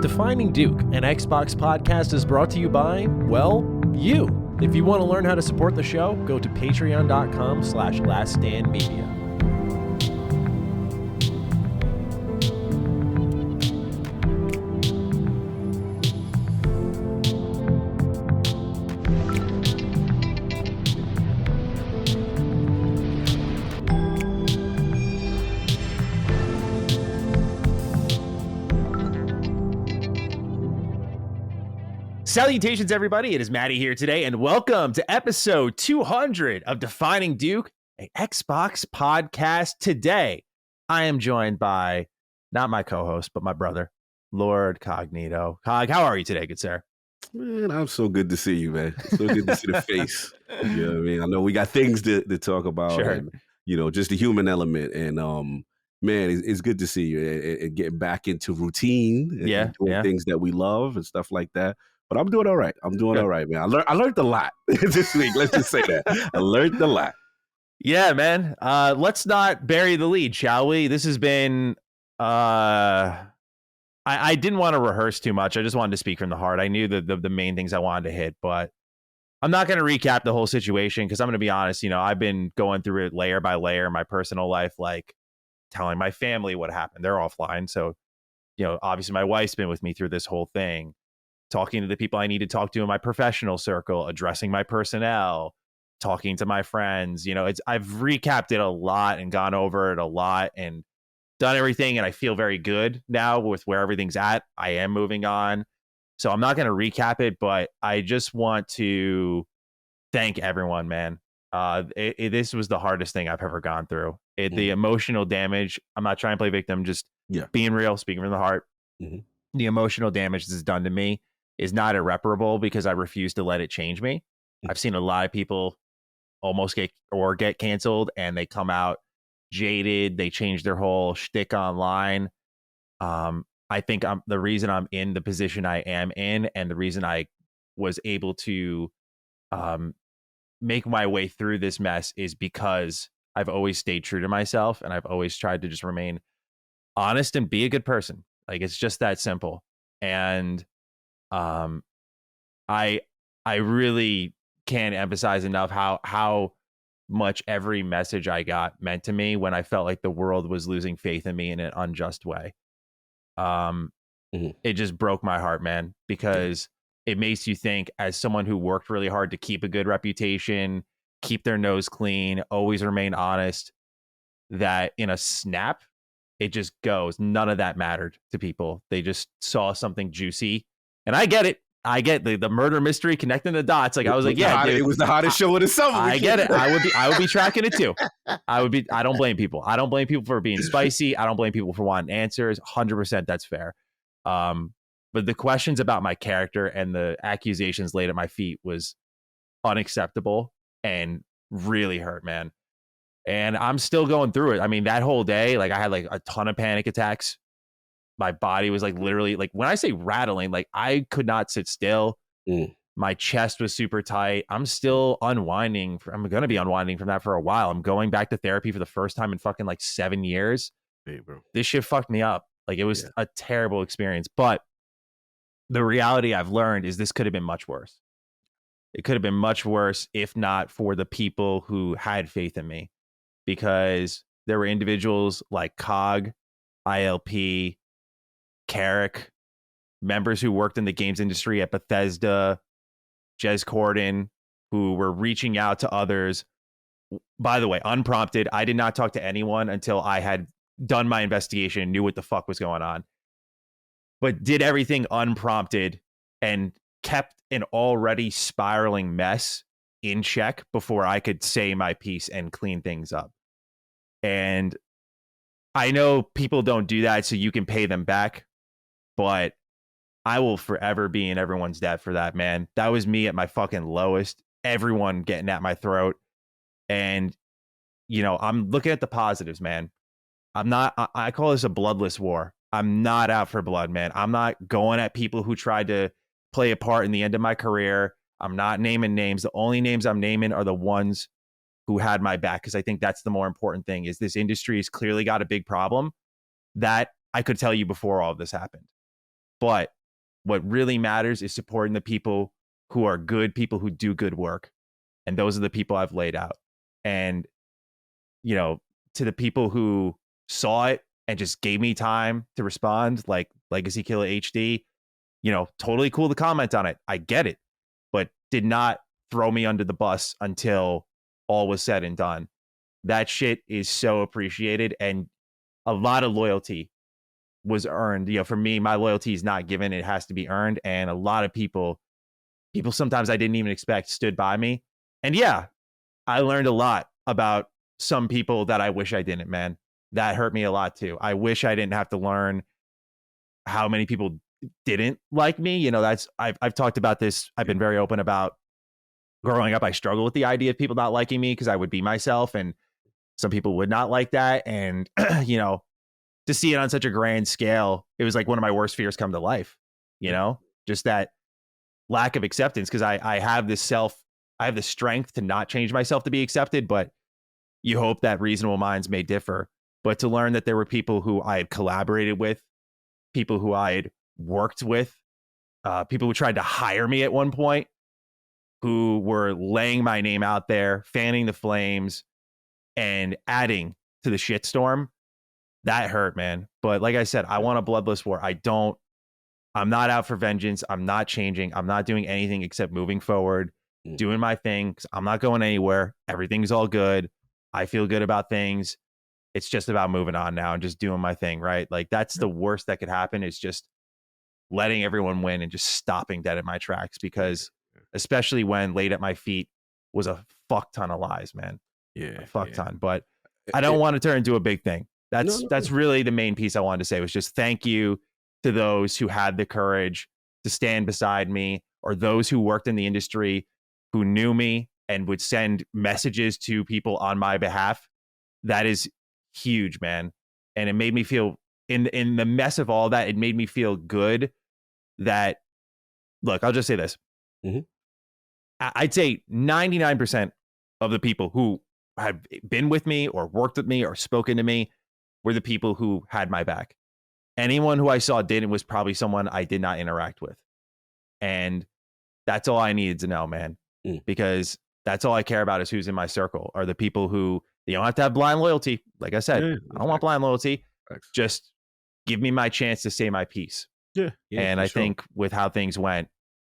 Defining Duke, an Xbox podcast, is brought to you by, well, you. If you want to learn how to support the show, go to patreon.com/laststandmedia. Salutations, everybody. It is Maddie here today, and welcome to episode 200 of Defining Duke, a Xbox podcast. Today, I am joined by, not my co-host, but my brother, Lord Cognito. Cog, how are you today, good sir? Man, I'm so good to see you, man. So good to see the face. You know what I mean? I know we got things to talk about, Sure. and, you know, just the human element. And, man, it's good to see you and getting back into routine and doing things that we love and stuff like that. But I'm doing all right. I'm doing all right, man. I learned a lot this week. Let's just say that. I learned a lot. Yeah, man. Let's not bury the lead, shall we? This has been... I didn't want to rehearse too much. I just wanted to speak from the heart. I knew the main things I wanted to hit, but I'm not going to recap the whole situation because I'm going to be honest. You know, I've been going through it layer by layer in my personal life, like telling my family what happened. They're offline. So, you know, obviously my wife's been with me through this whole thing, talking to the people I need to talk to in my professional circle, addressing my personnel, talking to my friends. You know, I've recapped it a lot and gone over it a lot and done everything, and I feel very good now with where everything's at. I am moving on. So I'm not going to recap it, but I just want to thank everyone, man. This was the hardest thing I've ever gone through. The emotional damage, I'm not trying to play victim, just being real, speaking from the heart. The emotional damage this has done to me is not irreparable because I refuse to let it change me. I've seen a lot of people almost get canceled and they come out jaded. They change their whole shtick online. I think the reason I'm in the position I am in, and the reason I was able to make my way through this mess, is because I've always stayed true to myself, and I've always tried to just remain honest and be a good person. Like, it's just that simple. And I really can't emphasize enough how much every message I got meant to me when I felt like the world was losing faith in me in an unjust way. It just broke my heart, man, because it makes you think, as someone who worked really hard to keep a good reputation, keep their nose clean, always remain honest, that in a snap, it just goes. None of that mattered to people. They just saw something juicy. And I get it. I get the murder mystery, connecting the dots. Like, I was like, yeah, dude, it was the hottest show of the summer. I get it. I would be tracking it too. I don't blame people. I don't blame people for being spicy. I don't blame people for wanting answers. 100%, that's fair. But the questions about my character and the accusations laid at my feet was unacceptable and really hurt, man. And I'm still going through it. I mean, that whole day, like, I had like a ton of panic attacks. My body was like literally, like, when I say rattling, like, I could not sit still. My chest was super tight. I'm still unwinding. I'm going to be unwinding from that for a while. I'm going back to therapy for the first time in fucking like 7 years. Hey, bro. This shit fucked me up. Like, it was a terrible experience. But the reality I've learned is this could have been much worse. It could have been much worse if not for the people who had faith in me, because there were individuals like Cog, ILP, Carrick, members who worked in the games industry at Bethesda, Jez Corden, who were reaching out to others. By the way, unprompted. I did not talk to anyone until I had done my investigation and knew what the fuck was going on, but did everything unprompted and kept an already spiraling mess in check before I could say my piece and clean things up. And I know people don't do that, so you can pay them back, but I will forever be in everyone's debt for that, man. That was me at my fucking lowest. Everyone getting at my throat. And, you know, I'm looking at the positives, man. I call this a bloodless war. I'm not out for blood, man. I'm not going at people who tried to play a part in the end of my career. I'm not naming names. The only names I'm naming are the ones who had my back, because I think that's the more important thing. Is this industry has clearly got a big problem that I could tell you before all of this happened. But what really matters is supporting the people who are good, people who do good work. And those are the people I've laid out. And, to the people who saw it and just gave me time to respond, like Legacy Killer HD, totally cool to comment on it. I get it, but did not throw me under the bus until all was said and done. That shit is so appreciated, and a lot of loyalty was earned. For me, my loyalty is not given, it has to be earned. And a lot of people sometimes I didn't even expect stood by me. And yeah, I learned a lot about some people that I wish I didn't, man. That hurt me a lot too. I wish I didn't have to learn how many people didn't like me. I've talked about this. I've been very open about growing up. I struggle with the idea of people not liking me because I would be myself, and some people would not like that. And, to see it on such a grand scale, it was like one of my worst fears come to life, just that lack of acceptance. Cause I have the strength to not change myself to be accepted, but you hope that reasonable minds may differ. But to learn that there were people who I had collaborated with, people who I had worked with, people who tried to hire me at one point, who were laying my name out there, fanning the flames, and adding to the shitstorm, that hurt, man. But like I said, I want a bloodless war. I'm not out for vengeance. I'm not changing. I'm not doing anything except moving forward, doing my thing. 'Cause I'm not going anywhere. Everything's all good. I feel good about things. It's just about moving on now and just doing my thing, right? Like, that's the worst that could happen, is just letting everyone win and just stopping dead in my tracks, because especially when laid at my feet was a fuck ton of lies, man. Yeah. A fuck ton. But I don't want to turn into a big thing. That's really the main piece I wanted to say, was just thank you to those who had the courage to stand beside me, or those who worked in the industry who knew me and would send messages to people on my behalf. That is huge, man. And it made me feel, in the mess of all that, it made me feel good that, look, I'll just say this. Mm-hmm. I'd say 99% of the people who have been with me or worked with me or spoken to me were the people who had my back. Anyone who I saw didn't was probably someone I did not interact with. And that's all I needed to know, man. Because that's all I care about, is who's in my circle, are the people who, you don't have to have blind loyalty. Like I said, I don't want blind loyalty. Just give me my chance to say my piece. Yeah. And I think with how things went,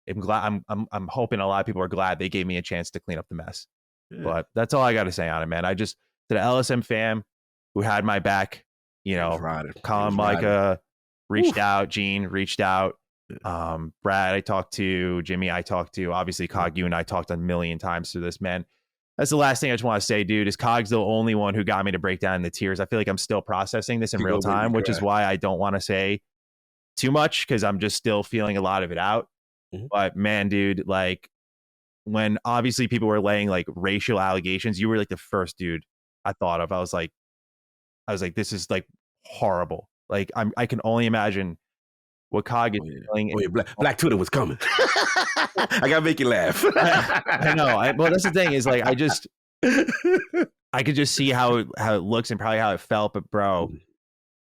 I'm glad. I'm hoping a lot of people are glad they gave me a chance to clean up the mess. Yeah. But that's all I got to say on it, man. To the LSM fam who had my back, Colin, Micah reached out, Gene reached out, Brad I talked to, Jimmy I talked to, obviously Cog, you and I talked a million times through this, man. That's the last thing I just want to say, dude, is Cog's the only one who got me to break down in the tears. I feel like I'm still processing this in real time, which is why I don't want to say too much, because I'm just still feeling a lot of it out. But man, dude, like, when obviously people were laying like racial allegations, you were like the first dude I thought of. I was like, this is like horrible. Like, I can only imagine what Cog is feeling. Black Twitter was coming. I gotta make you laugh. I know. Well, that's the thing, is like, I could just see how it looks and probably how it felt. But bro,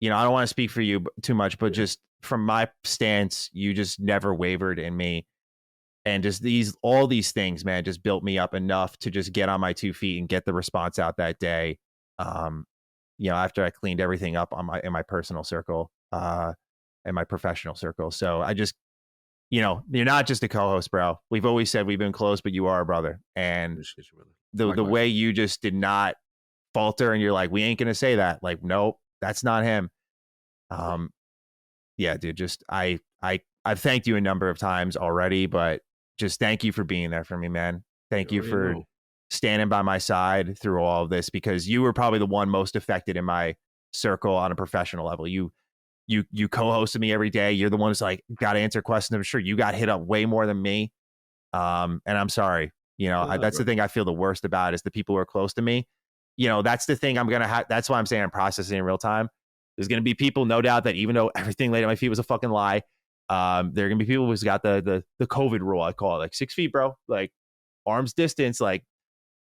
I don't want to speak for you too much, but just from my stance, you just never wavered in me. And just all these things, man, just built me up enough to just get on my 2 feet and get the response out that day. After I cleaned everything up in my personal circle, and my professional circle. So I just, you're not just a co-host, bro. We've always said we've been close, but you are a brother. And the way you just did not falter, and you're like, we ain't gonna say that. Like, nope, that's not him. Yeah, dude. Just I've thanked you a number of times already, but just thank you for being there for me, man. Thank you for standing by my side through all of this, because you were probably the one most affected in my circle on a professional level. You co-hosted me every day. You're the one who's like, got to answer questions. I'm sure you got hit up way more than me. And I'm sorry. That's the thing I feel the worst about, is the people who are close to me. That's the thing I'm going to have. That's why I'm saying I'm processing in real time. There's going to be people, no doubt, that even though everything laid at my feet was a fucking lie, there are going to be people who's got the COVID rule, I call it, like 6 feet, bro, like arm's distance, like,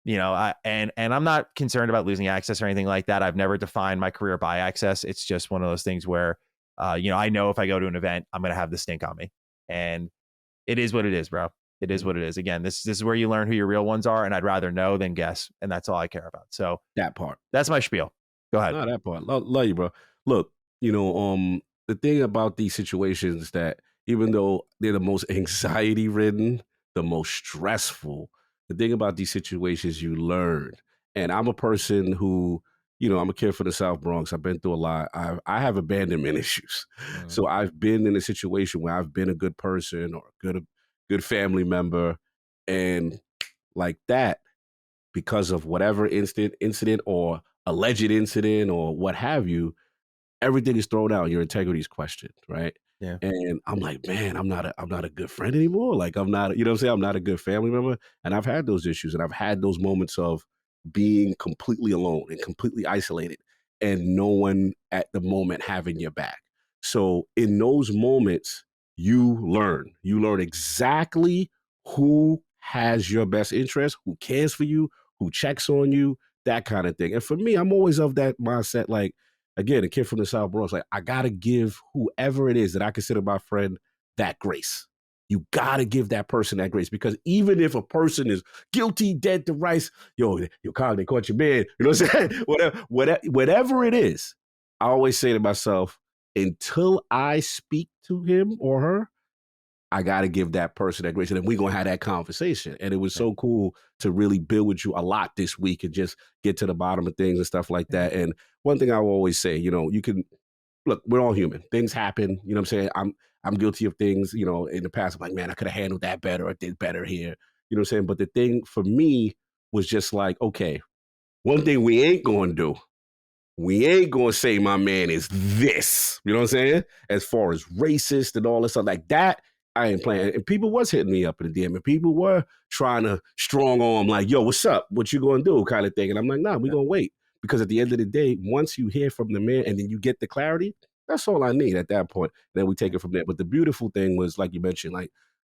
and I'm not concerned about losing access or anything like that. I've never defined my career by access. It's just one of those things where I know if I go to an event, I'm going to have the stink on me. And it is what it is, bro. It is what it is. Again, this is where you learn who your real ones are. And I'd rather know than guess. And that's all I care about. So that part. That's my spiel. Go ahead. No, that part. Love you, bro. Look, the thing about these situations that even though they're the most anxiety ridden, the most stressful, the thing about these situations you learn. And I'm a person who, I'm a kid from the South Bronx. I've been through a lot. I have abandonment issues. So I've been in a situation where I've been a good person or a good family member. And like that, because of whatever incident or alleged incident or what have you, everything is thrown out. Your integrity is questioned, right? Yeah. And I'm like, man, I'm not a good friend anymore. Like I'm not, you know what I'm saying? I'm not a good family member. And I've had those issues and I've had those moments of being completely alone and completely isolated and no one at the moment having your back. So in those moments, you learn exactly who has your best interest, who cares for you, who checks on you, that kind of thing. And for me, I'm always of that mindset, like, again, a kid from the South Bronx, like, I got to give whoever it is that I consider my friend that grace. You got to give that person that grace, because even if a person is guilty, dead to rights, Kyle, they caught your man, you know what I'm saying? Whatever it is, I always say to myself, until I speak to him or her, I got to give that person that grace. And then we're going to have that conversation. And it was so cool to really build with you a lot this week and just get to the bottom of things and stuff like that. And one thing I will always say, you can, look, we're all human. Things happen. You know what I'm saying? I'm guilty of things, in the past. I'm like, man, I could have handled that better. I did better here. You know what I'm saying? But the thing for me was just like, okay, one thing we ain't going to do, we ain't gonna say my man is this. You know what I'm saying? As far as racist and all this stuff like that, I ain't playing. And people was hitting me up in the DM, and people were trying to strong arm, like, yo, what's up? What you gonna do? Kind of thing. And I'm like, nah, we gonna wait. Because at the end of the day, once you hear from the man and then you get the clarity, that's all I need at that point. And then we take it from there. But the beautiful thing was, like you mentioned, like,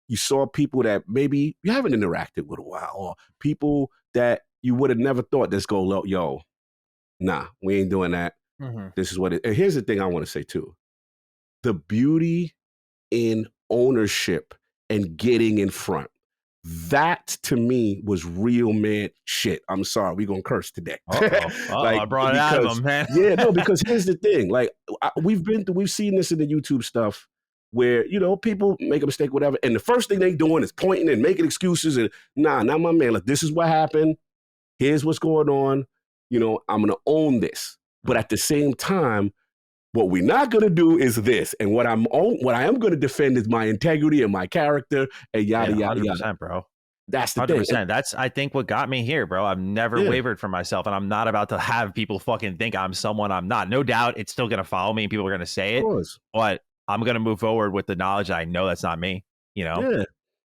you saw people that maybe you haven't interacted with a while, or people that you would have never thought this go, yo, nah, we ain't doing that. This is what it. And here's the thing I want to say too: the beauty in ownership and getting in front. That to me was real man shit. I'm sorry, we gonna curse today. I brought it out of him, man. Yeah, no, because here's the thing: like, we've seen this in the YouTube stuff where people make a mistake, whatever, and the first thing they doing is pointing and making excuses and not my man. Like, this is what happened. Here's what's going on. I'm going to own this. But at the same time, what we're not going to do is this. And what I am going to defend is my integrity and my character and yada, yada, 100%, yada. Bro. That's the 100%. thing. That's, I think, what got me here, bro. I've never wavered for myself, and I'm not about to have people fucking think I'm someone I'm not. No doubt it's still going to follow me and people are going to say it. But I'm going to move forward with the knowledge that I know that's not me, Yeah.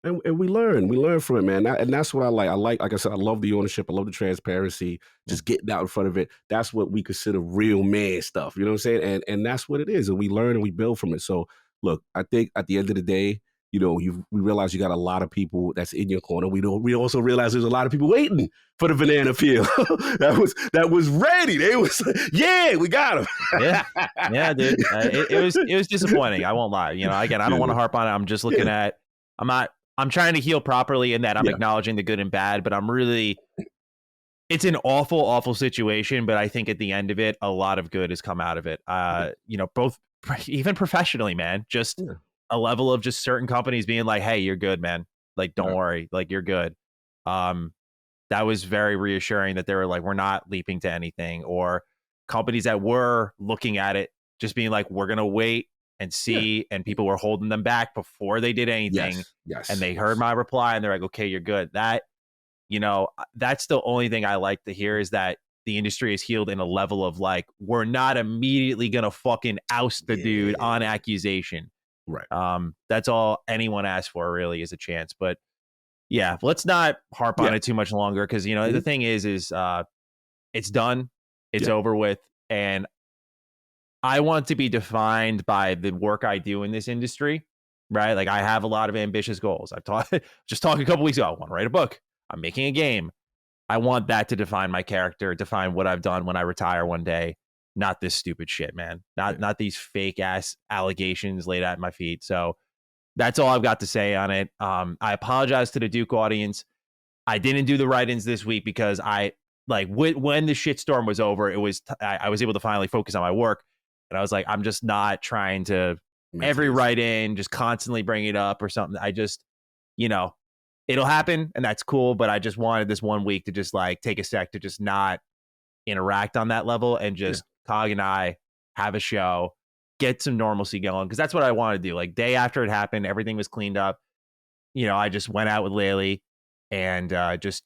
And we learn from it, man. And that's what I like I said, I love the ownership. I love the transparency, just getting out in front of it. That's what we consider real man stuff. You know what I'm saying? And that's what it is. And we learn and we build from it. So look, I think at the end of the day, we realize you got a lot of people that's in your corner. We also realize there's a lot of people waiting for the banana peel that was ready. They was yeah, we got him. yeah, dude. It was disappointing. I won't lie. Again, I don't want to harp on it. I'm just looking at. I'm trying to heal properly in that I'm acknowledging the good and bad, but it's an awful, awful situation. But I think at the end of it, a lot of good has come out of it. Both even professionally, man, just a level of just certain companies being like, hey, you're good, man. Like, don't worry. Like, you're good. That was very reassuring that they were like, we're not leaping to anything, or companies that were looking at it, just being like, we're going to wait and see, and people were holding them back before they did anything. Yes. And they heard my reply and they're like, okay, you're good. That, that's the only thing I like to hear, is that the industry is healed in a level of like, we're not immediately going to fucking oust the dude on accusation. Right. That's all anyone asks for, really, is a chance. But yeah, let's not harp on it too much longer. Cause the thing is it's done. It's over with. And I want to be defined by the work I do in this industry, right? Like, I have a lot of ambitious goals. Just talked a couple weeks ago. I want to write a book. I'm making a game. I want that to define my character, define what I've done when I retire one day. not this stupid shit, man. Not these fake ass allegations laid at my feet. So that's all I've got to say on it. I apologize to the Duke audience. I didn't do the write-ins this week because I when the shitstorm was over, I was able to finally focus on my work, and I was like, I'm just not trying to every write-in just constantly bring it up or something. I just, it'll happen and that's cool, but I just wanted this 1 week to just like take a sec to just not interact on that level and just Cog and I have a show, get some normalcy going, because that's what I want to do. Like day after it happened, everything was cleaned up. I just went out with Laylee and just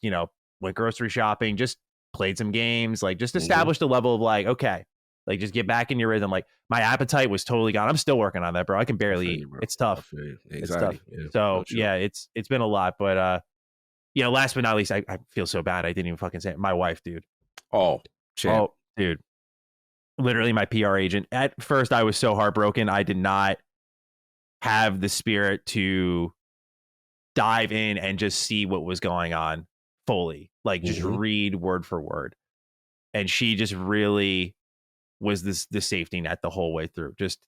went grocery shopping, just played some games, like just established a level of like, okay, like just get back in your rhythm. Like my appetite was totally gone. I'm still working on that, bro. I can barely eat. It's tough. It's tough. Yeah, so yeah, it's been a lot, but last but not least, I feel so bad. I didn't even fucking say it. My wife, dude. Oh, dude. Literally my PR agent. At first I was so heartbroken. I did not have the spirit to dive in and just see what was going on fully, like just read word for word. And she just really was the safety net the whole way through. Just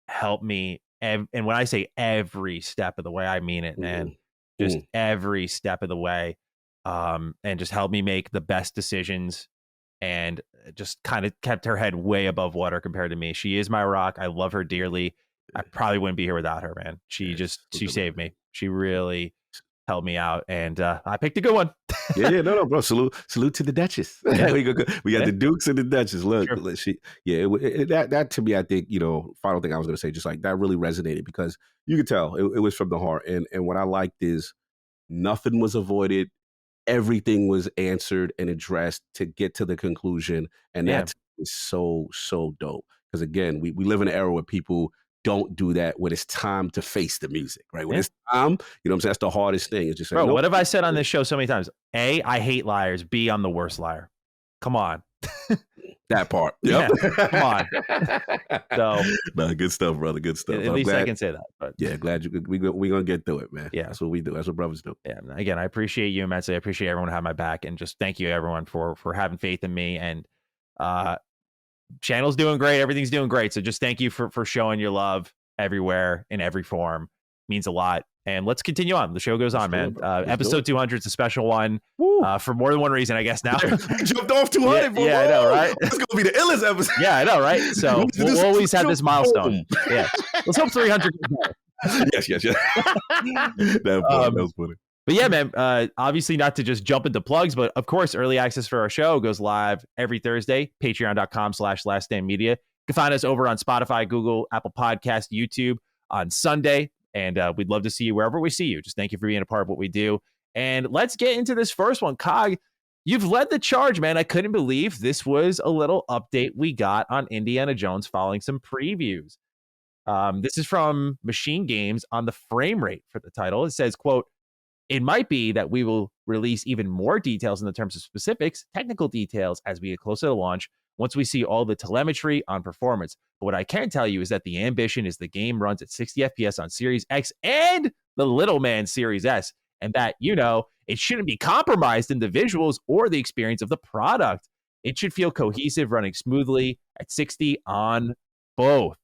help me. And when I say every step of the way, I mean it, man. Just every step of the way. And just help me make the best decisions, and just kind of kept her head way above water compared to me. She is my rock. I love her dearly. I probably wouldn't be here without her, man. She saved me. She really helped me out, and I picked a good one. No, bro. Salute to the Duchess. Yeah. we got the Dukes and the Duchess. Look, that to me, I think, final thing I was going to say, just like that really resonated because you could tell it was from the heart. And what I liked is nothing was avoided. Everything was answered and addressed to get to the conclusion. And that is so, so dope. Because again, we live in an era where people don't do that when it's time to face the music, right? When it's time, what I'm saying? That's the hardest thing. It's just bro, what have I said on this show so many times? A, I hate liars. B, I'm the worst liar. Come on. That part. Yep. Yeah, come on. So, no, good stuff, brother. Good stuff. At least I can say that. But yeah, glad we're going to get through it, man. Yeah. That's what we do. That's what brothers do. Yeah. Again, I appreciate you immensely. I appreciate everyone having my back, and just thank you everyone for having faith in me. And channel's doing great. Everything's doing great. So just thank you for showing your love everywhere in every form. It means a lot. And let's continue on. The show goes on, man. Episode 200 is a special one for more than one reason, I guess. Now jumped off 200. Yeah, I know, right? It's gonna be the illest episode. Yeah, I know, right? So we'll always have this milestone. Yeah, let's hope 300. Yes. That was funny. But yeah, man, obviously not to just jump into plugs, but of course, early access for our show goes live every Thursday, patreon.com/laststandmedia. You can find us over on Spotify, Google, Apple Podcast, YouTube on Sunday. And we'd love to see you wherever we see you. Just thank you for being a part of what we do. And let's get into this first one. Cog, you've led the charge, man. I couldn't believe this was a little update we got on Indiana Jones following some previews. This is from MachineGames on the Framerate for the title. It says, quote, "It might be that we will release even more details in the terms of specifics, technical details as we get closer to launch once we see all the telemetry on performance. But what I can tell you is that the ambition is the game runs at 60 FPS on Series X and the little man Series S, and that, it shouldn't be compromised in the visuals or the experience of the product. It should feel cohesive, running smoothly at 60 on both."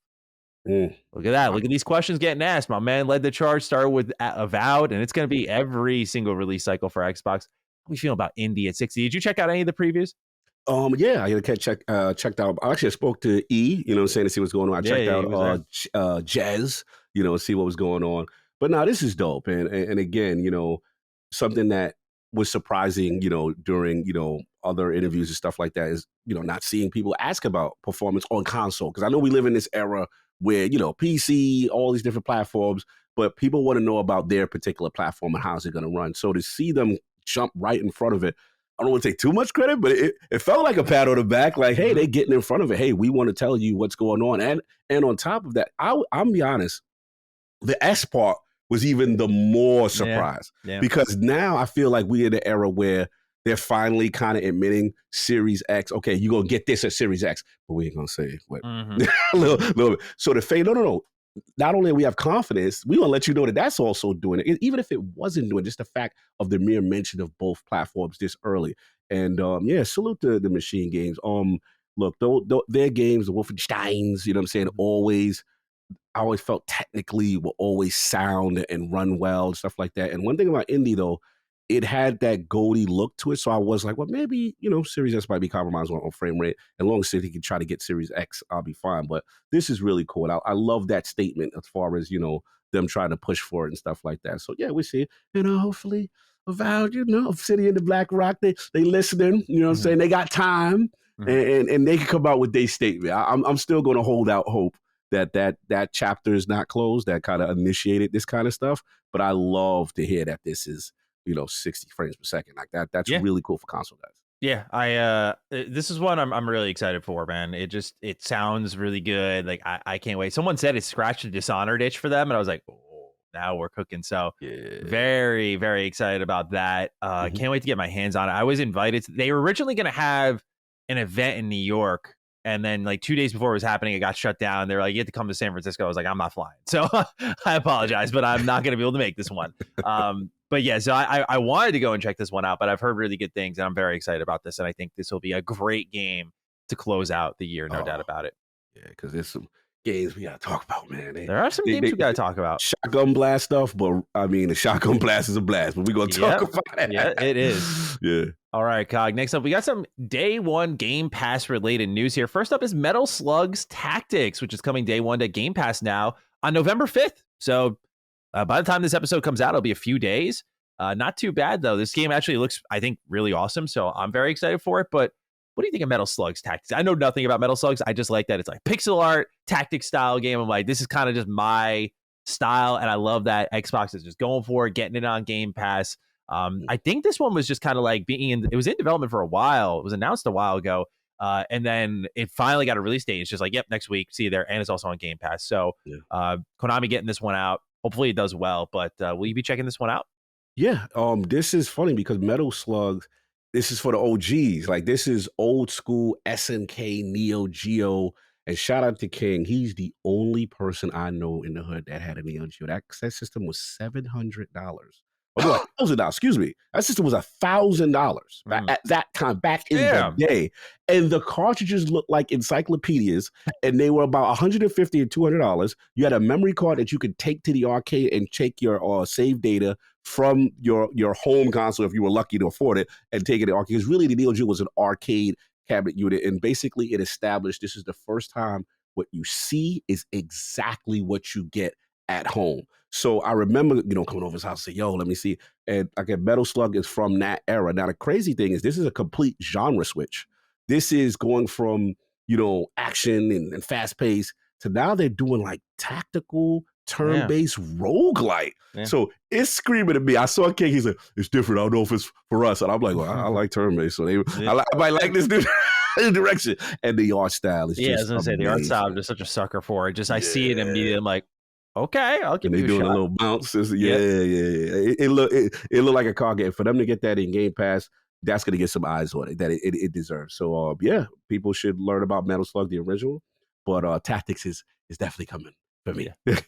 Look at that. Look at these questions getting asked. My man led the charge, started with Avowed, and it's going to be every single release cycle for Xbox. How do we feel about Indy at 60? Did you check out any of the previews? Yeah, I checked out. I actually spoke to E, saying to see what's going on. I checked out Jazz, see what was going on. But no, this is dope. And again, something that was surprising, during, other interviews and stuff like that is, not seeing people ask about performance on console. Because I know we live in this era where, PC, all these different platforms, but people want to know about their particular platform and how's it going to run. So to see them jump right in front of it, I don't want to take too much credit, but it felt like a pat on the back. Like, hey, they're getting in front of it. Hey, we want to tell you what's going on. And on top of that, I'm be honest, the S part was even the more surprise. Yeah. Because now I feel like we're in the era where they're finally kind of admitting Series X. Okay, you're going to get this at Series X, but we ain't going to say what. a little bit. So the fade, no. Not only do we have confidence, we want to let you know that that's also doing it. Even if it wasn't doing it, just the fact of the mere mention of both platforms this early. And salute to the MachineGames. look, their games, the Wolfensteins, you know what I'm saying, I always felt technically were always sound and run well and stuff like that. And one thing about indie though, it had that goldie look to it. So I was like, well, maybe, Series S might be compromised on frame rate. And long as he can try to get Series X, I'll be fine. But this is really cool. I love that statement as far as, them trying to push for it and stuff like that. So yeah, we see it. And hopefully Avowed, City in the Black Rock, they listening, you know what I'm saying? They got time and they can come out with their statement. I'm still going to hold out hope that chapter is not closed, that kind of initiated this kind of stuff. But I love to hear that this is, 60 frames per second like that. That's really cool for console guys. Yeah, this is one I'm really excited for, man. It sounds really good. Like I can't wait. Someone said it scratched the Dishonored itch for them, and I was like, oh, now we're cooking. So very, very excited about that. Can't wait to get my hands on it. I was invited. They were originally going to have an event in New York, and then like 2 days before it was happening, it got shut down. They were like, you have to come to San Francisco. I was like, I'm not flying. So I apologize, but I'm not going to be able to make this one. But yeah, so I wanted to go and check this one out, but I've heard really good things, and I'm very excited about this. And I think this will be a great game to close out the year, no doubt about it. Yeah, because there's some games we got to talk about, man. There are some games we got to talk about. Shotgun blast stuff, but I mean, the shotgun blast is a blast, but we're going to talk about it. Yeah, it is. Yeah. All right, Cog. Next up, we got some day one Game Pass related news here. First up is Metal Slugs Tactics, which is coming day one to Game Pass now on November 5th. So by the time this episode comes out, it'll be a few days. Not too bad, though. This game actually looks, I think, really awesome. So I'm very excited for it. But what do you think of Metal Slugs Tactics? I know nothing about Metal Slugs. I just like that it's like pixel art, tactics style game. I'm like, this is kind of just my style. And I love that Xbox is just going for it, getting it on Game Pass. I think this one was just kind of like it was in development for a while. It was announced a while ago. And then it finally got a release date. It's just like, yep, next week, see you there. And it's also on Game Pass. So Konami getting this one out. Hopefully it does well. But will you be checking this one out? Yeah. This is funny because Metal Slugs, this is for the OGs. Like, this is old school SNK, Neo Geo. And shout out to King. He's the only person I know in the hood that had a Neo Geo. That system was $700. Oh, $1,000. Excuse me. That system was $1,000 at that time, back in the day. And the cartridges looked like encyclopedias, and they were about $150 and $200. You had a memory card that you could take to the arcade and take your save data from your home console if you were lucky to afford it, and take it to the arcade. Because really, the Neo Geo was an arcade cabinet unit, and basically it established this is the first time what you see is exactly what you get at home. So I remember, coming over his house and say, yo, let me see. And again, Metal Slug is from that era. Now, the crazy thing is this is a complete genre switch. This is going from, action and fast pace to now they're doing like tactical turn-based roguelike. Yeah. So it's screaming at me. I saw King, he's like, it's different. I don't know if it's for us. And I'm like, well, I like turn-based. So I might like this direction. And the art style is just I was going to say, the art style, I'm just such a sucker for it. Just I see it immediately, I'm like, okay, I'll give you a shot. They doing a little bounce. Yeah. It looked like a car game. For them to get that in Game Pass, that's going to get some eyes on it that it deserves. So, people should learn about Metal Slug, the original. But Tactics is definitely coming for me. Yeah.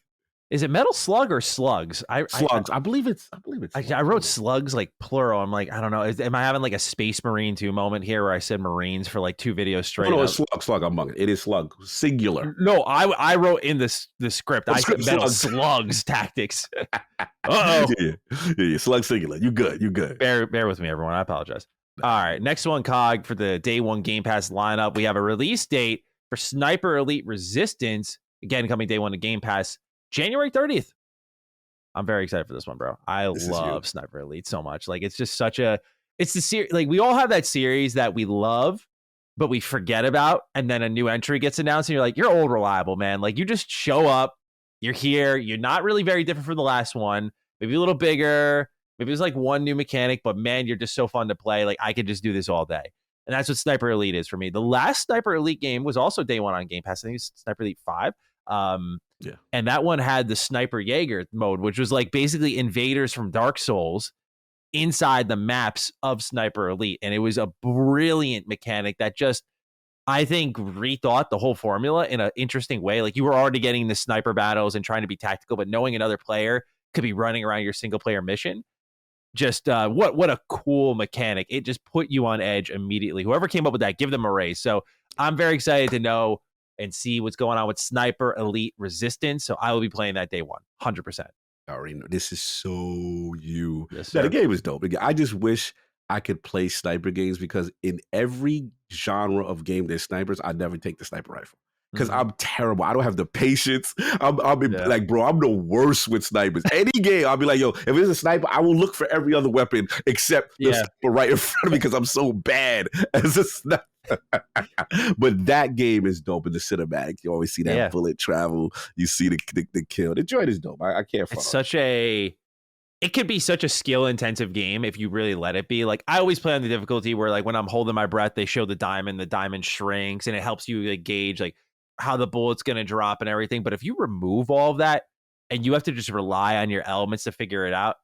Is it Metal Slug or Slugs? Slugs. I believe it's. I wrote Slugs like plural. I'm like, I don't know. Am I having like a Space Marine 2 moment here where I said Marines for like 2 videos straight? No, it's Slug. I'm bugging. It is Slug, singular. No, I wrote in the script. I said Metal Slugs Tactics. Uh-oh. Yeah, Slug singular. You good. Bear with me, everyone. I apologize. All right, next one, Cog, for the day one Game Pass lineup. We have a release date for Sniper Elite Resistance. Again, coming day one to Game Pass. January 30th. I'm very excited for this one, bro. I love Sniper Elite so much. Like, it's just it's the series. Like, we all have that series that we love, but we forget about. And then a new entry gets announced and you're like, you're old reliable, man. Like, you just show up, you're here. You're not really very different from the last one. Maybe a little bigger. Maybe there's like one new mechanic, but man, you're just so fun to play. Like, I could just do this all day. And that's what Sniper Elite is for me. The last Sniper Elite game was also day one on Game Pass. I think it's Sniper Elite 5. And that one had the Sniper Jaeger mode, which was like basically invaders from Dark Souls inside the maps of Sniper Elite. And it was a brilliant mechanic that just, I think, rethought the whole formula in an interesting way. Like, you were already getting the sniper battles and trying to be tactical, but knowing another player could be running around your single player mission. Just what a cool mechanic. It just put you on edge immediately. Whoever came up with that, give them a raise. So I'm very excited to know and see what's going on with Sniper Elite Resistance. So I will be playing that day one, 100%. I already know. This is so you. Yes, Now, sir. the game is dope. I just wish I could play sniper games because in every genre of game there's snipers, I never take the sniper rifle. Because I'm terrible. I don't have the patience. I'll be like, bro, I'm the worst with snipers. Any game, I'll be like, yo, if it's a sniper, I will look for every other weapon except the sniper right in front of me because I'm so bad as a sniper. But that game is dope in the cinematic. You always see that bullet travel. You see the kill. The joint is dope. I can't front. It's it could be such a skill intensive game if you really let it be. Like I always play on the difficulty where like when I'm holding my breath, they show the diamond shrinks and it helps you like gauge like how the bullet's going to drop and everything. But if you remove all of that and you have to just rely on your elements to figure it out,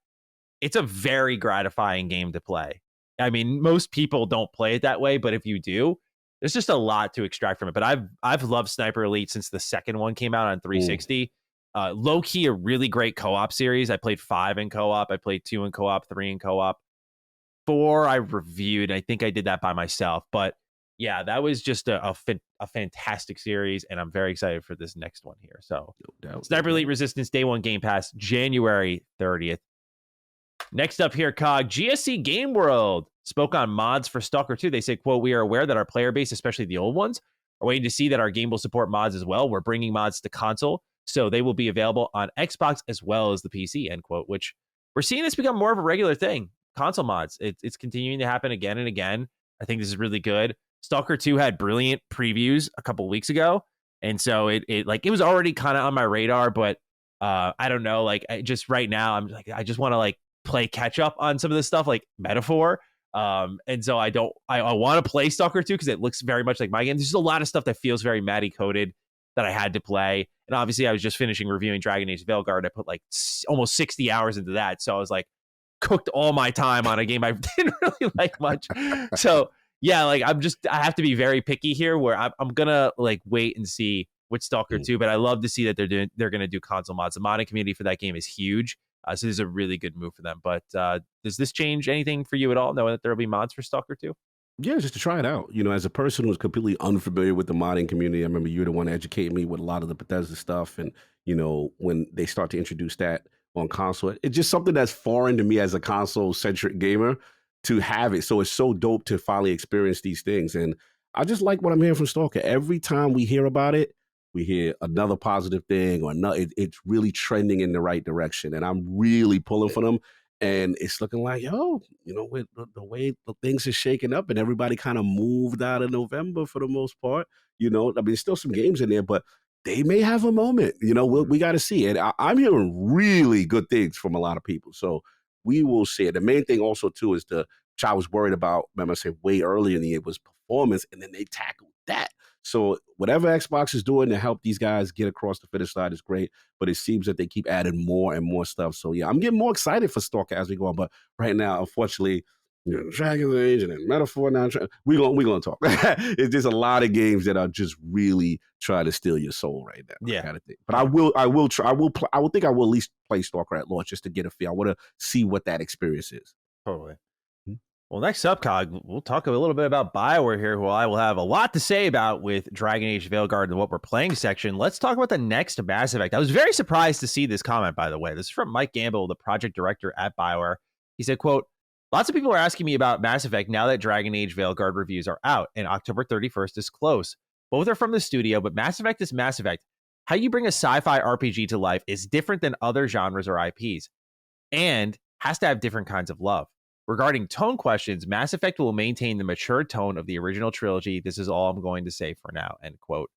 it's a very gratifying game to play. I mean, most people don't play it that way, but if you do, there's just a lot to extract from it. But I've loved Sniper Elite since the second one came out on 360. Low key, a really great co-op series. I played 5 in co-op. I played 2 in co-op, 3 in co-op. 4 I reviewed. I think I did that by myself. But yeah, that was just a fantastic series, and I'm very excited for this next one here. So, Sniper Elite Resistance Day 1 Game Pass, January 30th. Next up here, COG, GSC Game World spoke on mods for Stalker 2. They say, quote, we are aware that our player base, especially the old ones, are waiting to see that our game will support mods as well. We're bringing mods to console, so they will be available on Xbox as well as the PC, end quote, which we're seeing this become more of a regular thing. Console mods, it's continuing to happen again and again. I think this is really good. Stalker 2 had brilliant previews a couple weeks ago, and so it was already kind of on my radar, but I don't know, like just right now I'm like I just want to like play catch up on some of this stuff like Metaphor, and so I want to play Stalker 2 because it looks very much like my game. There's just a lot of stuff that feels very Maddie coded that I had to play, and obviously I was just finishing reviewing Dragon Age Veilguard. I put like almost 60 hours into that, so I was like cooked all my time on a game I didn't really like much. So yeah, like I have to be very picky here where I'm gonna like wait and see with Stalker 2, but I love to see that they're gonna do console mods. The modding community for that game is huge. So this is a really good move for them. But does this change anything for you at all, knowing that there will be mods for Stalker 2? Yeah, just to try it out. You know, as a person who's completely unfamiliar with the modding community, I remember you were the one to educate me with a lot of the Bethesda stuff. And, you know, when they start to introduce that on console, it's just something that's foreign to me as a console-centric gamer to have it. So it's so dope to finally experience these things. And I just like what I'm hearing from Stalker. Every time we hear about it, we hear another positive thing or another. It's really trending in the right direction. And I'm really pulling for them. And it's looking like, yo, you know, with the way the things are shaking up and everybody kind of moved out of November for the most part, you know, I mean, there's still some games in there, but they may have a moment, you know, we got to see. And I'm hearing really good things from a lot of people. So we will see it. The main thing also, too, is which I was worried about, remember I said way earlier in the year, was performance. And then they tackled that. So whatever Xbox is doing to help these guys get across the finish line is great, but it seems that they keep adding more and more stuff. So yeah, I'm getting more excited for Stalker as we go on. But right now, unfortunately, you know, Dragon's Age and then Metaphor now, we're gonna talk. It's just a lot of games that are just really trying to steal your soul right now. Yeah, kind of thing. But I will at least play Stalker at launch just to get a feel. I want to see what that experience is. Totally. Well, next up, COG, we'll talk a little bit about BioWare here, who I will have a lot to say about with Dragon Age Veilguard and what we're playing section. Let's talk about the next Mass Effect. I was very surprised to see this comment, by the way. This is from Mike Gamble, the project director at BioWare. He said, quote, lots of people are asking me about Mass Effect now that Dragon Age Veilguard reviews are out, and October 31st is close. Both are from the studio, but Mass Effect is Mass Effect. How you bring a sci-fi RPG to life is different than other genres or IPs, and has to have different kinds of love. Regarding tone questions, Mass Effect will maintain the mature tone of the original trilogy. This is all I'm going to say for now, end quote.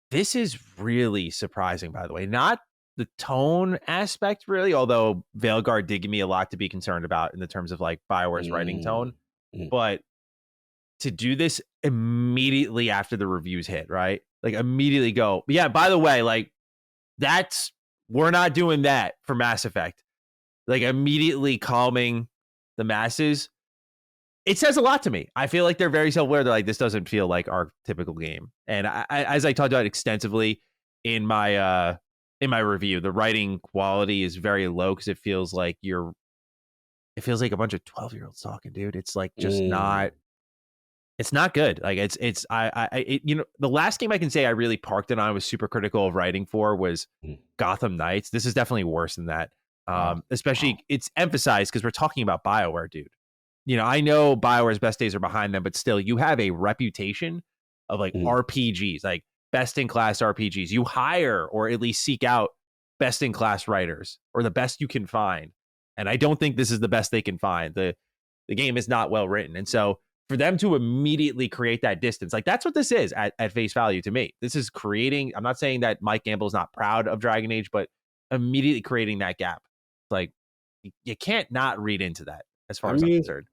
This is really surprising, by the way. Not the tone aspect, really, although Veilguard did give me a lot to be concerned about in the terms of like BioWare's writing tone. But to do this immediately after the reviews hit, right? Like immediately go, yeah, by the way, like we're not doing that for Mass Effect. Like immediately calming the masses, it says a lot to me. I feel like they're very self-aware. They're like, this doesn't feel like our typical game. And I as I talked about extensively in my review, the writing quality is very low because it feels like a bunch of 12-year-olds talking, dude. It's like just not. It's not good. Like the last game I can say I really parked it on, was super critical of writing for, was Gotham Knights. This is definitely worse than that. Especially it's emphasized because we're talking about BioWare, dude. I know BioWare's best days are behind them, but still, you have a reputation of like RPGs, like best in class RPGs. You hire or at least seek out best in class writers, or the best you can find. And I don't think this is the best they can find. The game is not well written, and so for them to immediately create that distance, like that's what this is at face value to me. This is creating, I'm not saying that Mike Gamble is not proud of Dragon Age, but immediately creating that gap. Like you can't not read into that as far as I'm concerned.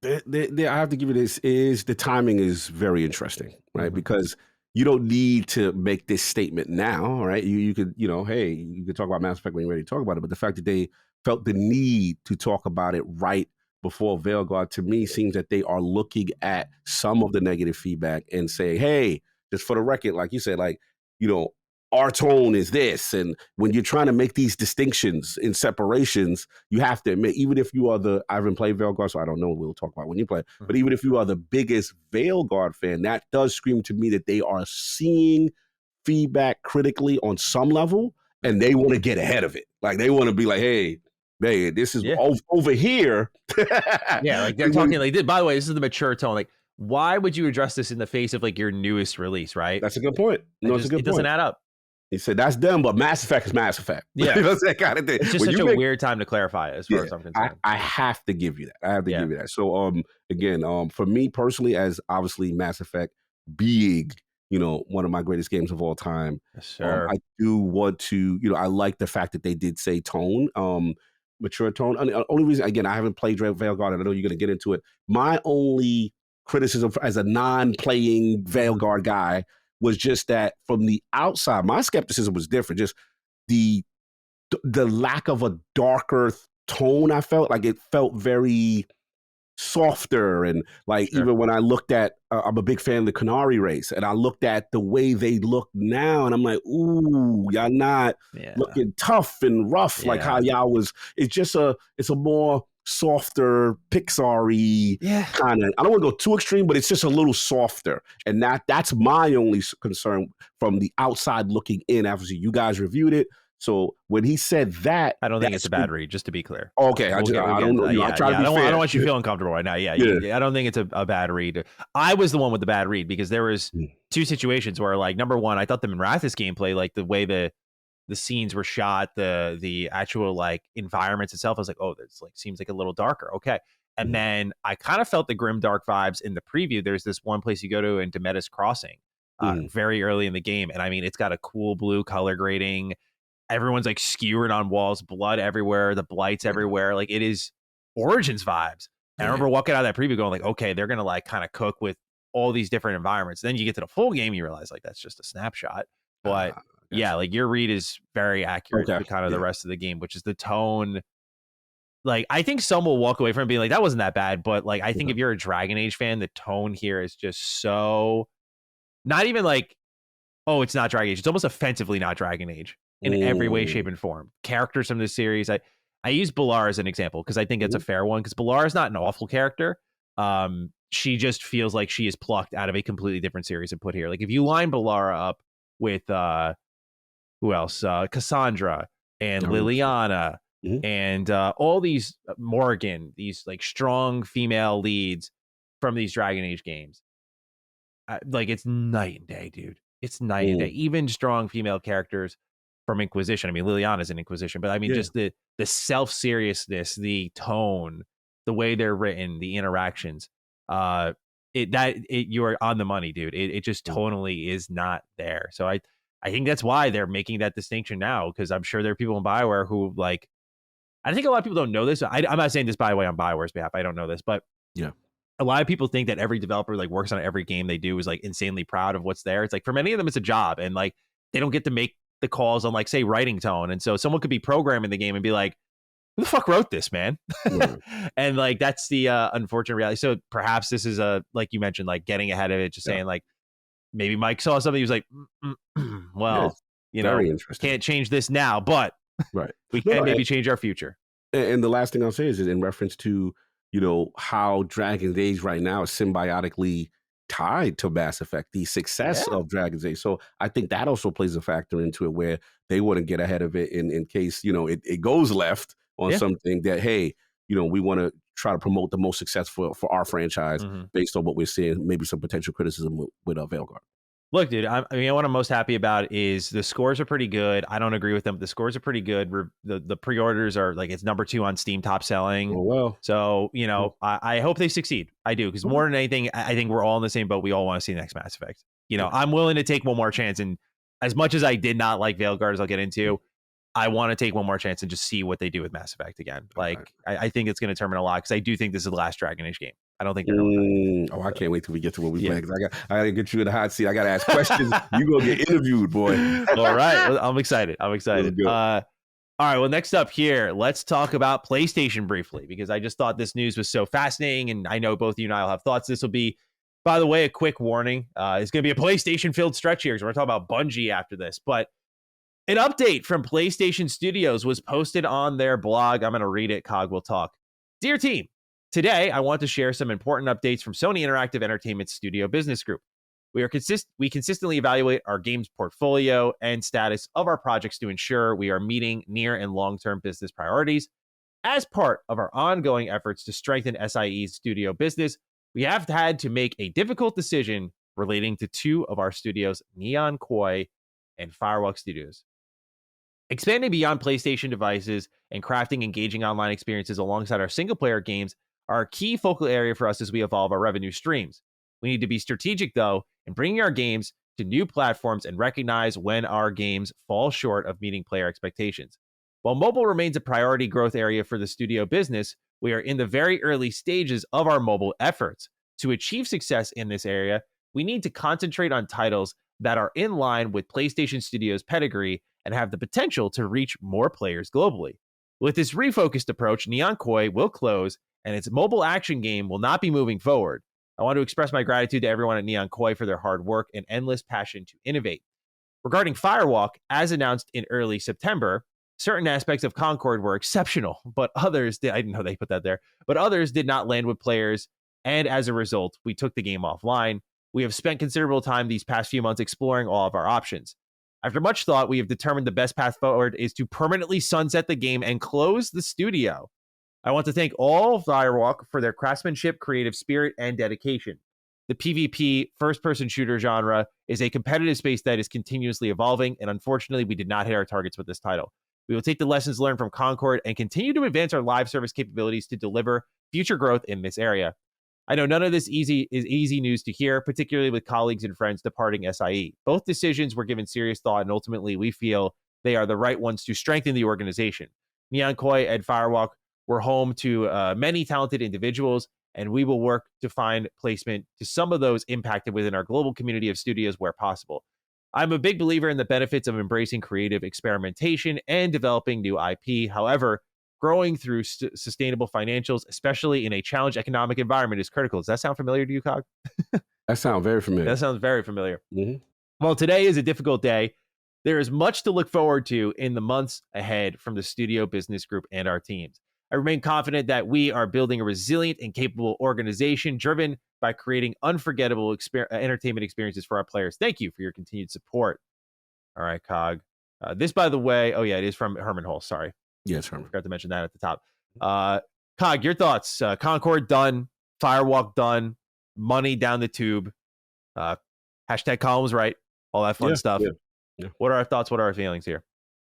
I have to give you this, is the timing is very interesting, right? Because you don't need to make this statement now, right? You could, hey, you could talk about Mass Effect when you're ready to talk about it, but the fact that they felt the need to talk about it right before Veilguard, to me, seems that they are looking at some of the negative feedback and say, hey, just for the record, like you said, like, our tone is this. And when you're trying to make these distinctions in separations, you have to admit, even if you are I haven't played Veilguard, so I don't know, we'll talk about when you play, but even if you are the biggest Veilguard fan, that does scream to me that they are seeing feedback critically on some level, and they want to get ahead of it. Like they want to be like, hey, this is over here. Yeah, like they're talking like, by the way, this is the mature tone. Like, why would you address this in the face of like your newest release, right? That's a good point. No, it's a good point. It doesn't add up. He said that's them, but Mass Effect is Mass Effect. Yeah, that kind of thing. It's just such a weird time to clarify it, as far as I'm concerned. I have to give you that. I have to give you that. So, again, for me personally, as obviously Mass Effect being, one of my greatest games of all time, I do want to, I like the fact that they did say tone, mature tone. And the only reason, again, I haven't played Veilguard, and I know you're going to get into it. My only criticism as a non-playing Veilguard guy was just that from the outside, my skepticism was different. Just the lack of a darker tone. I felt like it felt very softer, and like even when I looked at, I'm a big fan of the Canary race, and I looked at the way they look now, and I'm like, ooh, y'all not looking tough and rough like how y'all was. It's a more softer, Pixar-y kind of. I don't want to go too extreme, but it's just a little softer, and that's my only concern from the outside looking in. Obviously, you guys reviewed it. So when he said that, I don't think it's a bad read, just to be clear. Okay, I don't know. I don't want you feeling comfortable right now. I don't think it's a bad read. I was the one with the bad read because there was two situations where, like, number one, I thought the Minrathous gameplay, like the way the scenes were shot, the actual like environments itself, I was like, oh, this like seems like a little darker. Okay. And then I kind of felt the grim dark vibes in the preview. There's this one place you go to in Demetis Crossing, very early in the game, and I mean, it's got a cool blue color grading. Everyone's like skewered on walls, blood everywhere, the blights everywhere. Like it is Origins vibes. And I remember walking out of that preview going like, okay, they're going to like kind of cook with all these different environments. Then you get to the full game, you realize like that's just a snapshot. But like your read is very accurate to kind of the rest of the game, which is the tone. Like I think some will walk away from it being like, that wasn't that bad. But like, I think if you're a Dragon Age fan, the tone here is just so not even like, oh, it's not Dragon Age. It's almost offensively not Dragon Age. In every way, shape, and form. Characters from this series. I use B'Elar as an example because I think it's a fair one, because B'Elar is not an awful character. She just feels like she is plucked out of a completely different series and put here. Like if you line B'Elar up with who else? Cassandra and Liliana and all these Morgan, these like strong female leads from these Dragon Age games. Like it's night and day, dude. It's night and day. Even strong female characters from Inquisition. I mean, Liliana's an Inquisition, but I mean, just the self-seriousness, the tone, the way they're written, the interactions, you're on the money, dude. It just tonally is not there. So I think that's why they're making that distinction now, because I'm sure there are people in BioWare who like, I think a lot of people don't know this. I'm not saying this, by the way, on BioWare's behalf. I don't know this, but a lot of people think that every developer like works on every game they do is like insanely proud of what's there. It's like for many of them, it's a job, and like they don't get to make the calls on like say writing tone, and so someone could be programming the game and be like, who the fuck wrote this, man? And like that's the unfortunate reality. So perhaps this is like you mentioned, like getting ahead of it, just saying like maybe Mike saw something, he was like, well, can't change this now, but we can maybe change our future. And the last thing I'll say is in reference to how Dragon Age right now is symbiotically tied to Mass Effect, the success Yeah. of Dragon's Age. So I think that also plays a factor into it, where they want to get ahead of it in case, it goes left on something that, hey, we want to try to promote the most successful for our franchise based on what we're seeing, maybe some potential criticism with Veilguard. Look, dude, I mean, what I'm most happy about is the scores are pretty good. I don't agree with them. The scores are pretty good. The pre-orders are like, it's number 2 on Steam top selling. Oh, well. So, I hope they succeed. I do, because more than anything, I think we're all in the same boat. We all want to see the next Mass Effect. I'm willing to take one more chance. And as much as I did not like Veilguard, as I'll get into, I want to take one more chance and just see what they do with Mass Effect again. Like, I think it's going to determine a lot, because I do think this is the last Dragon Age game. I don't think they're going to. I can't wait till we get to what we play, because I got to get you in the hot seat. I got to ask questions. You going to get interviewed, boy. All right. Well, I'm excited. All right. Well, next up here, let's talk about PlayStation briefly, because I just thought this news was so fascinating, and I know both you and I will have thoughts. This will be, by the way, a quick warning. It's going to be a PlayStation-filled stretch here, because we're going to talk about Bungie after this. But an update from PlayStation Studios was posted on their blog. I'm going to read it. Cog will talk. Dear team, today I want to share some important updates from Sony Interactive Entertainment Studio Business Group. We consistently evaluate our games portfolio and status of our projects to ensure we are meeting near and long-term business priorities. As part of our ongoing efforts to strengthen SIE's studio business, we have had to make a difficult decision relating to 2 of our studios, Neon Koi and Firewalk Studios. Expanding beyond PlayStation devices and crafting engaging online experiences alongside our single-player games are a key focal area for us as we evolve our revenue streams. We need to be strategic, though, in bringing our games to new platforms and recognize when our games fall short of meeting player expectations. While mobile remains a priority growth area for the studio business, we are in the very early stages of our mobile efforts. To achieve success in this area, we need to concentrate on titles that are in line with PlayStation Studios' pedigree and have the potential to reach more players globally. With this refocused approach, Neon Koi will close, and its mobile action game will not be moving forward. I want to express my gratitude to everyone at Neon Koi for their hard work and endless passion to innovate. Regarding Firewalk, as announced in early September, certain aspects of Concord were exceptional, but others I didn't know they put that there, but others did not land with players, and as a result, we took the game offline. We have spent considerable time these past few months exploring all of our options. After much thought, we have determined the best path forward is to permanently sunset the game and close the studio. I want to thank all of Firewalk for their craftsmanship, creative spirit, and dedication. The PvP first-person shooter genre is a competitive space that is continuously evolving, and unfortunately, we did not hit our targets with this title. We will take the lessons learned from Concord and continue to advance our live service capabilities to deliver future growth in this area. I know none of this is easy news to hear, particularly with colleagues and friends departing SIE. Both decisions were given serious thought, and ultimately we feel they are the right ones to strengthen the organization. Neon Koi and Firewalk were home to many talented individuals, and we will work to find placement to some of those impacted within our global community of studios where possible. I'm a big believer in the benefits of embracing creative experimentation and developing new IP. However, growing through sustainable financials, especially in a challenged economic environment, is critical. Does that sound familiar to you, Cog? That sounds very familiar. That sounds very familiar. Well, today is a difficult day. There is much to look forward to in the months ahead from the studio business group and our teams. I remain confident that we are building a resilient and capable organization driven by creating unforgettable entertainment experiences for our players. Thank you for your continued support. All right, Cog. This, by the way, it is from Herman Hulse. Sorry. Yes, Herman. I forgot to mention that at the top. Cog, your thoughts. Concord done. Firewalk done. Money down the tube. Hashtag Colin was right. All that fun stuff. Yeah. What are our thoughts? What are our feelings here?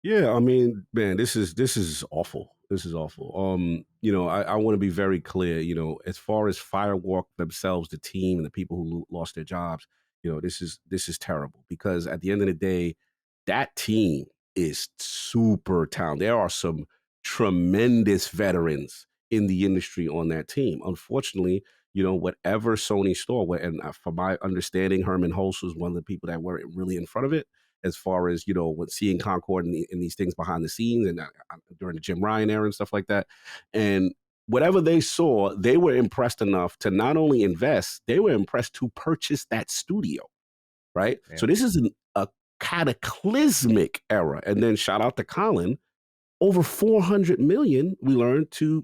Yeah, I mean, man, this is awful. This is awful. I want to be very clear, as far as Firewalk themselves, the team and the people who lost their jobs, this is terrible, because at the end of the day, that team is super talented. There are some tremendous veterans in the industry on that team. Unfortunately, whatever Sony saw, and from my understanding, Herman Hulse was one of the people that were really in front of it, as far as, when seeing Concord and these things behind the scenes and during the Jim Ryan era and stuff like that. And whatever they saw, they were impressed enough to not only invest, they were impressed to purchase that studio, right? Yeah. So this is a cataclysmic era. And then shout out to Colin, over 400 million we learned to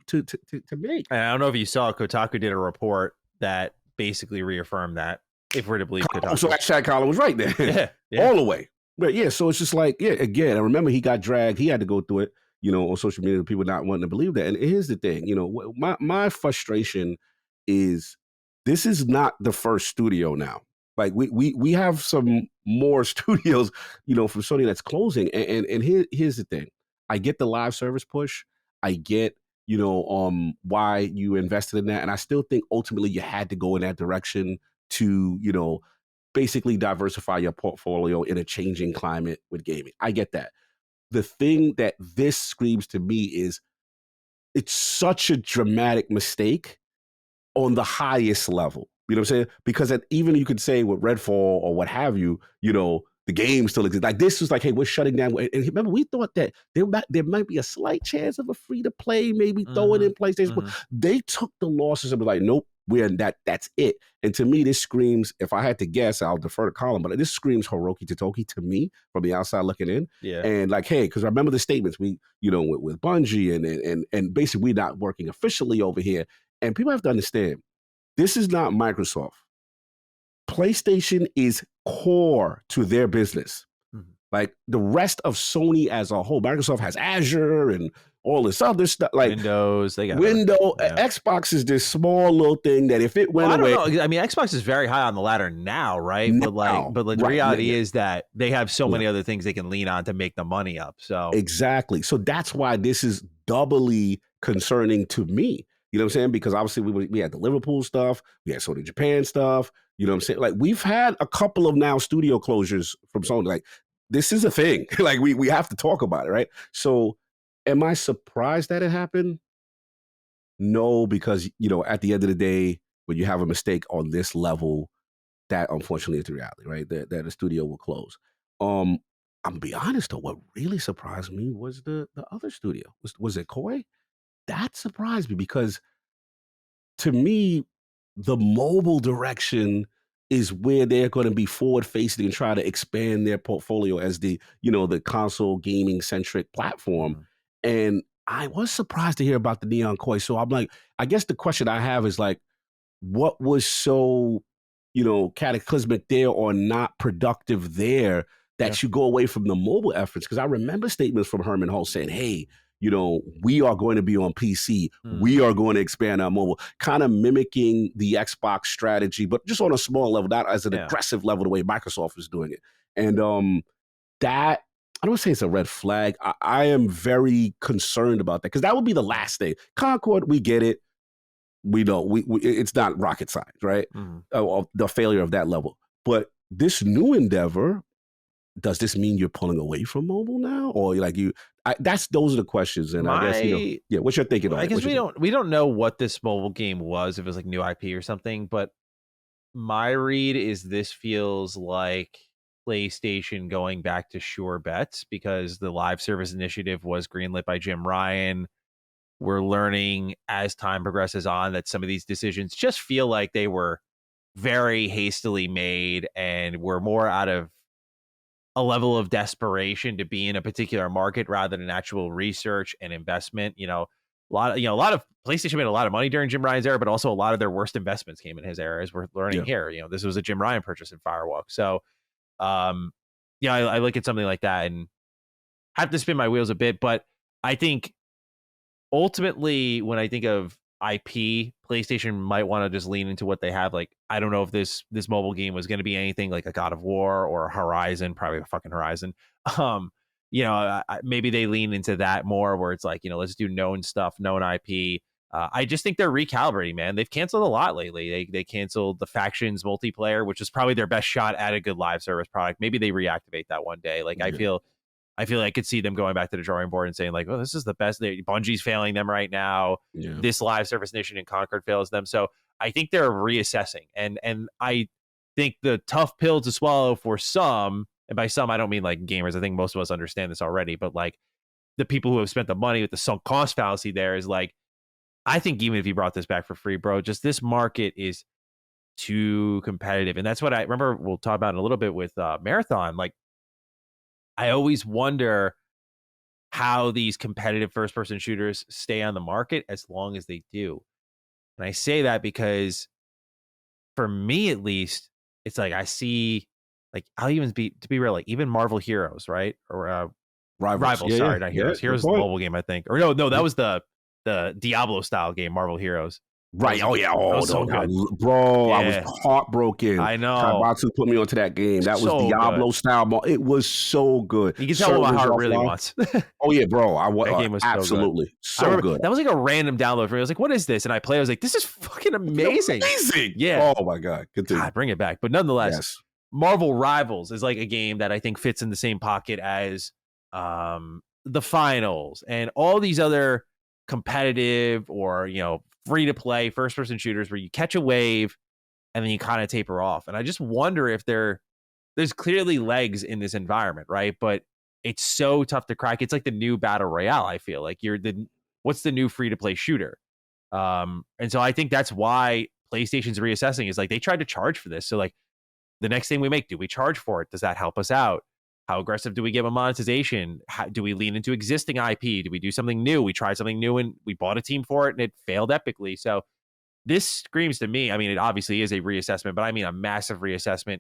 make. And I don't know if you saw, Kotaku did a report that basically reaffirmed that. if we're to believe Kotaku. So that Colin was right there. Yeah. All the way. But yeah, so it's just like, yeah, again, I remember he got dragged. He had to go through it, on social media, people not wanting to believe that. And here's the thing, my frustration is this is not the first studio now. Like we have some more studios, from Sony that's closing. And here's the thing. I get the live service push. I get, why you invested in that. And I still think ultimately you had to go in that direction to, basically diversify your portfolio in a changing climate with gaming. I get that. The thing that this screams to me is it's such a dramatic mistake on the highest level. You know what I'm saying? Because even you could say with Redfall or what have you, the game still exists. Like this was like, hey, we're shutting down. And remember, we thought that there might be a slight chance of a free to play, maybe throw it in PlayStation. Mm-hmm. They took the losses and were like, nope, we're in that. That's it. And to me, this screams, if I had to guess, I'll defer to Colin, but this screams Hiroki Totoki to me from the outside looking in. Yeah. And like, hey, because I remember the statements with Bungie and basically we're not working officially over here. And people have to understand, this is not Microsoft. PlayStation is core to their business. Mm-hmm. Like the rest of Sony as a whole, Microsoft has Azure and all this other stuff, like Windows. They got Xbox is this small little thing that if it went away, I don't know. I mean, Xbox is very high on the ladder now, right? But the reality is that they have so many other things they can lean on to make the money up. So exactly. So that's why this is doubly concerning to me. You know what I'm saying? Because obviously we had the Liverpool stuff, we had Sony Japan stuff. You know what I'm saying? Like we've had a couple of now studio closures from Sony. Like this is a thing. Like we have to talk about it, right? So am I surprised that it happened? No, because at the end of the day, when you have a mistake on this level, that unfortunately is the reality, right? That the studio will close. I'm gonna be honest though, what really surprised me was the other studio. Was it Koei? That surprised me because to me, the mobile direction is where they're going to be forward facing and try to expand their portfolio as the console gaming centric platform. Mm-hmm. And I was surprised to hear about the Neon Koi. So I'm like, I guess the question I have is like, what was so, cataclysmic there or not productive there that you go away from the mobile efforts? Because I remember statements from Herman Hull saying, hey, we are going to be on PC. We are going to expand our mobile, kind of mimicking the Xbox strategy, but just on a small level, not as an aggressive level, the way Microsoft is doing it. And that, I don't say it's a red flag. I am very concerned about that because that would be the last thing. Concord, we get it. We know it's not rocket science, right? Mm-hmm. The failure of that level. But this new endeavor, does this mean you're pulling away from mobile now, or like those are the questions. And I guess what's your thinking on it? I guess we don't know what this mobile game was, if it was like new IP or something. But my read is this feels like PlayStation going back to sure bets because the live service initiative was greenlit by Jim Ryan. We're learning as time progresses on that some of these decisions just feel like they were very hastily made and were more out of a level of desperation to be in a particular market rather than actual research and investment. A lot of PlayStation made a lot of money during Jim Ryan's era, but also a lot of their worst investments came in his era, as we're learning here. This was a Jim Ryan purchase in Firewalk. So, I look at something like that and have to spin my wheels a bit. But I think ultimately, when I think of IP, PlayStation might want to just lean into what they have. Like, I don't know if this mobile game was going to be anything like a God of War or a Horizon, probably a fucking Horizon. Maybe they lean into that more where it's like, let's do known stuff, known IP. I just think they're recalibrating, man. They've canceled a lot lately. They canceled the Factions multiplayer, which is probably their best shot at a good live service product. Maybe they reactivate that one day. Like, I feel I could see them going back to the drawing board and saying like, "Oh, this is the best." Bungie's failing them right now. Yeah. This live service initiative in Concord fails them. So I think they're reassessing, and I think the tough pill to swallow for some, and by some I don't mean like gamers. I think most of us understand this already, but like the people who have spent the money with the sunk cost fallacy, there is like, I think even if you brought this back for free, bro, just this market is too competitive, and that's what I remember. We'll talk about in a little bit with Marathon, like. I always wonder how these competitive first-person shooters stay on the market as long as they do. And I say that because, for me at least, it's like I see, like I'll even to be real, like even Marvel Heroes, right? Or Rivals, Yeah, sorry, not yeah. Heroes. Good Heroes is the point. mobile game, I think. Or no, that was the Diablo style game, Marvel Heroes. Right. Oh yeah. That Oh was so no, good. bro, I was Yeah, heartbroken. I know. Kaibatsu put me onto that game. That was So good. Diablo style. It was so good. You can tell what my Servers heart really offline. wants. Oh yeah, bro. That game was so good. Absolutely I so remember good. that was like a random download for me. I was like, "What is this?" And I played. I was like, "This is fucking amazing!" Amazing. Yeah. Oh my god. Continue. God, bring it back. But nonetheless, Yes. Marvel Rivals is like a game that I think fits in the same pocket as the Finals and all these other competitive or free to play first person shooters where you catch a wave and then you kind of taper off. And I just wonder if there's clearly legs in this environment, right? But it's so tough to crack. It's like the new battle royale. I feel like what's the new free to play shooter? And so I think that's why PlayStation's reassessing is like they tried to charge for this. So like the next thing we make, do we charge for it? Does that help us out? How aggressive do we give a monetization? Do we lean into existing IP? Do we do something new? We tried something new and we bought a team for it and it failed epically. So this screams to me, I mean, it obviously is a reassessment, but I mean a massive reassessment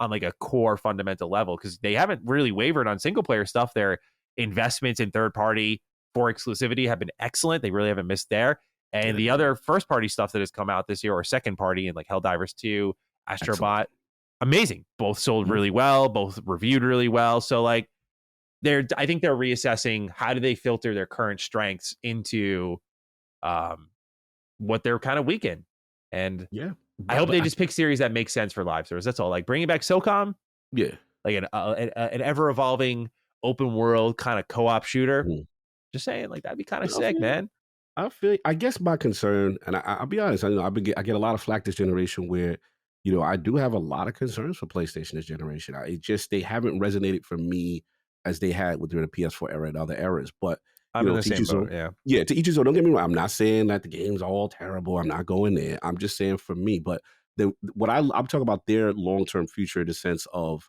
on like a core fundamental level because they haven't really wavered on single player stuff. Their investments in third party for exclusivity have been excellent. They really haven't missed there. And the other first party stuff that has come out this year or second party and like Helldivers 2, Astrobot, excellent. Amazing. Both sold really well, both reviewed really well. So like I think they're reassessing how do they filter their current strengths into what they're kind of weak in. And yeah, I hope they just pick series that make sense for live service. That's all. Like bringing back SOCOM, yeah, like an ever evolving open world kind of co-op shooter. Just saying, like that'd be kind of sick, man. I guess my concern, and I'll be honest, I get a lot of flack this generation where, I do have a lot of concerns for PlayStation this generation. They haven't resonated for me as they had during the PS4 era and other eras. But I'm in the same boat. Yeah, to each his own. Don't get me wrong. I'm not saying that the game's all terrible. I'm not going there. I'm just saying for me. But I'm talking about their long term future in the sense of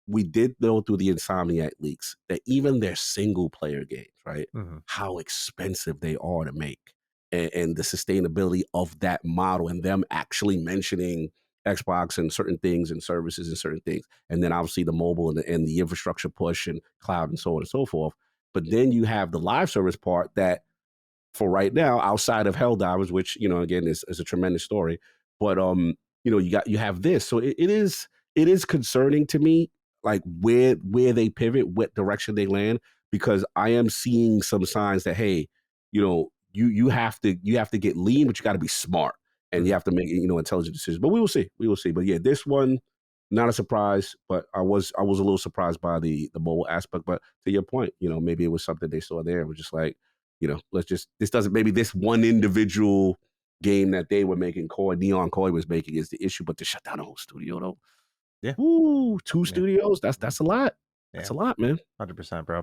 we did know through the Insomniac leaks that even their single player games, right, how expensive they are to make and the sustainability of that model and them actually mentioning Xbox and certain things and services and certain things. And then obviously the mobile and the infrastructure push and cloud and so on and so forth. But then you have the live service part that for right now, outside of Helldivers, which, again, is a tremendous story. But, you have this. So it is concerning to me, like where they pivot, what direction they land, because I am seeing some signs that, hey, you have to get lean, but you got to be smart and you have to make, intelligent decisions. But we will see. But yeah, this one, not a surprise, but I was a little surprised by the mobile aspect. But to your point, maybe it was something they saw there. It was just like, maybe this one individual game that they were making, Neon Koi was making is the issue, but to shut down a whole studio though. Yeah. Ooh, 2 studios. That's a lot. That's a lot, man. 100%, bro.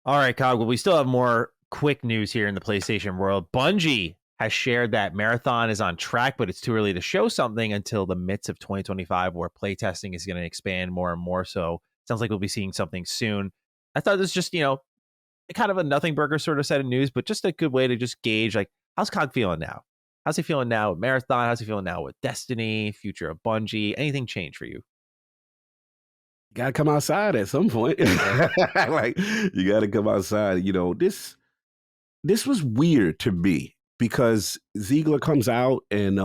All right, Cog. Well, we still have more quick news here in the PlayStation world. Bungie has shared that Marathon is on track, but it's too early to show something until the midst of 2025, where playtesting is going to expand more and more. So it sounds like we'll be seeing something soon. I thought this was just, kind of a nothing burger sort of set of news, but just a good way to just gauge, like, how's Cog feeling now? How's he feeling now with Marathon? How's he feeling now with Destiny, future of Bungie? Anything change for you? You gotta come outside at some point. Like, you gotta come outside. This was weird to me because Ziegler comes out and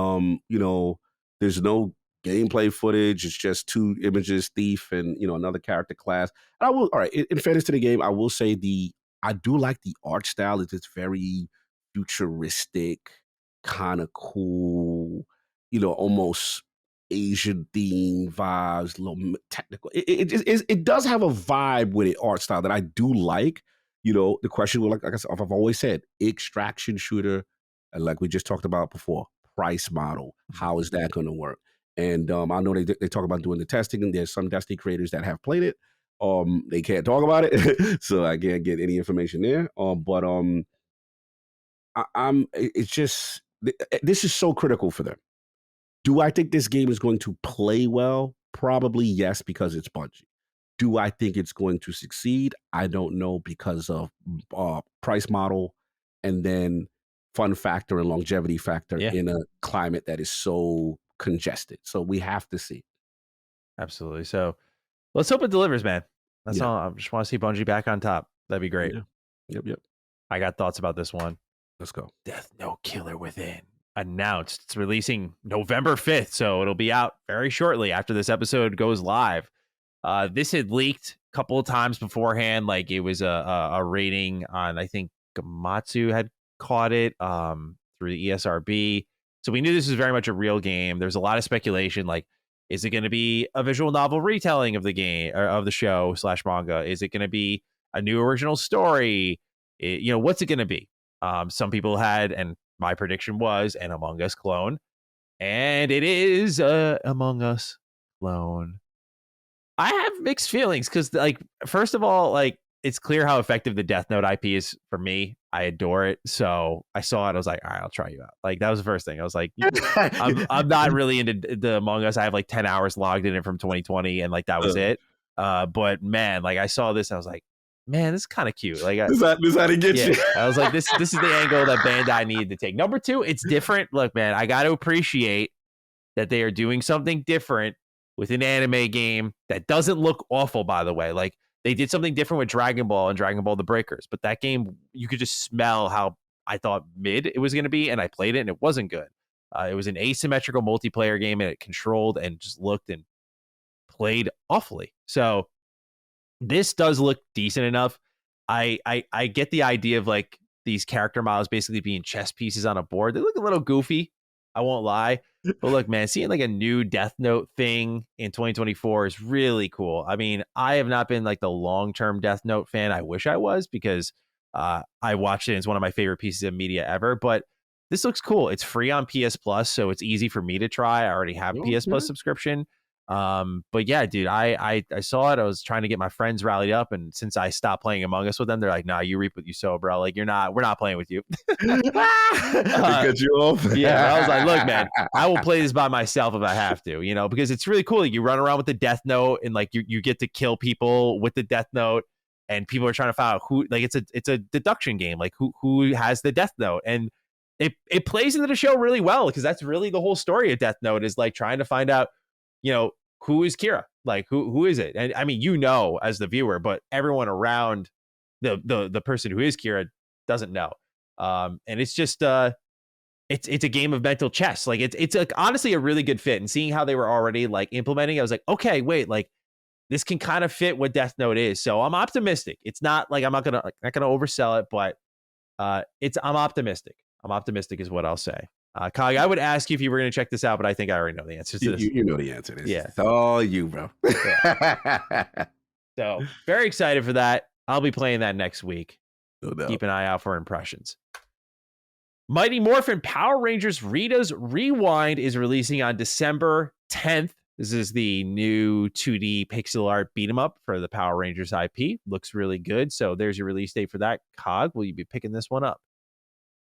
there's no gameplay footage. It's just 2 images, Thief and another character class. And all right, in fairness to the game, I will say I do like the art style. It's very futuristic, kind of cool, almost Asian theme vibes, a little technical. It does have a vibe with it, art style that I do like. The question, like I said, I've always said, extraction shooter, and like we just talked about before, price model. How is that going to work? And I know they talk about doing the testing, and there's some Destiny creators that have played it. They can't talk about it, so I can't get any information there. But it's just this is so critical for them. Do I think this game is going to play well? Probably yes, because it's Bungie. Do I think it's going to succeed? I don't know because of price model and then fun factor and longevity factor in a climate that is so congested. So we have to see. Absolutely. So let's hope it delivers, man. That's Yeah. all. I just want to see Bungie back on top. That'd be great. Yeah. Yep. I got thoughts about this one. Let's go. Death Note Killer Within announced. It's releasing November 5th, so it'll be out very shortly after this episode goes live. This had leaked a couple of times beforehand. Like it was a rating on, I think Gamatsu had caught it through the ESRB. So we knew this was very much a real game. There's a lot of speculation, like, is it going to be a visual novel retelling of the game or of the show / manga? Is it going to be a new original story? What's it going to be? Some people had, and my prediction was, an Among Us clone. And it is a Among Us clone. I have mixed feelings because, like, first of all, like, it's clear how effective the Death Note IP is for me. I adore it. So I saw it. I was like, all right, I'll try you out. Like, that was the first thing. I was like, I'm not really into the Among Us. I have like 10 hours logged in it from 2020, and like that was it. But man, like I saw this, and I was like, man, this is kind of cute. Like, this how to get you. I was like, this is the angle that Bandai needed to take. Number two, it's different. Look, man, I got to appreciate that they are doing something different with an anime game that doesn't look awful, by the way. Like, they did something different with Dragon Ball and Dragon Ball The Breakers, but that game, you could just smell how I thought mid it was going to be, and I played it, and it wasn't good. It was an asymmetrical multiplayer game, and it controlled and just looked and played awfully. So this does look decent enough. I get the idea of like these character models basically being chess pieces on a board. They look a little goofy, I won't lie. But look, man, seeing like a new Death Note thing in 2024 is really cool. I mean, I have not been like the long-term Death Note fan. I wish I was, because I watched it. It's one of my favorite pieces of media ever. But this looks cool. It's free on PS Plus, so it's easy for me to try. I already have PS Plus subscription. But yeah, dude, I saw it. I was trying to get my friends rallied up, and since I stopped playing Among Us with them, they're like, "Nah, you reap what you sow, bro. Like, we're not playing with you." Cut you off. Yeah, I was like, "Look, man, I will play this by myself if I have to, because it's really cool. Like, you run around with the Death Note, and like you get to kill people with the Death Note, and people are trying to find out who. Like, it's a deduction game. Like who has the Death Note, and it plays into the show really well, because that's really the whole story of Death Note, is like trying to find out, who is Kira? Like, who is it? And I mean, as the viewer, but everyone around the person who is Kira doesn't know. And it's just it's a game of mental chess. Like, it's like honestly a really good fit. And seeing how they were already like implementing, I was like, okay, wait, like this can kind of fit what Death Note is. So I'm optimistic. It's not like I'm not gonna oversell it, but I'm optimistic. I'm optimistic is what I'll say. Cog, I would ask you if you were going to check this out, but I think I already know the answer to this. You know the answer. It's yeah. all you, bro. So very excited for that. I'll be playing that next week. No doubt. Keep an eye out for impressions. Mighty Morphin Power Rangers Rita's Rewind is releasing on December 10th. This is the new 2D pixel art beat 'em up for the Power Rangers IP. Looks really good. So there's your release date for that. Cog, will you be picking this one up?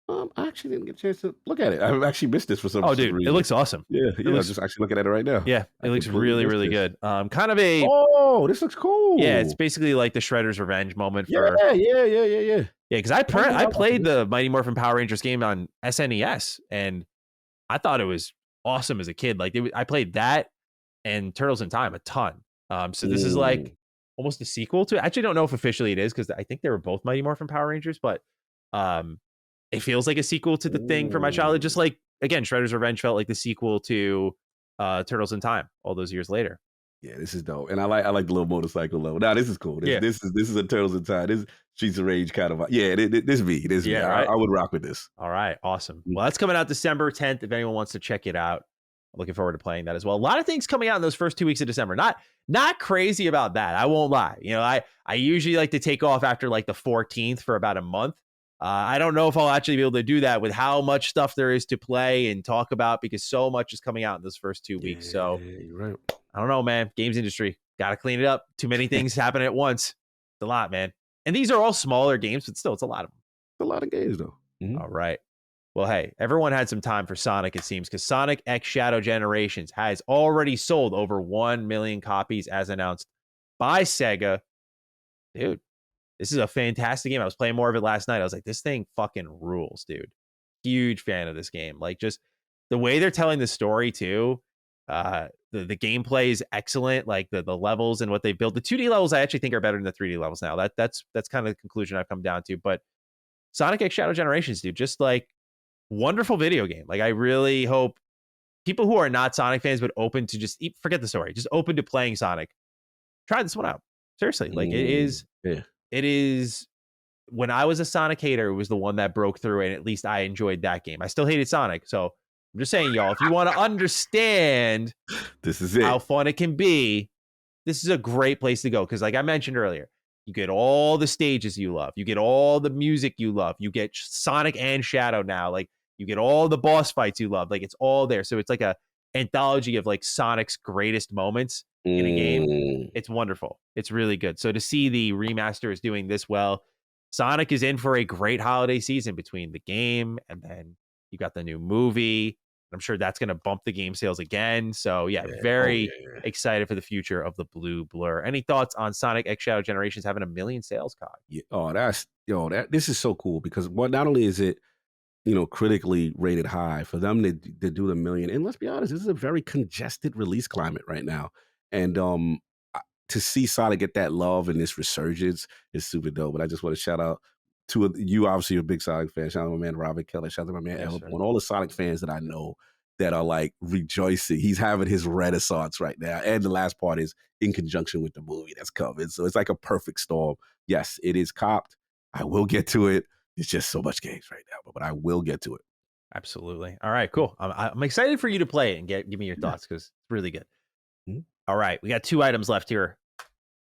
I actually didn't get a chance to look at it. I've actually missed this for some reason. It looks awesome. Yeah, just actually looking at it right now. Yeah, it looks really, really good. Kind of a... Oh, this looks cool. Yeah, it's basically like the Shredder's Revenge moment for... Yeah. Yeah, because I played the Mighty Morphin Power Rangers game on SNES, and I thought it was awesome as a kid. Like, I played that and Turtles in Time a ton. So this is like almost a sequel to... I actually don't know if officially it is, because I think they were both Mighty Morphin Power Rangers, but... it feels like a sequel to the thing from my childhood. Just like, again, Shredder's Revenge felt like the sequel to Turtles in Time all those years later. Yeah, this is dope. And I like the little motorcycle logo. Nah, this is cool. This is a Turtles in Time. This is Streets of Rage kind of. Yeah, this me. Right? I would rock with this. All right, awesome. Well, that's coming out December 10th. If anyone wants to check it out, I'm looking forward to playing that as well. A lot of things coming out in those first 2 weeks of December. Not crazy about that. I won't lie. I usually like to take off after like the 14th for about a month. I don't know if I'll actually be able to do that with how much stuff there is to play and talk about, because so much is coming out in those first 2 weeks. So you're right. I don't know, man. Games industry, got to clean it up. Too many things happen at once. It's a lot, man. And these are all smaller games, but still, it's a lot of them. It's a lot of games, though. Mm-hmm. All right. Well, hey, everyone had some time for Sonic, it seems, because Sonic X Shadow Generations has already sold over 1 million copies as announced by Sega. Dude. This is a fantastic game. I was playing more of it last night. I was like, this thing fucking rules, dude. Huge fan of this game. Like, just the way they're telling the story too, the gameplay is excellent. Like the levels and what they built. The 2D levels I actually think are better than the 3D levels now. That's kind of the conclusion I've come down to. But Sonic X Shadow Generations, dude, just like wonderful video game. Like I really hope people who are not Sonic fans but open to just forget the story, just open to playing Sonic, try this one out. Seriously, like it is. When I was a Sonic hater, it was the one that broke through, and at least I enjoyed that game. I still hated Sonic, so I'm just saying, y'all, if you want to understand this is it, how fun it can be, this is a great place to go. Because like I mentioned earlier, you get all the stages you love. You get all the music you love. You get Sonic and Shadow now. Like you get all the boss fights you love. Like it's all there. So it's like a anthology of like Sonic's greatest moments in a game. It's wonderful. It's really good. So to see the remaster is doing this well, Sonic is in for a great holiday season between the game and then you got the new movie. I'm sure that's going to bump the game sales again. So yeah, very excited for the future of the Blue Blur. Any thoughts on Sonic X Shadow Generations having 1 million sales, Cog? Yeah. Oh, this is so cool because not only is it, critically rated high for them to do the 1 million. And let's be honest, this is a very congested release climate right now. And to see Sonic get that love and this resurgence is super dope. But I just want to shout out to you, obviously a big Sonic fan. Shout out to my man Robert Keller. Shout out to my man Elton, and all the Sonic fans that I know that are like rejoicing. He's having his renaissance right now. And the last part is in conjunction with the movie that's coming. So it's like a perfect storm. Yes, it is copped. I will get to it. It's just so much games right now, but I will get to it. Absolutely. All right, cool. I'm excited for you to play it and give me your thoughts because it's really good. Mm-hmm. All right, we got 2 items left here.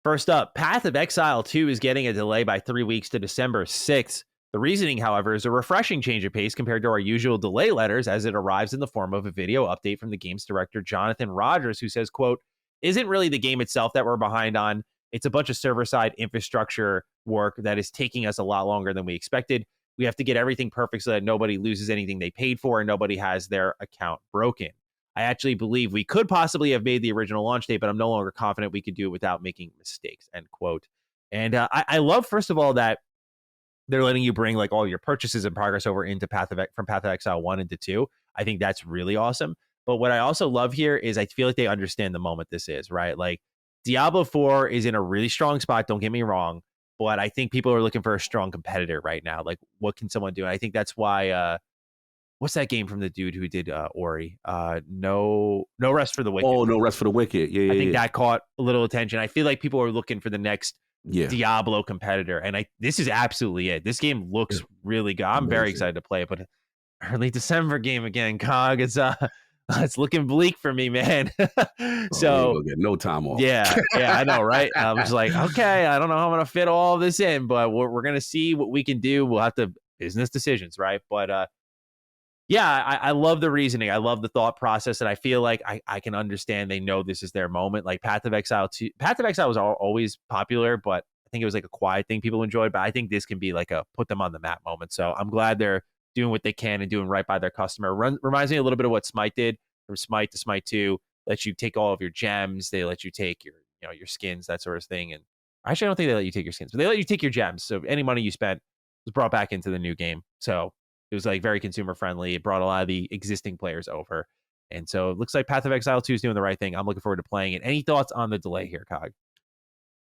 First up, Path of Exile 2 is getting a delay by 3 weeks to December 6th. The reasoning, however, is a refreshing change of pace compared to our usual delay letters as it arrives in the form of a video update from the game's director, Jonathan Rogers, who says, quote, "Isn't really the game itself that we're behind on. It's a bunch of server-side infrastructure work that is taking us a lot longer than we expected. We have to get everything perfect so that nobody loses anything they paid for and nobody has their account broken. I actually believe we could possibly have made the original launch date, but I'm no longer confident we could do it without making mistakes," end quote. And I love, first of all, that they're letting you bring like all your purchases and progress over into from Path of Exile 1 into 2. I think that's really awesome. But what I also love here is I feel like they understand the moment this is, right? Like Diablo 4 is in a really strong spot, don't get me wrong, but I think people are looking for a strong competitor right now. Like what can someone do? And I think that's why what's that game from the dude who did Ori? No Rest for the Wicked. Oh, No Rest for the Wicked. Yeah, I think that caught a little attention. I feel like people are looking for the next Diablo competitor, and this is absolutely it. This game looks really good. I'm very excited to play it, but early December game again, Cog. It's looking bleak for me, man. So get no time off. Yeah, I know, right? I'm just like, okay, I don't know how I'm gonna fit all this in, but we're gonna see what we can do. We'll have to business decisions, right? But I love the reasoning. I love the thought process, and I feel like I can understand they know this is their moment. Like Path of Exile 2, Path of Exile was always popular, but I think it was like a quiet thing people enjoyed. But I think this can be like a put them on the map moment. So I'm glad they're doing what they can and doing right by their customer. Reminds me a little bit of what Smite did from Smite to Smite 2. Let you take all of your gems. They let you take your skins, that sort of thing. And actually, I don't think they let you take your skins, but they let you take your gems. So any money you spent was brought back into the new game. So it was like very consumer friendly. It brought a lot of the existing players over. And so it looks like Path of Exile 2 is doing the right thing. I'm looking forward to playing it. Any thoughts on the delay here, Cog?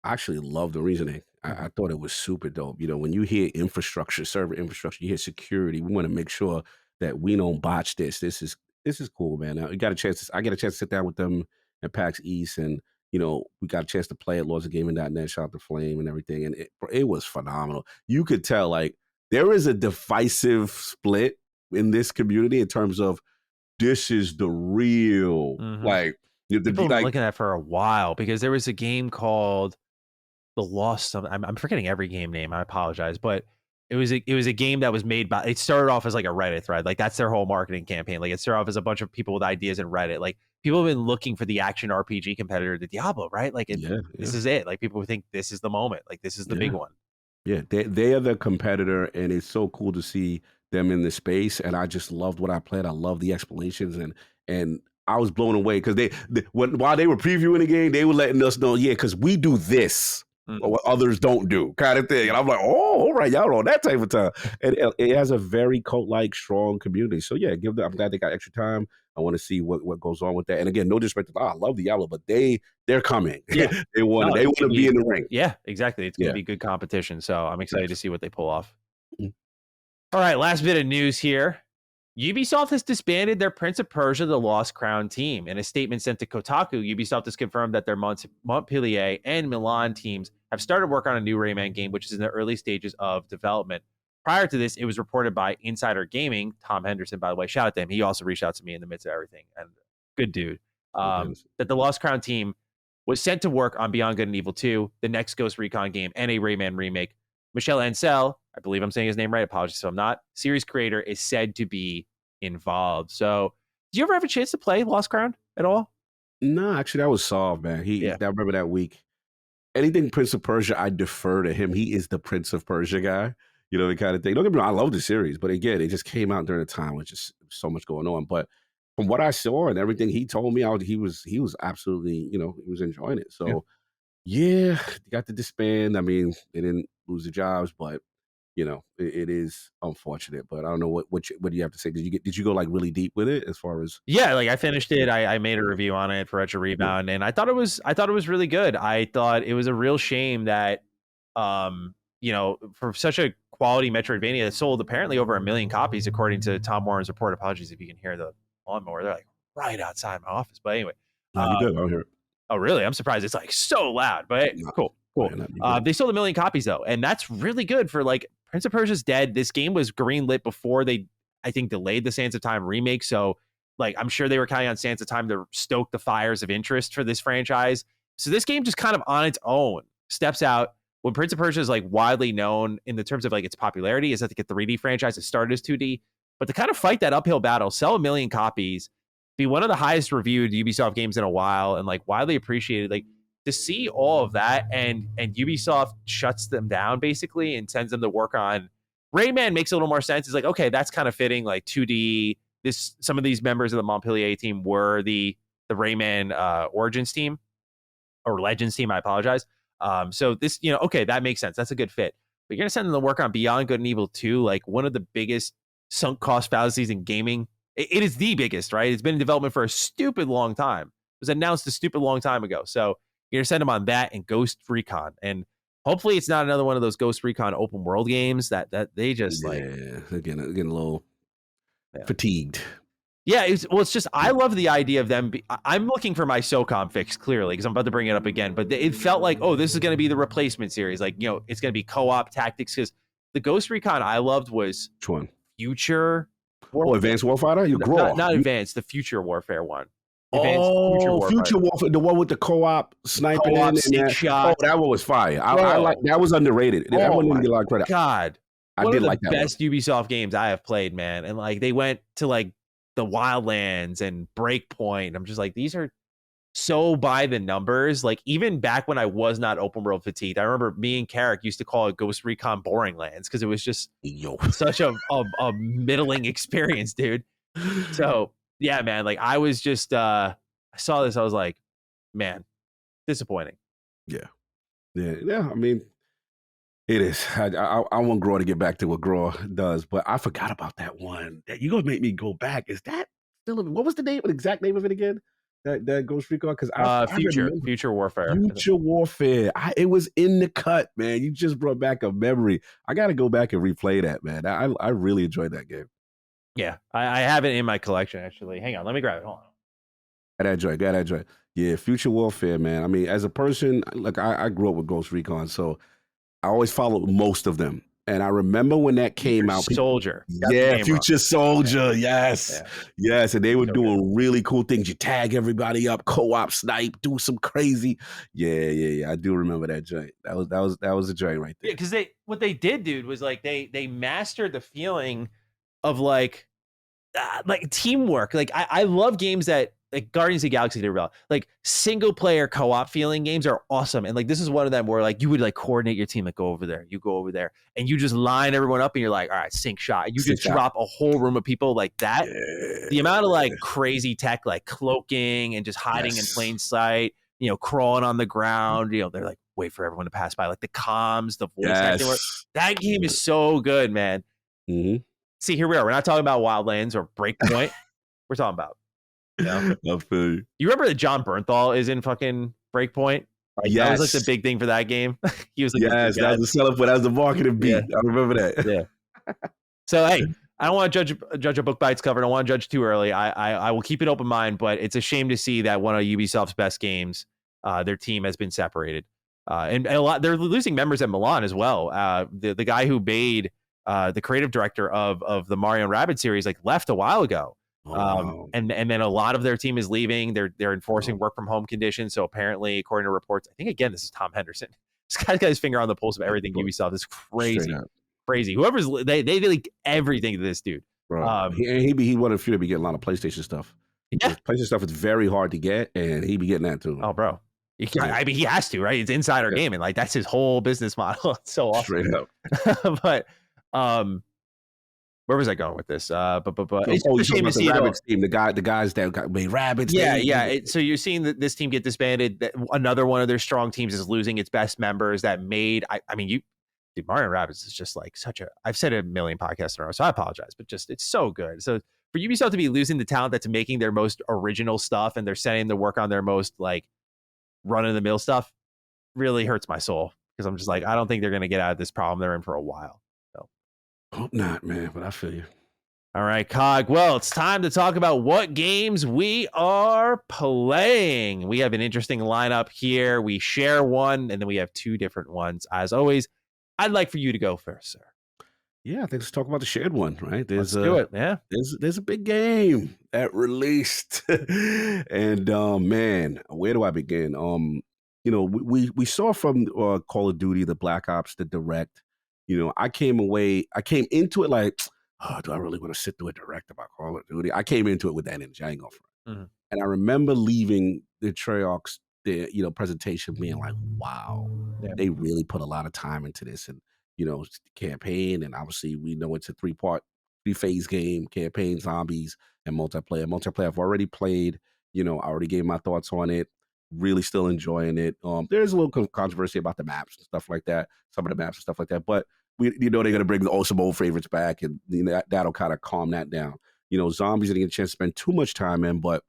I actually love the reasoning. I thought it was super dope. When you hear infrastructure, server infrastructure, you hear security. We want to make sure that we don't botch this. This is cool, man. Now, I get a chance to sit down with them at PAX East, and we got a chance to play at lordsofgaming.net, shout out to Flame and everything, and it was phenomenal. You could tell like there is a divisive split in this community in terms of this is the real like people have been looking at for a while because there was a game called The Lost. I'm forgetting every game name. I apologize, but it was a game that was made by. It started off as like a Reddit thread, like that's their whole marketing campaign. Like it started off as a bunch of people with ideas in Reddit. Like people have been looking for the action RPG competitor to Diablo, right? Like this is it. Like people think this is the moment. Like this is the big one. Yeah, they are the competitor, and it's so cool to see them in the space. And I just loved what I played. I love the explanations, and I was blown away because while they were previewing the game, they were letting us know, because we do this. what others don't do, kind of thing. And I'm like, oh, all right, y'all on that type of time. And it has a very cult-like, strong community. So yeah, I'm glad they got extra time. I want to see what goes on with that. And again, no disrespect to I love Diablo, but they're coming. Yeah. they want to be in the ring. Yeah, exactly. It's gonna be good competition. So I'm excited to see what they pull off. All right, last bit of news here. Ubisoft has disbanded their Prince of Persia: The Lost Crown team. In a statement sent to Kotaku, Ubisoft has confirmed that their Montpellier and Milan teams have started work on a new Rayman game, which is in the early stages of development. Prior to this, it was reported by Insider Gaming, Tom Henderson, by the way, shout out to him. He also reached out to me in the midst of everything, and good dude, that the Lost Crown team was sent to work on Beyond Good and Evil 2, the next Ghost Recon game, and a Rayman remake. Michel Ancel, I believe I'm saying his name right, apologies if I'm not, series creator, is said to be involved. So, do you ever have a chance to play Lost Crown at all? No, actually, that was solved, man. I remember that week. Anything Prince of Persia, I defer to him. He is the Prince of Persia guy, the kind of thing. Don't get me wrong, I love the series, but again, it just came out during a time with just so much going on. But from what I saw and everything he told me, he was absolutely, he was enjoying it. So yeah, got to disband. I mean, they didn't lose the jobs, but it is unfortunate. But I don't know what do you have to say? Did you go like really deep with it as far as? Yeah, like I finished it. I made a review on it for Retro Rebound, and I thought it was really good. I thought it was a real shame that for such a quality Metroidvania that sold apparently over 1 million copies, according to Tom Warren's report. Apologies if you can hear the lawnmower. They're like right outside my office. But anyway. No, you good. I'll hear it. Oh, really? I'm surprised. It's like so loud, but cool. They sold 1 million copies though, and that's really good for like Prince of Persia's dead. This game was greenlit before they, I think, delayed the Sands of Time remake. So like, I'm sure they were counting on Sands of Time to stoke the fires of interest for this franchise. So this game just kind of on its own steps out. When Prince of Persia is like widely known in the terms of like its popularity is I think a 3D franchise. It started as 2D, but to kind of fight that uphill battle, sell 1 million copies, be one of the highest reviewed Ubisoft games in a while, and like widely appreciated, like to see all of that, and Ubisoft shuts them down basically and sends them to work on Rayman makes a little more sense. It's like, okay, that's kind of fitting, like 2D. Some of these members of the Montpellier team were the Rayman Origins team or Legends team. I apologize. So this, okay, that makes sense. That's a good fit. But you're gonna send them to work on Beyond Good and Evil 2, like one of the biggest sunk cost fallacies in gaming. It is the biggest, right? It's been in development for a stupid long time. It was announced a stupid long time ago. So you're going to send them on that and Ghost Recon. And hopefully it's not another one of those Ghost Recon open world games that they just they're getting a little fatigued. Yeah, it's just, I love the idea of them. I'm looking for my SOCOM fix, clearly, because I'm about to bring it up again. But it felt like, oh, this is going to be the replacement series. Like, it's going to be co-op tactics. Because the Ghost Recon I loved was which one? Future Warfare. Advanced Warfighter? Not Advanced, the Future Warfare one. Future Warfare, the one with the co-op sniping shot. Oh, that one was fire. I like that. Was underrated. That one didn't get a lot of credit. God, I did like that. One of the best Ubisoft games I have played, man. And like they went to like the Wildlands and Breakpoint. I'm just like, these are so by the numbers. Like even back when I was not open world fatigued, I remember me and Carrick used to call it Ghost Recon Boring Lands because it was just such a middling experience, dude. So yeah, man, like I was just I saw this, I was like, man, disappointing. Yeah. I mean, it is. I want Grow to get back to what Grow does, but I forgot about that one. You're gonna make me go back. Is that still what was the exact name of it again? That Ghost Recon? Because Future Warfare. Future Warfare. It was in the cut, man. You just brought back a memory. I got to go back and replay that, man. I really enjoyed that game. Yeah, I have it in my collection actually. Hang on, let me grab it. Hold on. Got that joy. Yeah, Future Warfare, man. I mean, as a person, like I grew up with Ghost Recon, so I always followed most of them. And I remember when that came out. Soldier. Future Soldier. Yes. Yes. And they were doing really cool things. You tag everybody up, co-op snipe, do some crazy. Yeah. I do remember that joint. That was a joint right there. Yeah, because what they did, dude, was like they mastered the feeling of like teamwork. Like I love games that like Guardians of the Galaxy did well. Like single player co-op feeling games are awesome. And like this is one of them where like you would like coordinate your team, like go over there, you go over there, and you just line everyone up and you're like, all right, sync shot. You just drop a whole room of people like that. Yeah. The amount of like crazy tech, like cloaking and just hiding in plain sight, crawling on the ground, they're like wait for everyone to pass by. Like the comms, the voice acting. Yes. That game is so good, man. Mm-hmm. See, here we are. We're not talking about Wildlands or Breakpoint. We're talking about, you know. I feel you. You remember that John Bernthal is in fucking Breakpoint? Like, yes. That was like the big thing for that game. He was like, yes, that was the selling point. That was the marketing beat. Yeah. I remember that. Yeah. So, hey, I don't want to judge a book by its cover. I don't want to judge too early. I will keep an open mind, but it's a shame to see that one of Ubisoft's best games, their team has been separated. And a lot, they're losing members at Milan as well. The guy who made the creative director of the Mario and Rabbids series like left a while ago. Wow. And then a lot of their team is leaving. They're enforcing work from home conditions. So apparently, according to reports, I think again this is Tom Henderson. This guy's got his finger on the pulse of everything Ubisoft. It's crazy. Whoever's they leak everything to this dude. Bro, he one of the few to be getting a lot of PlayStation stuff. Yeah, PlayStation stuff is very hard to get, and he be getting that too. Oh, bro. I mean, he has to, right? It's insider gaming. Like that's his whole business model. It's so awesome. Straight up. But where was I going with this? But it's a shame to see the Rabbids team. The guys that made Rabbids. Yeah. So you're seeing that this team get disbanded. That another one of their strong teams is losing its best members. That made. I mean, Mario and Rabbids is just like such a. I've said it a million podcasts in a row, so I apologize. But just it's so good. So for Ubisoft to be losing the talent that's making their most original stuff, and they're sending them to work on their most like run of the mill stuff, really hurts my soul because I'm just like I don't think they're gonna get out of this problem they're in for a while. Hope not, man, but I feel you. All right, Cog. Well, it's time to talk about what games we are playing. We have an interesting lineup here. We share one, and then we have two different ones. As always, I'd like for you to go first, sir. Yeah, I think let's talk about the shared one, right? Let's do it. Yeah, there's a big game that released, and man, where do I begin? We saw from Call of Duty, the Black Ops, the Direct. I came into it like, oh, do I really want to sit through a direct about Call of Duty? I came into it with that energy. I ain't going for it. Mm-hmm. And I remember leaving the Treyarch's presentation being like, wow, they really put a lot of time into this. And, campaign. And obviously we know it's a three-phase game, campaign, zombies, and multiplayer. Multiplayer I've already played. I already gave my thoughts on it. Really still enjoying it. There's a little controversy about the maps and stuff like that. Some of the maps and stuff like that. But they're going to bring some old favorites back, and that'll kind of calm that down. Zombies didn't get a chance to spend too much time in, but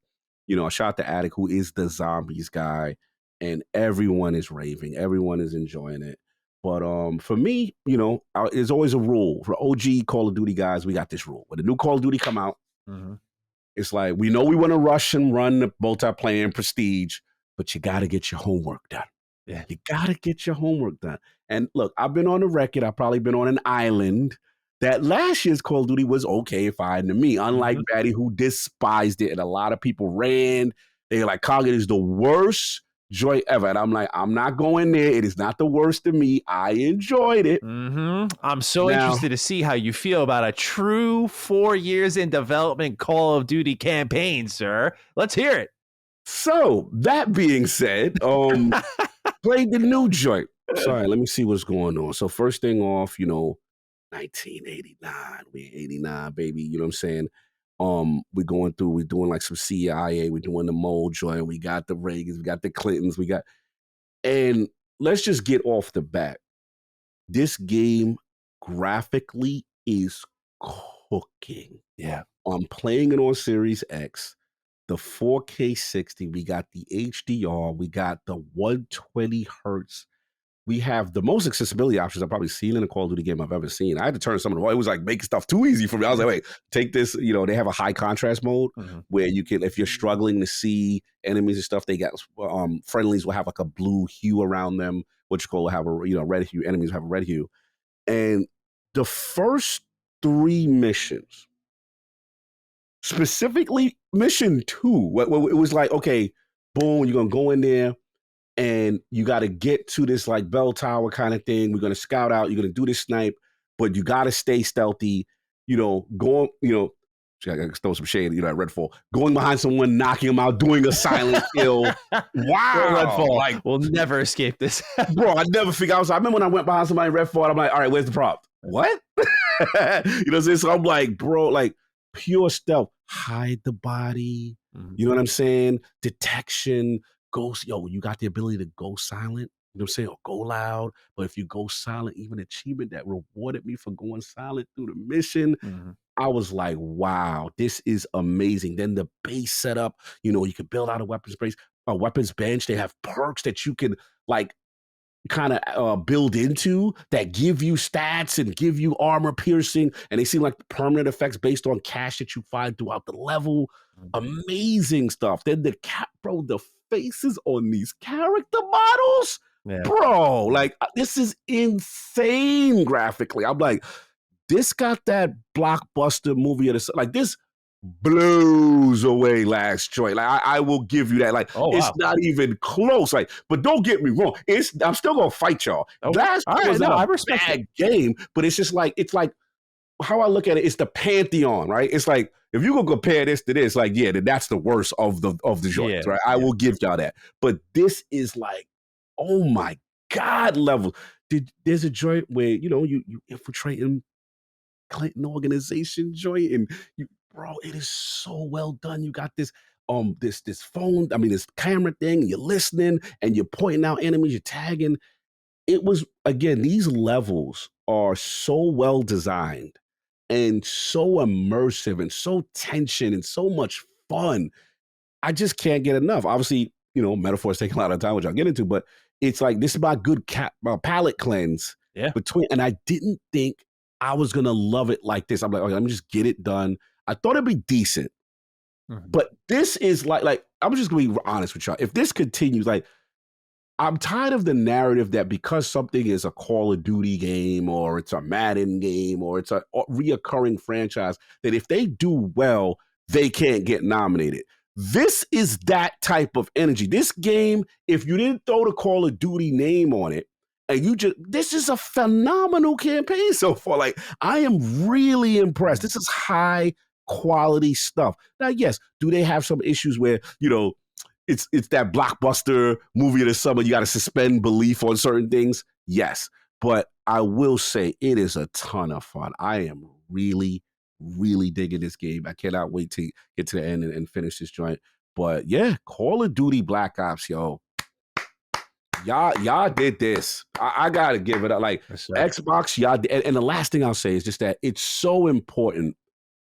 I shot the Attic, who is the zombies guy, and everyone is raving. Everyone is enjoying it. But for me, there's always a rule for OG Call of Duty guys. We got this rule: when the new Call of Duty come out, it's like we know we want to rush and run the multiplayer and prestige, but you got to get your homework done. Yeah, you got to get your homework done. And look, I've been on the record. I've probably been on an island that last year's Call of Duty was okay, fine to me. Unlike Batty, who despised it, and a lot of people ran. They were like, "Cog, it is the worst joy ever." And I'm like, I'm not going there. It is not the worst to me. I enjoyed it. I'm so interested to see how you feel about a true 4 years in development Call of Duty campaign, sir. Let's hear it. So that being said, played the new joint. Sorry, let me see what's going on. So first thing off, 1989. We in 89, baby. You know what I'm saying? We're doing like some CIA, we're doing the mold joint, we got the Reagans, we got the Clintons, and let's just get off the bat. This game graphically is cooking. Yeah. I'm playing it on Series X. The 4K 60, we got the HDR, we got the 120 hertz. We have the most accessibility options I've probably seen in a Call of Duty game I've ever seen. I had to turn some of them. It was like making stuff too easy for me. I was like, wait, take this. They have a high contrast mode where you can, if you're struggling to see enemies and stuff, they got friendlies will have like a blue hue around them, which will have a red hue. Enemies will have a red hue. And the first 3 missions, specifically mission 2, it was like, okay, boom, you're gonna go in there. And you got to get to this like bell tower kind of thing. We're going to scout out. You're going to do this snipe, but you got to stay stealthy. Going, I got throw some shade, at Redfall. Going behind someone, knocking them out, doing a silent kill. Wow. Redfall. Like, we'll never escape this. Bro, I never figure out. I remember when I went behind somebody in Redfall, I'm like, all right, where's the prop? What? You know what I'm saying? So I'm like, bro, like pure stealth. Hide the body. You know what I'm saying? Detection. Ghost, you got the ability to go silent. You know what I'm saying? Or go loud. But if you go silent, even achievement that rewarded me for going silent through the mission. Mm-hmm. I was like, wow, this is amazing. Then the base setup, you can build out a weapons bench. They have perks that you can like kind of build into that give you stats and give you armor piercing. And they seem like permanent effects based on cash that you find throughout the level. Amazing stuff. Then the faces on these character models, bro, like this is insane graphically. I'm like, this got that blockbuster movie of the like this blows away Last Choice. Like I will give you that. Like it's not even close. Like, but don't get me wrong. I'm still gonna fight y'all. Last Choice was not a bad game, but it's just like it's like how I look at it. It's the pantheon, right? It's like if you go compare this to this, like then that's the worst of the joints, right? I will give y'all that. But this is like, oh my god, level. There's a joint where you infiltrating Clinton organization joint, and bro, it is so well done. You got this this phone, this camera thing, and you're listening and you're pointing out enemies, you're tagging. It was, again, these levels are so well designed and so immersive and so tension and so much fun. I just can't get enough. Obviously, metaphors take a lot of time, which I'll get into, but it's like this is my good palate cleanse and I didn't think I was going to love it like this. I'm like, okay, let me just get it done. I thought it'd be decent, but this is like, I'm just going to be honest with y'all. If this continues, like, I'm tired of the narrative that because something is a Call of Duty game or it's a Madden game or it's a reoccurring franchise, that if they do well, they can't get nominated. This is that type of energy. This game, if you didn't throw the Call of Duty name on it, and this is a phenomenal campaign so far. Like, I am really impressed. This is high quality stuff. Now, yes, do they have some issues where, it's that blockbuster movie of the summer, you got to suspend belief on certain things? Yes. But I will say it is a ton of fun. I am really, really digging this game. I cannot wait to get to the end and finish this joint. But yeah, Call of Duty Black Ops, yo. Y'all did this. I gotta give it up. Like Xbox, y'all did, and the last thing I'll say is just that it's so important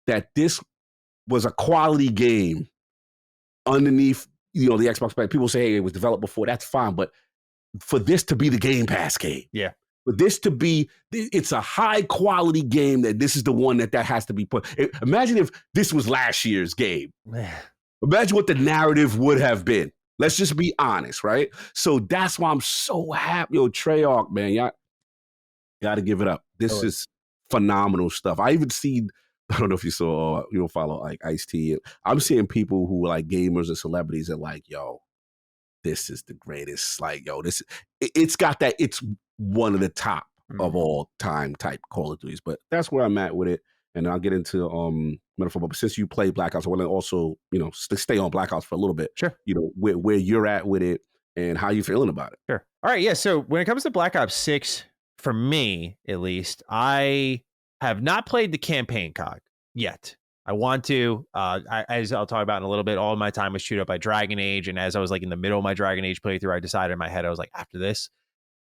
that this was a quality game underneath, the Xbox. People say, hey, it was developed before. That's fine, but for this to be the Game Pass game, for this to be, it's a high quality game. That this is the one that has to be put. Imagine if this was last year's game. Imagine what the narrative would have been. Let's just be honest, right? So that's why I'm so happy. Yo, Treyarch, man, y'all got to give it up. This is phenomenal stuff. I even see, I don't know if you saw, you don't follow like Ice-T. I'm seeing people who are like gamers and celebrities and like, yo, this is the greatest. Like, yo, it's got that, it's one of the top of all time type Call of Duties. But that's where I'm at with it. And I'll get into metaphor. But since you play Black Ops, I want to also, stay on Black Ops for a little bit. Sure. Where you're at with it and how you feeling about it. Sure. All right. Yeah. So when it comes to Black Ops 6, for me at least, I have not played the campaign COG yet. I want to. As I'll talk about in a little bit, all of my time was chewed up by Dragon Age, and as I was like in the middle of my Dragon Age playthrough, I decided in my head I was like, after this,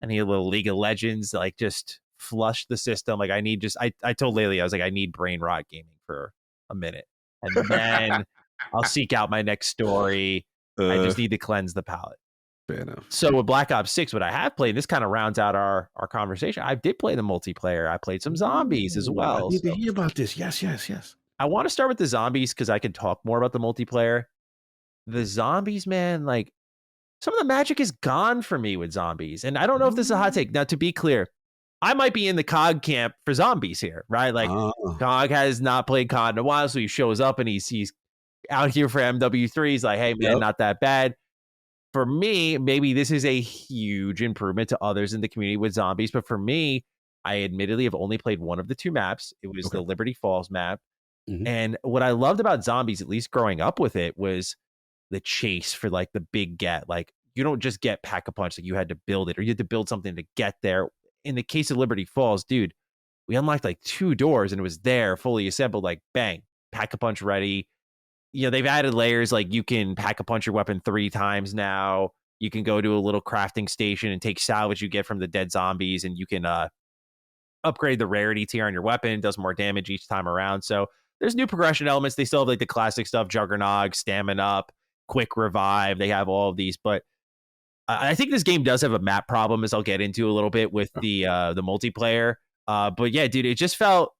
I need a little League of Legends, like just flush the system. Like I need I told Laylee, I was like, I need brain rot gaming for a minute, and then I'll seek out my next story. I just need to cleanse the palate. Fair enough. So with Black Ops 6, what I have played, this kind of rounds out our conversation. I did play the multiplayer. I played some zombies as well. I need to hear about this. Yes. I want to start with the zombies because I can talk more about the multiplayer. The zombies, man, like some of the magic is gone for me with zombies. And I don't know if this is a hot take. Now, to be clear, I might be in the COG camp for zombies here, right? Like COG has not played COD in a while, so he shows up and he's out here for MW3. He's like, hey, man, not that bad. For me, maybe this is a huge improvement to others in the community with zombies. But for me, I admittedly have only played one of the two maps. It was the Liberty Falls map. And what I loved about zombies, at least growing up with it, was the chase for like the big get. Like you don't just get Pack-a-Punch, like you had to build it or you had to build something to get there. In the case of Liberty Falls, dude, we unlocked like 2 doors and it was there fully assembled, like bang, Pack-a-Punch ready. They've added layers like you can Pack-a-Punch your weapon 3 times now. You can go to a little crafting station and take salvage you get from the dead zombies, and you can upgrade the rarity tier on your weapon. It does more damage each time around. So there's new progression elements. They still have like the classic stuff, Juggernog, Stamina Up, Quick Revive. They have all of these, but I think this game does have a map problem, as I'll get into a little bit with the multiplayer. But yeah, dude, it just felt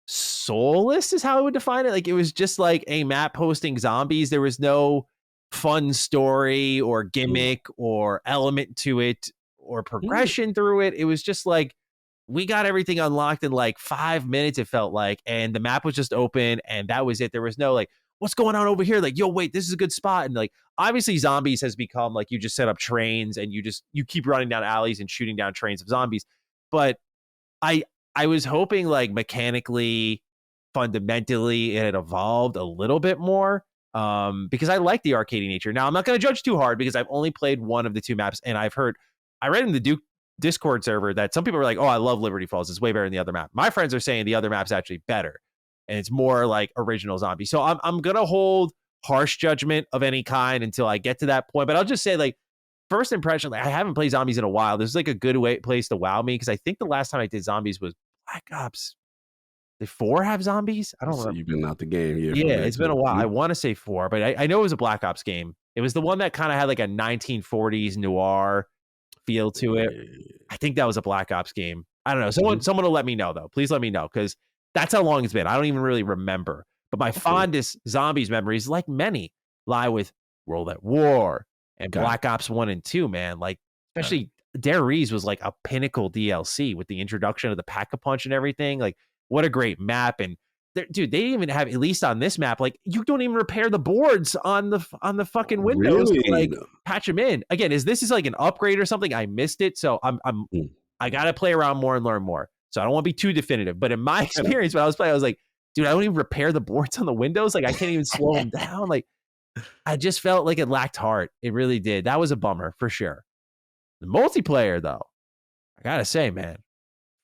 soulless is how I would define it. Like it was just like a map hosting zombies. There was no fun story or gimmick or element to it or progression through it. It was just like, we got everything unlocked in like 5 minutes, it felt like, and the map was just open and that was it. There was no like, what's going on over here? Like, yo, wait, this is a good spot. And like, obviously zombies has become like, you just set up trains and you keep running down alleys and shooting down trains of zombies. But I was hoping like mechanically, fundamentally, it had evolved a little bit more. Because I like the arcadey nature. Now, I'm not going to judge too hard because I've only played one of the two maps, and I read in the Discord server that some people are like, oh, I love Liberty Falls. It's way better than the other map. My friends are saying the other map's actually better, and it's more like original zombie. So I'm going to hold harsh judgment of any kind until I get to that point. But I'll just say, like, first impression, like, I haven't played zombies in a while. This is like a good place to wow me because I think the last time I did zombies was Black Ops. Did 4 have zombies? I don't know. You've been out the game. Yeah, it's been a while. I want to say 4, but I know it was a Black Ops game. It was the one that kind of had like a 1940s noir feel to it. I think that was a Black Ops game. I don't know. Someone will let me know, though. Please let me know, because that's how long it's been. I don't even really remember. But my fondest zombies memories, like many, lie with World at War and Black Ops 1 and 2, man. Like, especially Dare Rees was like a pinnacle DLC with the introduction of the Pack-a-Punch and everything. Like, what a great map. And dude, they even have, at least on this map, like, you don't even repair the boards on the fucking windows to, like, patch them in. Again, this is like an upgrade or something? I missed it, so I gotta play around more and learn more. So I don't want to be too definitive. But in my experience, when I was playing, I was like, dude, I don't even repair the boards on the windows. Like, I can't even slow them down. Like, I just felt like it lacked heart. It really did. That was a bummer for sure. The multiplayer, though, I gotta say, man,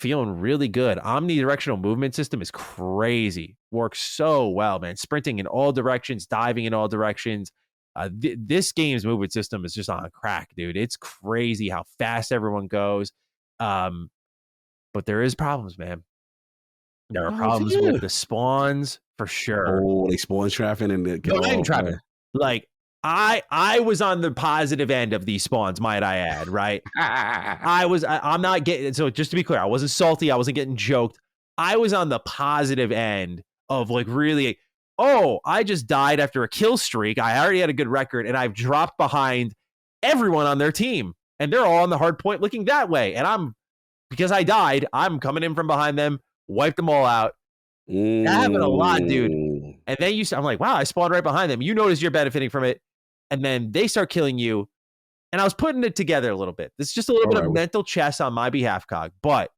feeling really good. Omnidirectional movement system is crazy. Works so well, man. Sprinting in all directions, diving in all directions. This game's movement system is just on a crack, dude. It's crazy how fast everyone goes. But there is problems, man. There are problems with the spawns for sure. Oh, they spawn trapping and trapping. Like, I was on the positive end of these spawns, might I add, right? I'm not getting, so just to be clear, I wasn't salty. I wasn't getting joked. I was on the positive end of like really, oh, I just died after a kill streak. I already had a good record and I've dropped behind everyone on their team and they're all on the hard point looking that way. And because I died, I'm coming in from behind them, wipe them all out. That happened a lot, dude. And then I'm like, wow, I spawned right behind them. You notice you're benefiting from it. And then they start killing you. And I was putting it together a little bit. It's just a little bit of mental chess on my behalf, Cog. But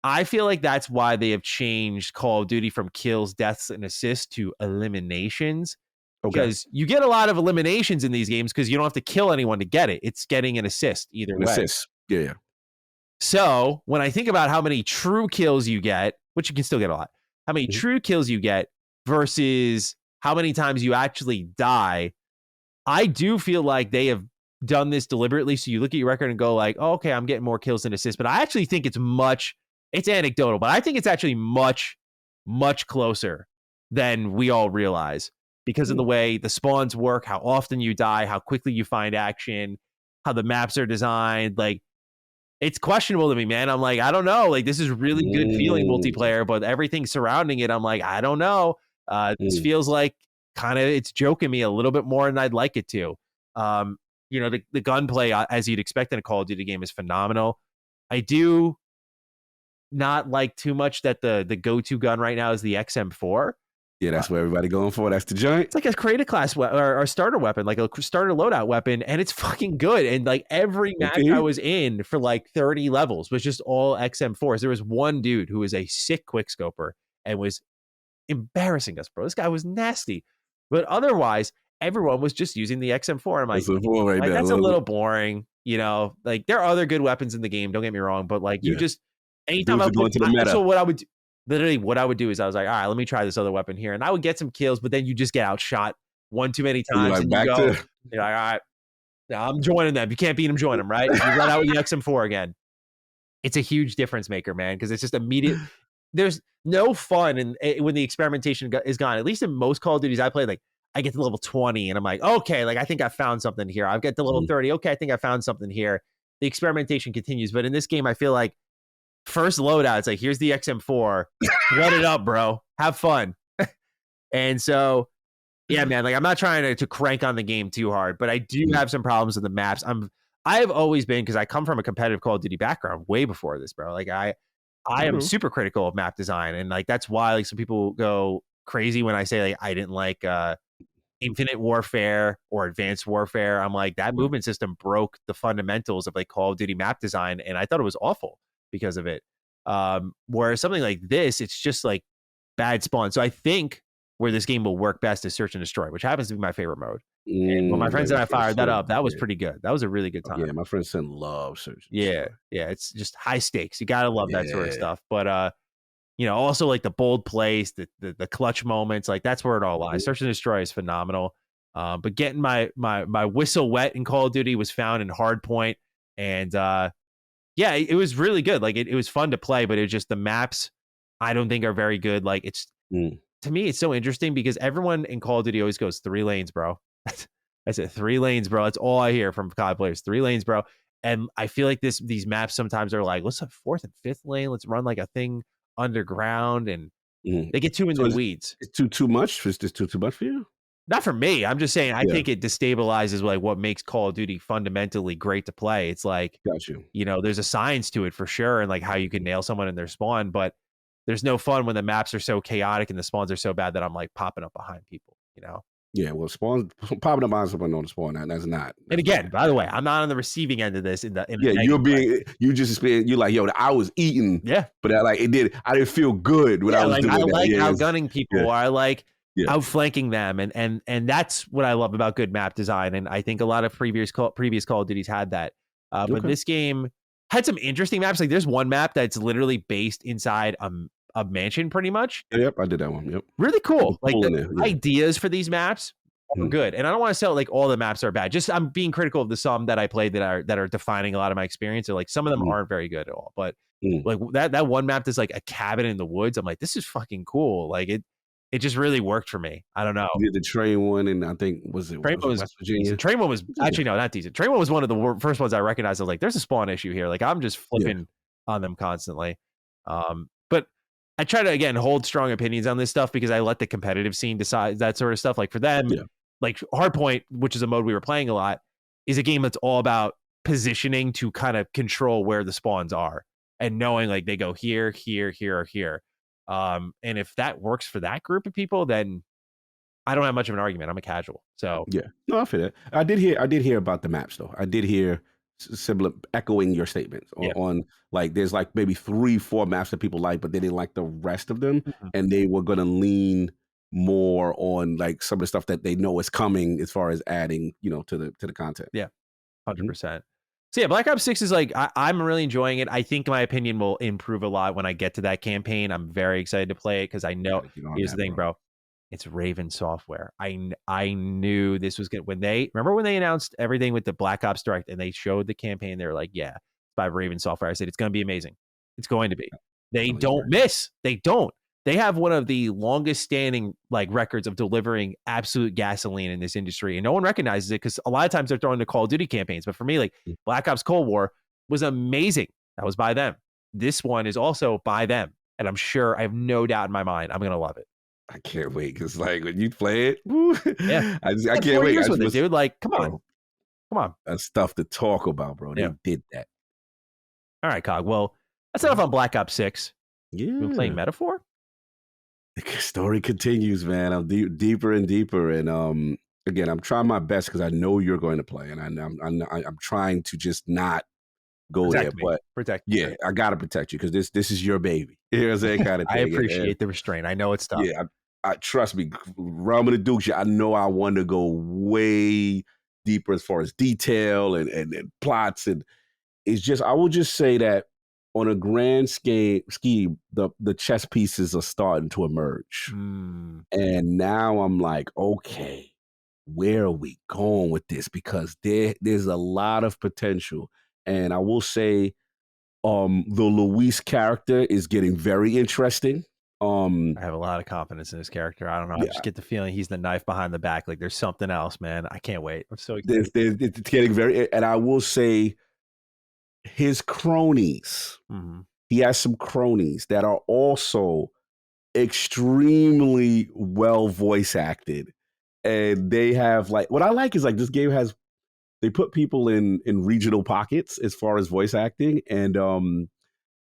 I feel like that's why they have changed Call of Duty from kills, deaths, and assists to eliminations. Because you get a lot of eliminations in these games because you don't have to kill anyone to get it. It's getting an assist either way. Assist. Yeah. So when I think about how many true kills you get, which you can still get a lot, how many true kills you get versus how many times you actually die, I do feel like they have done this deliberately. So you look at your record and go like, oh, okay, I'm getting more kills than assists. But I actually think it's anecdotal, but I think it's actually much, much closer than we all realize because of the way the spawns work, how often you die, how quickly you find action, how the maps are designed. Like, it's questionable to me, man. I'm like, I don't know. Like, this is really good feeling multiplayer, but everything surrounding it, I'm like, I don't know. This feels like kind of it's joking me a little bit more than I'd like it to. The gunplay, as you'd expect in a Call of Duty game, is phenomenal. I do not like too much that the go-to gun right now is the XM4. Yeah, that's what everybody going for. That's the joint. It's like a creator class or starter weapon, like a starter loadout weapon, and it's fucking good. And like every match I was in for like 30 levels was just all XM4s. There was one dude who was a sick quickscoper and was embarrassing us, bro. This guy was nasty. But otherwise, everyone was just using the XM4. I'm like, that's a little boring. You know, like there are other good weapons in the game. Don't get me wrong, but like you just anytime I would, so what I would do. Literally, what I would do is I was like, all right, let me try this other weapon here. And I would get some kills, but then you just get outshot one too many times. And you're like, all right, No, I'm joining them. You can't beat them, join them, right? You run out with the XM4 again. It's a huge difference maker, man, because it's just immediate. There's no fun when the experimentation is gone. At least in most Call of Duties I play, like I get to level 20 and I'm like, okay, like I think I found something here. I've got to level 30. Okay, I think I found something here. The experimentation continues. But in this game, I feel like first loadout, it's like, here's the XM4. Let it up, bro. Have fun. And so, yeah, man, like I'm not trying to crank on the game too hard, but I do have some problems with the maps. I've always been, because I come from a competitive Call of Duty background way before this, bro. Like I am super critical of map design. And like that's why like some people go crazy when I say like I didn't like Infinite Warfare or Advanced Warfare. I'm like, that movement system broke the fundamentals of like Call of Duty map design, and I thought it was awful because of it. Whereas something like this, it's just like bad spawn. So I think where this game will work best is search and destroy, which happens to be my favorite mode. And when my friends and I fired that up, that was pretty good. That was a really good time. Yeah, my friend Sin loves search and destroy. Yeah, it's just high stakes. You gotta love that sort of stuff. But you know, also like the bold plays, the clutch moments, like that's where it all lies. Search and destroy is phenomenal. But getting my whistle wet in Call of Duty was found in Hardpoint, and yeah, it was really good. Like it was fun to play, but it's just the maps I don't think are very good. Like it's to me, it's so interesting because everyone in Call of Duty always goes 3 lanes, bro. That's it, 3 lanes, bro. That's all I hear from COD players. 3 lanes, bro. And I feel like these maps sometimes are like, let's have 4th and 5th lane. Let's run like a thing underground, and they get too in the weeds. It's too much. Is this too much for you? Not for me. I'm just saying I think it destabilizes like what makes Call of Duty fundamentally great to play. It's like, you know, there's a science to it for sure, and like how you can nail someone in their spawn, but there's no fun when the maps are so chaotic and the spawns are so bad that I'm like popping up behind people, you know? Yeah, well, spawns popping up behind someone on the spawn. That's not. And again, by the way, I'm not on the receiving end of this. You're like, yo, I was eating. Yeah, but I didn't feel good when I was doing that. I like outgunning people. Or I like outflanking them, and that's what I love about good map design. And I think a lot of previous Call of Duties had that. But this game had some interesting maps. Like there's one map that's literally based inside a mansion, pretty much. Yep, I did that one. Yep, really cool. Like the ideas for these maps are good, and I don't want to say like all the maps are bad. Just I'm being critical of the some that I played that are defining a lot of my experience. Or like some of them aren't very good at all. But like that one map that's like a cabin in the woods. I'm like, this is fucking cool. Like it just really worked for me. I don't know. You did the train one, and I think train one was West Virginia. Train one was actually no, not decent. Train one was one of the first ones I recognized. I was like, there's a spawn issue here. Like I'm just flipping on them constantly. But I try to again hold strong opinions on this stuff because I let the competitive scene decide that sort of stuff. Like for them, like Hardpoint, which is a mode we were playing a lot, is a game that's all about positioning to kind of control where the spawns are and knowing like they go here, here, here, or here. And if that works for that group of people, then I don't have much of an argument. I'm a casual. So yeah, no, I feel that. I did hear about the maps though. I did hear similar echoing your statements on like there's like maybe 3-4 maps that people like, but they didn't like the rest of them, and they were going to lean more on like some of the stuff that they know is coming as far as adding, you know, to the content. Yeah, 100%. So yeah, Black Ops 6 is like I'm really enjoying it. I think my opinion will improve a lot when I get to that campaign. I'm very excited to play it because I know here's the thing, bro. It's Raven Software. I knew this was good when they announced everything with the Black Ops Direct and they showed the campaign. They were like, yeah, it's by Raven Software. I said it's going to be amazing. It's going to be. They don't miss. They don't. They have one of the longest standing like records of delivering absolute gasoline in this industry, and no one recognizes it because a lot of times they're throwing the Call of Duty campaigns. But for me, like Black Ops Cold War was amazing. That was by them. This one is also by them, and I'm sure I have no doubt in my mind I'm gonna love it. I can't wait because like when you play it, woo, I can't wait. With it, dude. Like, come on. That's stuff to talk about, bro. They did that. All right, Cog. Well, that's enough on Black Ops 6. Yeah, you playing Metaphor. The story continues, man. I'm deeper and deeper, and again, I'm trying my best because I know you're going to play, and I'm trying to just not go there, but protect. Yeah, I gotta protect you because this is your baby. You know what I'm saying? Kind of thing. I appreciate the restraint. I know it's tough. Yeah, I trust me. Realm of the Dukes. I know I want to go way deeper as far as detail and plots, and it's just I will just say that on a grand scheme, the chess pieces are starting to emerge, and now I'm like, okay, where are we going with this? Because there's a lot of potential. And I will say, the Luis character is getting very interesting. I have a lot of confidence in his character. I don't know. I just get the feeling he's the knife behind the back. Like there's something else, man. I can't wait. I'm so excited. It's getting very, and I will say his cronies, he has some cronies that are also extremely well voice acted. And they have like, what I like is like this game has, they put people in regional pockets as far as voice acting. And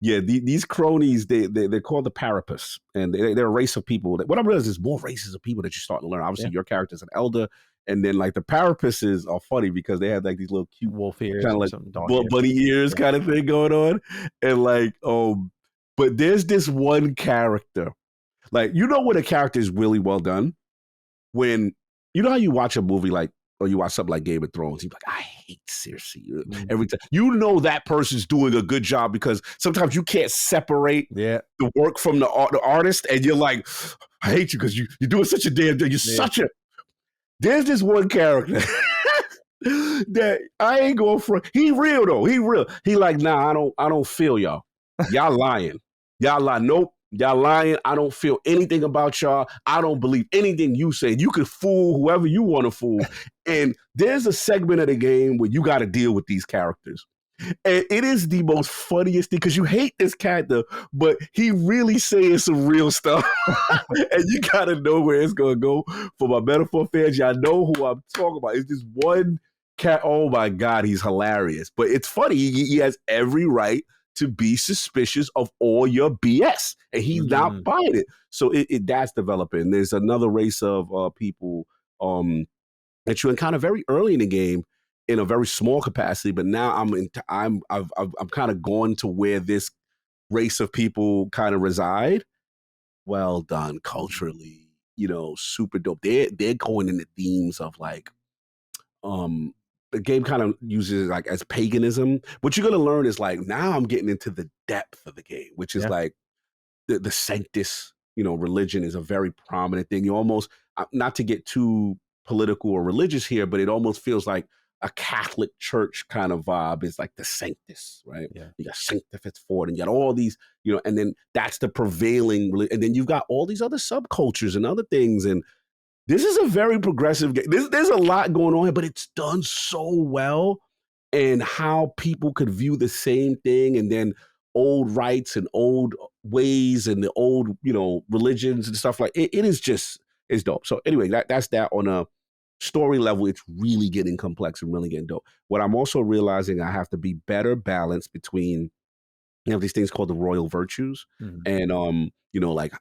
yeah, these cronies, they're called the Parapus, and they're a race of people. What I realize is more races of people that you're starting to learn. Obviously, your character's an elder, and then like the Parapuses are funny because they have like these little cute wolf ears, kind of like bunny ears kind of thing going on, and like but there's this one character, like you know when a character is really well done, when you know how you watch a movie like, or you watch something like Game of Thrones, you're like, I hate Cersei. Every time you know that person's doing a good job because sometimes you can't separate the work from the artist, and you're like, I hate you because you're doing such a damn thing. You're such a. There's this one character that I ain't going for. He real though. He real. He like, nah, I don't feel y'all. Y'all lying. Y'all lie. Nope. Y'all lying. I don't feel anything about y'all. I don't believe anything you say. You can fool whoever you want to fool. And there's a segment of the game where you got to deal with these characters. And it is the most funniest thing because you hate this character, but he really saying some real stuff. And you got to know where it's going to go. For my Metaphor fans, y'all know who I'm talking about. It's this one cat. Oh my God, he's hilarious. But it's funny. He has every right to be suspicious of all your BS, and he's not buying it. So that's developing. There's another race of people that you encounter very early in the game in a very small capacity, but now I'm kind of going to where this race of people kind of reside. Well done culturally, super dope. They're going in the themes of like the game kind of uses like as paganism. What you're gonna learn is like now I'm getting into the depth of the game, which is like the sanctus, religion is a very prominent thing. You almost, not to get too political or religious here, but it almost feels like a Catholic church kind of vibe. Is like the sanctus, right? Yeah. You got sanctifits forward, and you got all these, and then that's the prevailing, and then you've got all these other subcultures and other things, and this is a very progressive game. There's a lot going on here, but it's done so well. And how people could view the same thing, and then old rites and old ways and the old, religions and stuff like it is just, it's dope. So anyway, that's that on a story level. It's really getting complex and really getting dope. What I'm also realizing, I have to be better balanced between, these things called the royal virtues, and like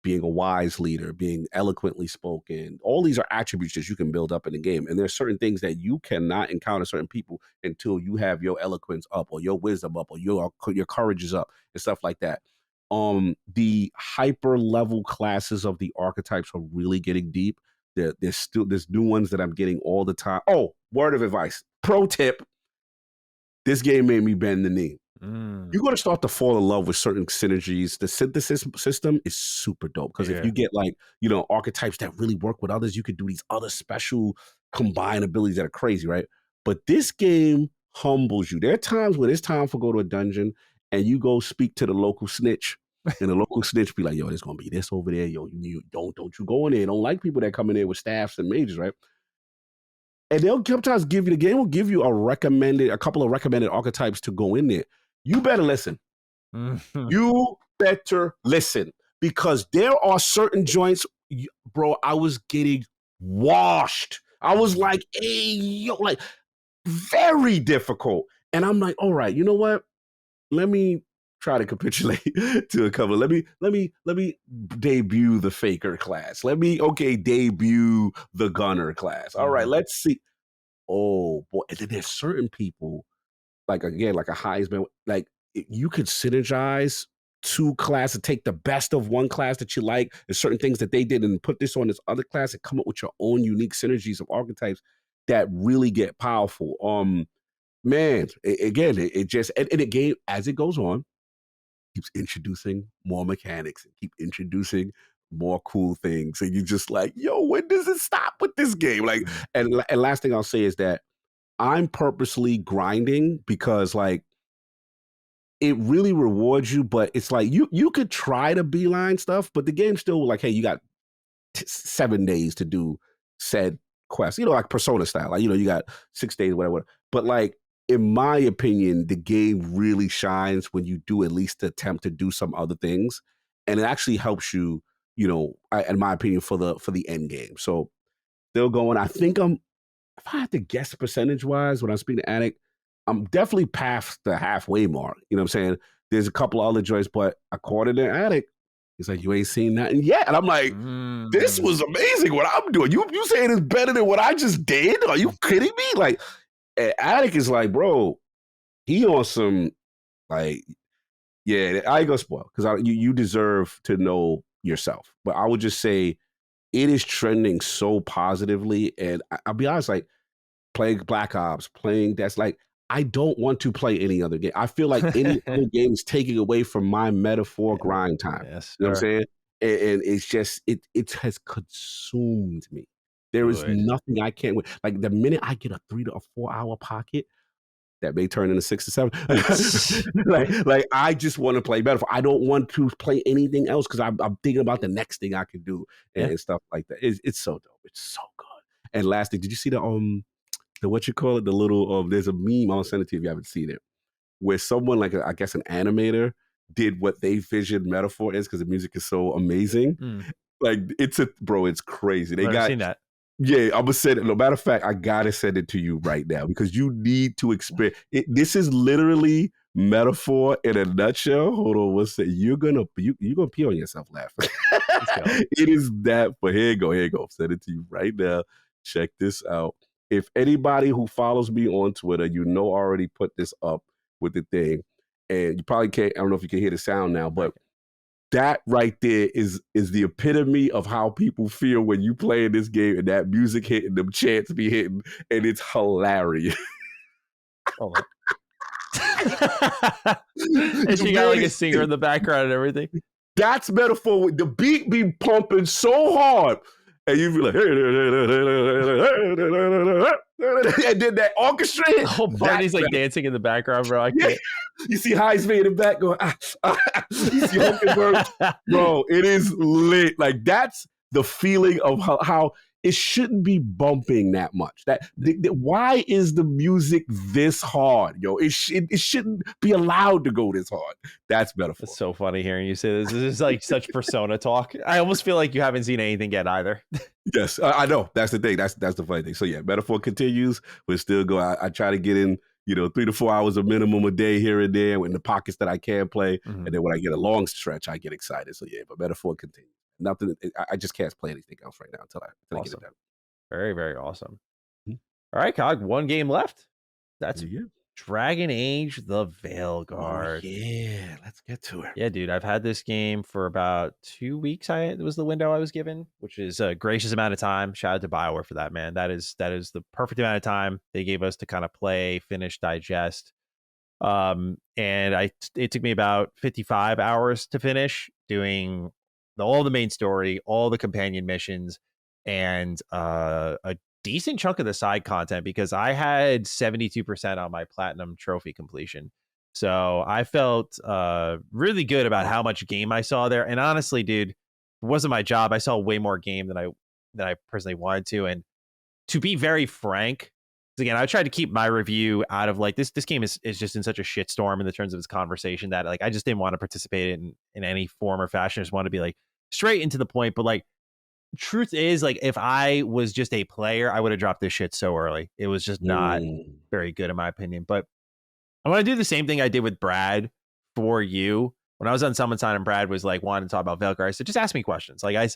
being a wise leader, being eloquently spoken. All these are attributes that you can build up in the game. And there's certain things that you cannot encounter certain people until you have your eloquence up, or your wisdom up, or your courage is up, and stuff like that. The hyper level classes of the archetypes are really getting deep. There's new ones that I'm getting all the time. Oh, word of advice. Pro tip. This game made me bend the knee. You're going to start to fall in love with certain synergies. The synthesis system is super dope because if you get like, archetypes that really work with others, you could do these other special combined abilities that are crazy, right? But this game humbles you. There are times when it's time for go to a dungeon and you go speak to the local snitch, and the local snitch be like, yo, there's going to be this over there. Yo, you don't you go in there. Don't like people that come in there with staffs and mages, right? And they'll sometimes give you, the game will give you a couple of recommended archetypes to go in there. You better listen. You better listen, because there are certain joints, bro, I was getting washed. I was like, hey, yo, like very difficult. And I'm like, all right, you know what? Let me try to capitulate to a couple. Let me debut the faker class. Let me, debut the gunner class. All right, let's see. Oh boy. And then there's certain people, like again, like a Heisman, like you could synergize two classes, take the best of one class that you like, and certain things that they did, and put this on this other class, and come up with your own unique synergies of archetypes that really get powerful. Man, again, it just, and the game, as it goes on, keeps introducing more mechanics and keep introducing more cool things, and you just like, yo, when does it stop with this game? Like, and last thing I'll say is that I'm purposely grinding because like it really rewards you, but it's like you could try to beeline stuff, but the game's still like, hey, you got 7 days to do said quest, like Persona style, like, you got 6 days, whatever. But like, in my opinion, the game really shines when you do at least attempt to do some other things, and it actually helps you, in my opinion, for the end game. So still going. I think if I had to guess percentage wise, when I'm speaking to Addict, I'm definitely past the halfway mark. You know what I'm saying? There's a couple other joints, but according to Addict, he's like, you ain't seen nothing yet. And I'm like, this was amazing what I'm doing. You saying it's better than what I just did? Are you kidding me? Like, Attic is like, bro, he on some, like, yeah, I ain't gonna spoil because you deserve to know yourself. But I would just say it is trending so positively. And I'll be honest, like, playing Black Ops, playing that's like, I don't want to play any other game. I feel like any other game is taking away from my metaphor grind time. Yes, you know what I'm saying? And it's just, it has consumed me. There is nothing I can't wait. Like the minute I get a 3 to 4 hour pocket, that may turn into 6 to 7. like I just want to play Battlefield. I don't want to play anything else because I'm thinking about the next thing I can do and stuff like that. It's so dope. It's so good. And lastly, did you see the what you call it? The little there's a meme. I'll send it to you if you haven't seen it, where someone like I guess an animator did what they vision metaphor is because the music is so amazing. Like it's crazy. They got seen that. Yeah, I'm gonna send it. No matter of fact, I gotta send it to you right now because you need to experience it. This is literally metaphor in a nutshell. Hold on, what's it? You're gonna pee on yourself laughing. It is that. But here you go. Send it to you right now. Check this out. If anybody who follows me on Twitter, already put this up with the thing, and you probably can't. I don't know if you can hear the sound now, but that right there is the epitome of how people feel when you play in this game and that music hitting, them chants be hitting, and it's hilarious. Oh. And she got like a singer in the background and everything. That's metaphor. The beat be pumping so hard. And you be like, and then that orchestra hit. The whole party's like dancing in the background, bro. I can't. You see Heisman in the back going, you see Hulkenberg. Bro, it is lit. Like, that's the feeling of how it shouldn't be bumping that much. Why is the music this hard, yo? It shouldn't be allowed to go this hard. That's metaphor. It's so funny hearing you say this. This is like such persona talk. I almost feel like you haven't seen anything yet either. Yes, I know. That's the thing. That's the funny thing. So yeah, metaphor continues. We're still going. I try to get in, 3 to 4 hours a minimum a day here and there in the pockets that I can play. And then when I get a long stretch, I get excited. So yeah, but metaphor continues. Nothing. I just can't play anything else right now until I get it done. Very, very awesome. All right, Cog, one game left. That's Dragon Age: The Veilguard. Oh, yeah, let's get to it. Yeah, dude, I've had this game for about 2 weeks. It was the window I was given, which is a gracious amount of time. Shout out to BioWare for that, man. That is the perfect amount of time they gave us to kind of play, finish, digest. And it took me about 55 hours to finish, doing all the main story, all the companion missions, and a decent chunk of the side content because I had 72% on my platinum trophy completion. So I felt really good about how much game I saw there. And honestly, dude, it wasn't my job. I saw way more game than I personally wanted to. And to be very frank, again, I tried to keep my review out of like this game is just in such a shitstorm in the terms of its conversation that like I just didn't want to participate in any form or fashion. I just wanted to be like straight into the point. But like, truth is, like, if I was just a player, I would have dropped this shit so early. It was just not very good in my opinion. But I want to do the same thing I did with Brad for you. When I was on Summon Sign and Brad was like wanting to talk about Veilguard, I said, just ask me questions. Like I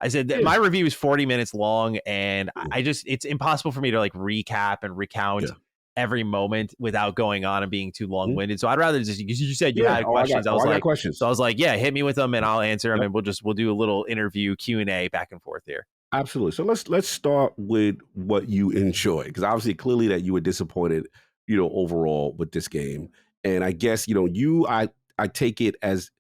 said that my review is 40 minutes long and it's impossible for me to like recap and recount every moment without going on and being too long-winded. So I'd rather just, because you said you had questions. I got questions. So I was like, yeah, hit me with them and I'll answer them and we'll do a little interview Q&A back and forth here. Absolutely. So let's start with what you enjoy, because obviously clearly that you were disappointed, overall with this game. And I guess, I take it as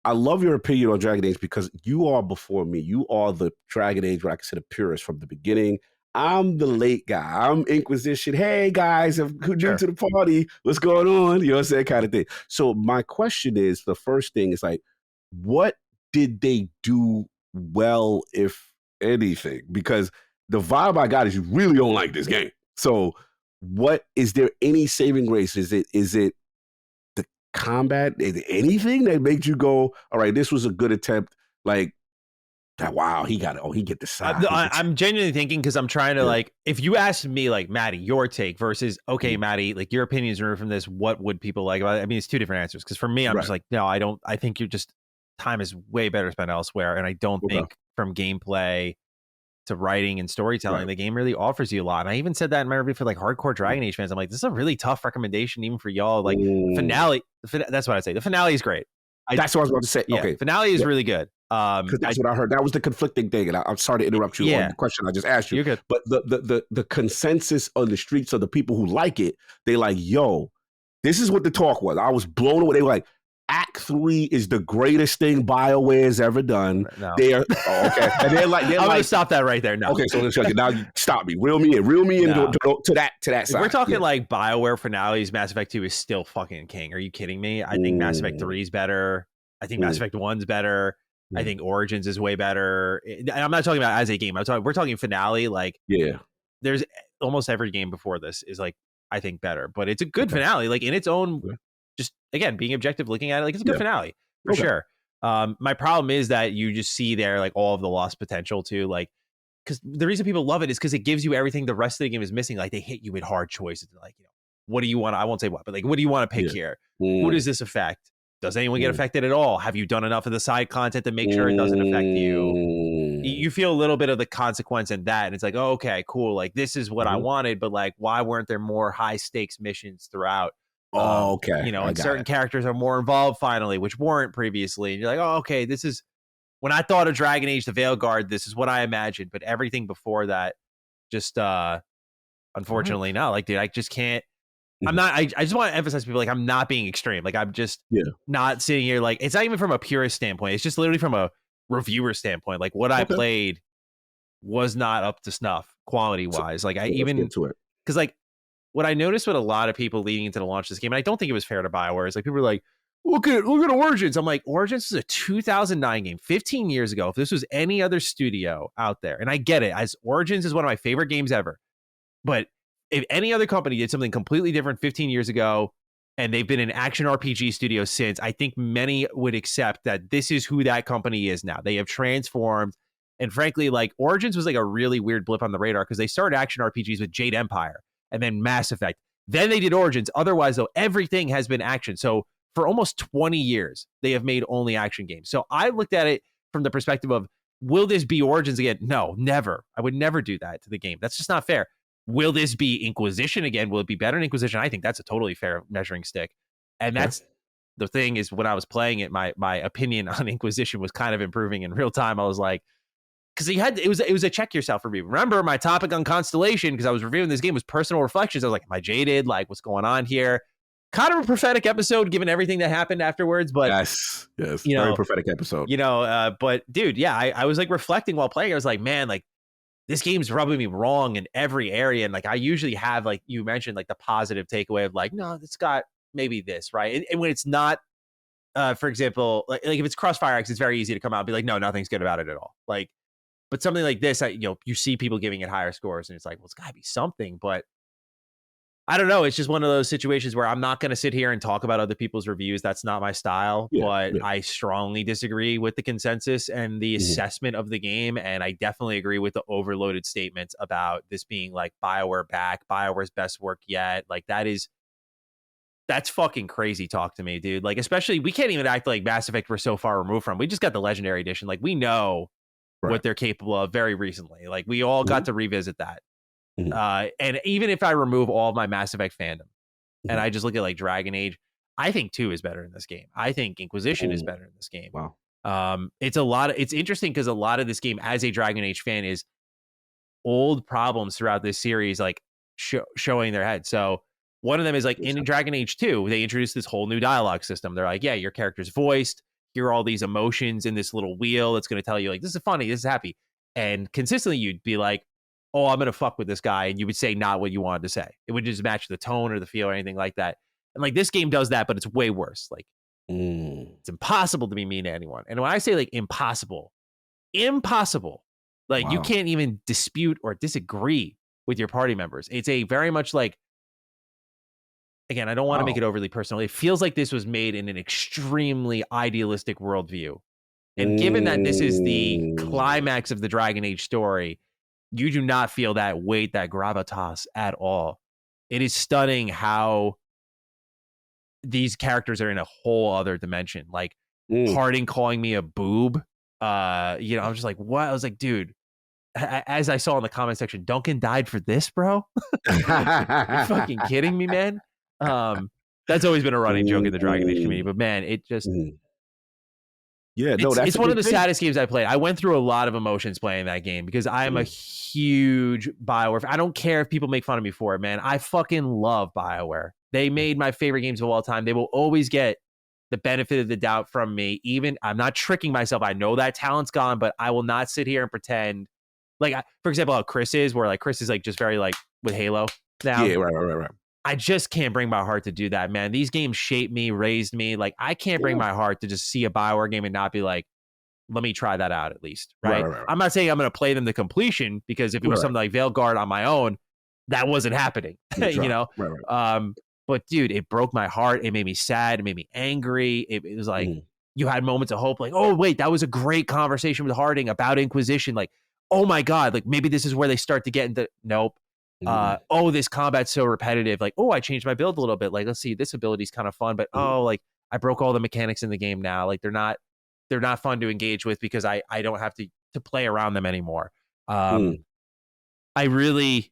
I love your opinion on Dragon Age because you are before me. You are the Dragon Age, what I consider purist from the beginning. I'm the late guy. I'm Inquisition. Hey guys, who new to the party? What's going on? You know what I'm saying? Kind of thing. So my question is, the first thing is like, what did they do well, if anything? Because the vibe I got is you really don't like this game. So what is there any saving grace? Is it the combat? Is it anything that makes you go, all right, this was a good attempt? Like, wow, he got it. Oh, he get the side. I'm genuinely thinking, because I'm trying to like, if you ask me like, Maddie, your take versus, okay, Maddie, like your opinion is removed from this, what would people like about it? I mean, it's two different answers. Because for me, I'm just like, no, I think you're just, time is way better spent elsewhere. And I don't think from gameplay to writing and storytelling, the game really offers you a lot. And I even said that in my review for like hardcore Dragon Age fans. I'm like, this is a really tough recommendation even for y'all. Like finale, that's what I say. The finale is great. That's what I was about to say. Okay, finale is really good. Because that's what I heard. That was the conflicting thing, and I'm sorry to interrupt you on the question I just asked you. You're good. But the consensus on the streets of the people who like it, they like, yo, this is what the talk was. I was blown away. They were like, Act 3 is the greatest thing BioWare has ever done. No. They are okay. And they're like, I'm gonna stop that right there. No. Okay, so now you stop me. Reel me in to that side. We're talking like BioWare finales. Mass Effect 2 is still fucking king. Are you kidding me? I think Mass Effect 3 is better. I think Mass Effect 1's better. I think Origins is way better. And I'm not talking about as a game. We're talking finale. Like, there's almost every game before this is like, I think better, but it's a good finale. Like in its own, just again, being objective, looking at it, like it's a good finale for sure. My problem is that you just see there like all of the lost potential too. Like, because the reason people love it is because it gives you everything the rest of the game is missing. Like they hit you with hard choices. Like, you know, what do you want? I won't say what, but like, what do you want to pick here? Who does this affect? Does anyone get affected at all? Have you done enough of the side content to make sure it doesn't affect you? You feel a little bit of the consequence in that. And it's like, oh, okay, cool. Like, this is what I wanted, but like, why weren't there more high stakes missions throughout? You know, and certain characters are more involved finally, which weren't previously. And you're like, oh, okay, this is when I thought of Dragon Age, the Veilguard, this is what I imagined. But everything before that, just unfortunately, no. Like, dude, I just can't. I'm not, I just want to emphasize people, like, I'm not being extreme. Like, I'm just not sitting here, like, it's not even from a purist standpoint. It's just literally from a reviewer standpoint. Like, what I played was not up to snuff quality wise. Like, I even, because, like, what I noticed with a lot of people leading into the launch of this game, and I don't think it was fair to BioWare, is like, people were like, look at Origins. I'm like, Origins is a 2009 game, 15 years ago. If this was any other studio out there, and I get it, as Origins is one of my favorite games ever, but if any other company did something completely different 15 years ago, and they've been an action RPG studio since, I think many would accept that this is who that company is now. They have transformed. And frankly, like, Origins was like a really weird blip on the radar because they started action RPGs with Jade Empire and then Mass Effect. Then they did Origins. Otherwise, though, everything has been action. So for almost 20 years, they have made only action games. So I looked at it from the perspective of, will this be Origins again? No, never. I would never do that to the game. That's just not fair. Will this be Inquisition again? Will it be better than Inquisition? I think that's a totally fair measuring stick. And that's the thing, is when I was playing it, my opinion on Inquisition was kind of improving in real time. I was like, because it was a check yourself review. Remember, my topic on Constellation, because I was reviewing this game, was personal reflections. I was like, am I jaded? Like, what's going on here? Kind of a prophetic episode, given everything that happened afterwards. But yes, you know, very prophetic episode. You know, but dude, yeah, I was like reflecting while playing. I was like, man, like, this game's rubbing me wrong in every area. And like, I usually have, like you mentioned, like the positive takeaway of like, no, it's got maybe this, right? And when it's not, for example, like if it's Crossfire X, it's very easy to come out and be like, no, nothing's good about it at all. Like, but something like this, you know, you see people giving it higher scores and it's like, well, it's gotta be something, but I don't know. It's just one of those situations where I'm not going to sit here and talk about other people's reviews. That's not my style, but I strongly disagree with the consensus and the assessment of the game. And I definitely agree with the overloaded statements about this being like BioWare back, BioWare's best work yet. Like, that's fucking crazy talk to me, dude. Like, especially, we can't even act like Mass Effect we're so far removed from. We just got the Legendary Edition. Like, we know what they're capable of very recently. Like, we all got to revisit that. And even if I remove all of my Mass Effect fandom and I just look at like Dragon Age, I think 2 is better in this game. I think Inquisition is better in this game. Wow. It's interesting because a lot of this game, as a Dragon Age fan, is old problems throughout this series, like showing their head. So one of them is like in Dragon Age 2, they introduced this whole new dialogue system. They're like, yeah, your character's voiced. hear all these emotions in this little wheel that's going to tell you like, this is funny, this is happy. And consistently you'd be like, oh, I'm going to fuck with this guy. And you would say not what you wanted to say. It would just match the tone or the feel or anything like that. And like this game does that, but it's way worse. Like it's impossible to be mean to anyone. And when I say like impossible, like you can't even dispute or disagree with your party members. It's a very much like, again, I don't want to make it overly personal. It feels like this was made in an extremely idealistic worldview. And given that this is the climax of the Dragon Age story, you do not feel that weight, that gravitas at all. It is stunning how these characters are in a whole other dimension. Like Harding calling me a boob. I was just like, what? I was like, dude, as I saw in the comment section, Duncan died for this, bro. You're fucking kidding me, man. That's always been a running joke in the Dragon Age community, but man, it just it's one of the saddest games I played. I went through a lot of emotions playing that game because I am a huge BioWare. I don't care if people make fun of me for it, man. I fucking love BioWare. They made my favorite games of all time. They will always get the benefit of the doubt from me. Even I'm not tricking myself. I know that talent's gone, but I will not sit here and pretend. Like, for example, how Chris is, where like Chris is like just very like with Halo now. Yeah, right. I just can't bring my heart to do that, man. These games shaped me, raised me. Like, I can't bring my heart to just see a BioWare game and not be like, let me try that out at least, right? I'm not saying I'm going to play them to completion, because if it was something like Veilguard on my own, that wasn't happening, you know? But dude, it broke my heart. It made me sad. It made me angry. It was like, you had moments of hope, like, oh, wait, that was a great conversation with Harding about Inquisition. Like, oh my God, like maybe this is where they start to get into, nope. Oh, this combat's so repetitive. Like, oh, I changed my build a little bit. Like, let's see, this ability's kind of fun, but oh, like I broke all the mechanics in the game now. Like they're not fun to engage with because I don't have to play around them anymore. I really,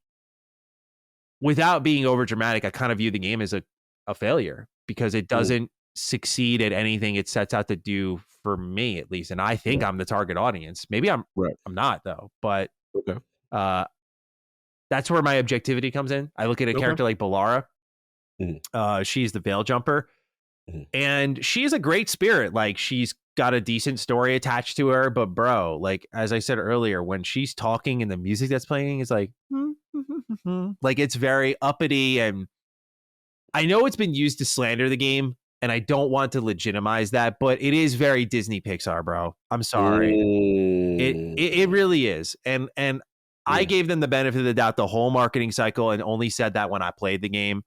without being over dramatic, I kind of view the game as a failure because it doesn't succeed at anything it sets out to do, for me at least. And I think I'm the target audience. Maybe I'm not though, but that's where my objectivity comes in. I look at a character like Balara. She's the Veil Jumper. And she's a great spirit. Like, she's got a decent story attached to her. But bro, like, as I said earlier, when she's talking and the music that's playing is like, like, it's very uppity. And I know it's been used to slander the game, and I don't want to legitimize that, but it is very Disney Pixar, bro. I'm sorry. It really is. And I gave them the benefit of the doubt the whole marketing cycle and only said that when I played the game.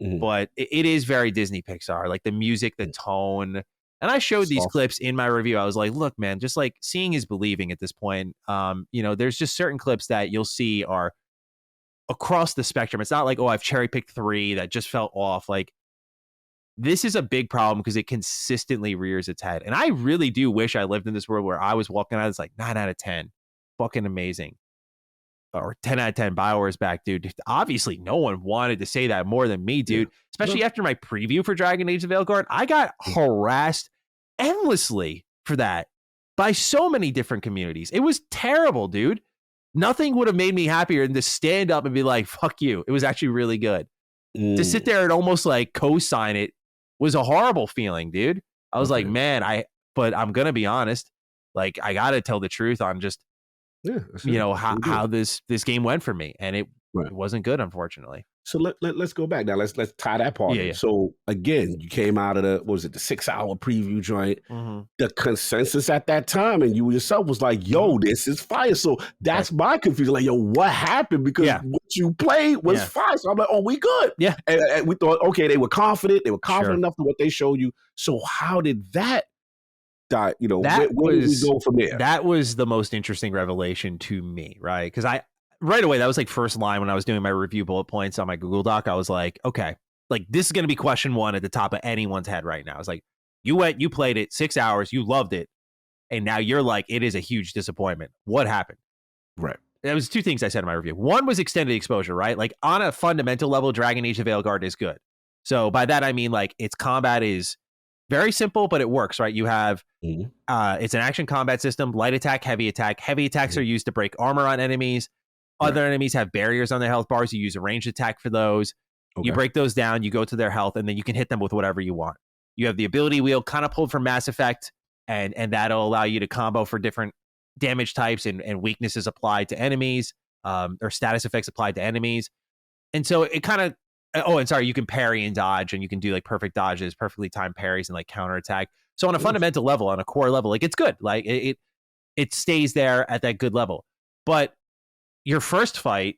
But it is very Disney Pixar, like the music, the tone. And I showed these clips in my review. I was like, look, man, just like seeing is believing at this point. There's just certain clips that you'll see are across the spectrum. It's not like, oh, I've cherry picked 3 that just felt off. Like, this is a big problem because it consistently rears its head. And I really do wish I lived in this world where I was walking out, it's like 9 out of 10. Fucking amazing. Or 10 out of 10, BioWare's back, dude. Obviously, no one wanted to say that more than me, dude. Especially after my preview for Dragon Age of Veilguard. I got harassed endlessly for that by so many different communities. It was terrible, dude. Nothing would have made me happier than to stand up and be like, fuck you. It was actually really good. To sit there and almost like co-sign it was a horrible feeling, dude. I was like, man, but I'm going to be honest. Like, I got to tell the truth on just, how this game went for me, and it wasn't good, unfortunately. So let's go back now. Let's tie that part in. So again, you came out of the 6-hour preview joint. The consensus at that time, and you yourself was like, "Yo, this is fire." So that's my confusion. Like, yo, what happened? Because what you played was fire. So I'm like, "Oh, we good." Yeah, and we thought, okay, they were confident. They were confident enough in what they showed you. So how did that? Where did we go from there? That was the most interesting revelation to me, right? Because right away, that was like first line when I was doing my review bullet points on my Google Doc. I was like, okay, like this is going to be question 1 at the top of anyone's head right now. I was like, you played it 6 hours, you loved it, and now you're like, it is a huge disappointment. What happened? Right. There was 2 things I said in my review. One was extended exposure, right? Like, on a fundamental level, Dragon Age of Veilguard is good. So by that I mean, like, its combat is very simple, but it works, right? You have it's an action combat system, light attack, heavy attack. Heavy attacks are used to break armor on enemies. Other enemies have barriers on their health bars. You use a ranged attack for those. You break those down, you go to their health, and then you can hit them with whatever you want. You have the ability wheel, kind of pulled from Mass Effect. and that'll allow you to combo for different damage types and weaknesses applied to enemies, or status effects applied to enemies. And so it kind of, oh, and sorry, you can parry and dodge, and you can do like perfect dodges, perfectly timed parries, and like counterattack. So on a fundamental level, on a core level, like it's good. Like it stays there at that good level. But your first fight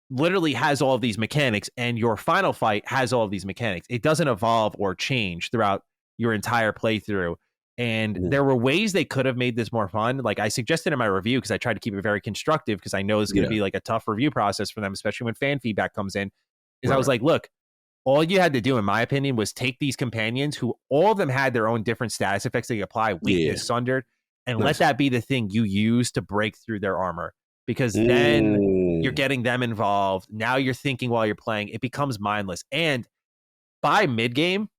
literally has all of these mechanics, and your final fight has all of these mechanics. It doesn't evolve or change throughout your entire playthrough. And there were ways they could have made this more fun. Like I suggested in my review, because I tried to keep it very constructive, because I know it's going to be like a tough review process for them, especially when fan feedback comes in. Is I was like, look, all you had to do, in my opinion, was take these companions, who all of them had their own different status effects they apply, weakness, sundered, and let that be the thing you use to break through their armor. Because then you're getting them involved. Now you're thinking while you're playing. It becomes mindless. And by mid-game,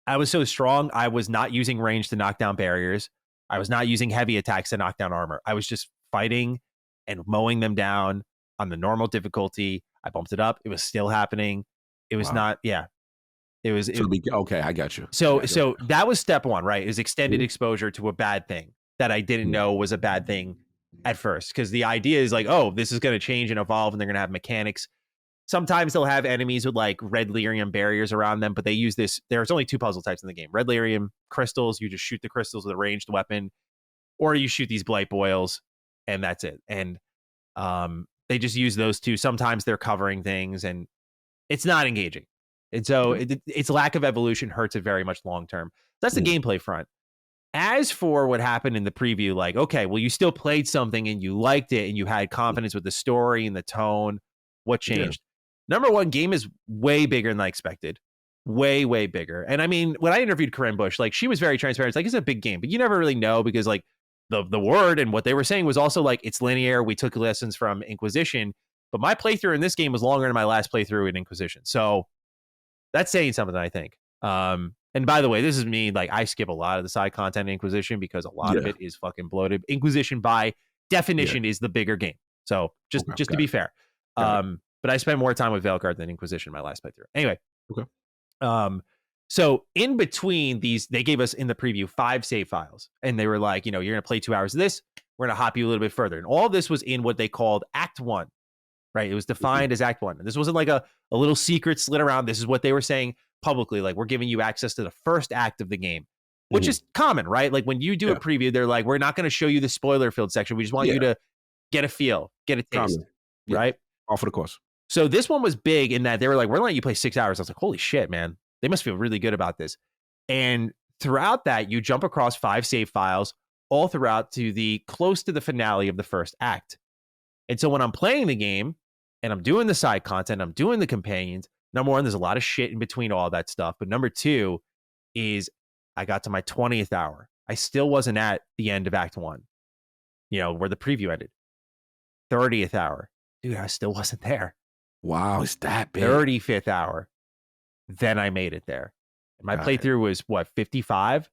I was so strong, I was not using range to knock down barriers. I was not using heavy attacks to knock down armor. I was just fighting and mowing them down on the normal difficulty. I bumped it up. It was still happening. It was not, It was okay. I got you. So that was step one, right? Is extended exposure to a bad thing that I didn't know was a bad thing at first. Because the idea is like, oh, this is going to change and evolve, and they're going to have mechanics. Sometimes they'll have enemies with like red lyrium barriers around them, but they use this. There's only two puzzle types in the game: red lyrium crystals. You just shoot the crystals with a ranged weapon, or you shoot these blight boils, and that's it. And they just use those two. Sometimes they're covering things, and it's not engaging. And so its lack of evolution hurts it very much long term. That's the gameplay front. As for what happened in the preview, like, okay, well, you still played something and you liked it and you had confidence with the story and the tone. What changed? Number one, game is way bigger than I expected. Way, way bigger. And I mean, when I interviewed Corinne Bush, like, she was very transparent. It's like, it's a big game, but you never really know, because like the word and what they were saying was also like, it's linear. We took lessons from Inquisition, but my playthrough in this game was longer than my last playthrough in Inquisition. So that's saying something, I think. And by the way, this is me. Like, I skip a lot of the side content in Inquisition because a lot of it is fucking bloated. Inquisition, by definition, is the bigger game. So just to be fair. But I spent more time with Veilguard than Inquisition my last playthrough. Anyway. So in between these, they gave us in the preview 5 save files, and they were like, you know, you're going to play 2 hours of this. We're going to hop you a little bit further. And all of this was in what they called Act 1, right? It was defined as Act 1. And this wasn't like a little secret slid around. This is what they were saying publicly. Like, we're giving you access to the first act of the game, which is common, right? Like, when you do a preview, they're like, we're not going to show you the spoiler filled section. We just want you to get a feel, get a taste, right? Off of the course. So this one was big in that they were like, we're letting you play 6 hours. I was like, holy shit, man. They must feel really good about this. And throughout that, you jump across 5 save files all throughout to the close to the finale of the first act. And so when I'm playing the game and I'm doing the side content, I'm doing the companions, number one, there's a lot of shit in between all that stuff. But number two is I got to my 20th hour. I still wasn't at the end of Act 1, you know, where the preview ended. 30th hour. Dude, I still wasn't there. Wow, is that big? 35th hour. Then I made it there. And my playthrough was, what, 55?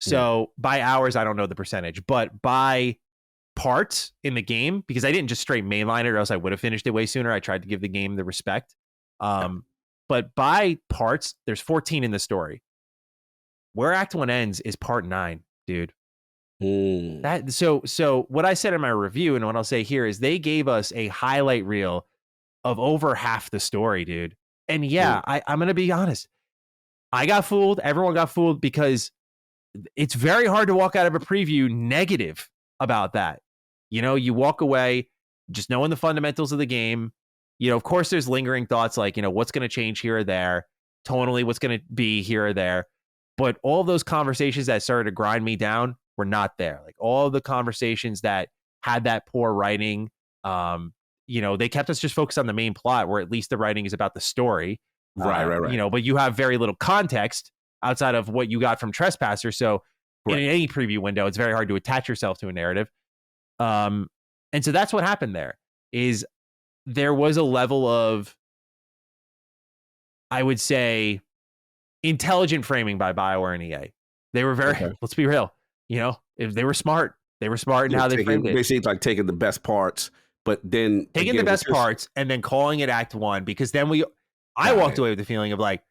So by hours, I don't know the percentage, but by parts in the game, because I didn't just straight mainline it, or else I would have finished it way sooner. I tried to give the game the respect. But by parts, there's 14 in the story. Where Act 1 ends is part 9, dude. So what I said in my review, and what I'll say here, is they gave us a highlight reel of over half the story, dude. And I'm going to be honest. I got fooled. Everyone got fooled, because it's very hard to walk out of a preview negative about that. You know, you walk away just knowing the fundamentals of the game. You know, of course, there's lingering thoughts like, you know, what's going to change here or there, tonally, what's going to be here or there. But all those conversations that started to grind me down were not there. Like, all the conversations that had that poor writing, you know, they kept us just focused on the main plot, where at least the writing is about the story. Right. You know, but you have very little context outside of what you got from Trespasser. So in any preview window, it's very hard to attach yourself to a narrative. And so that's what happened there. Is there was a level of, I would say, intelligent framing by BioWare and EA. They were very, let's be real, you know, if they were smart. They were smart in how they framed it. Basically, like taking the best parts, but then taking the best parts and then calling it Act 1, because then I walked away with the feeling of like,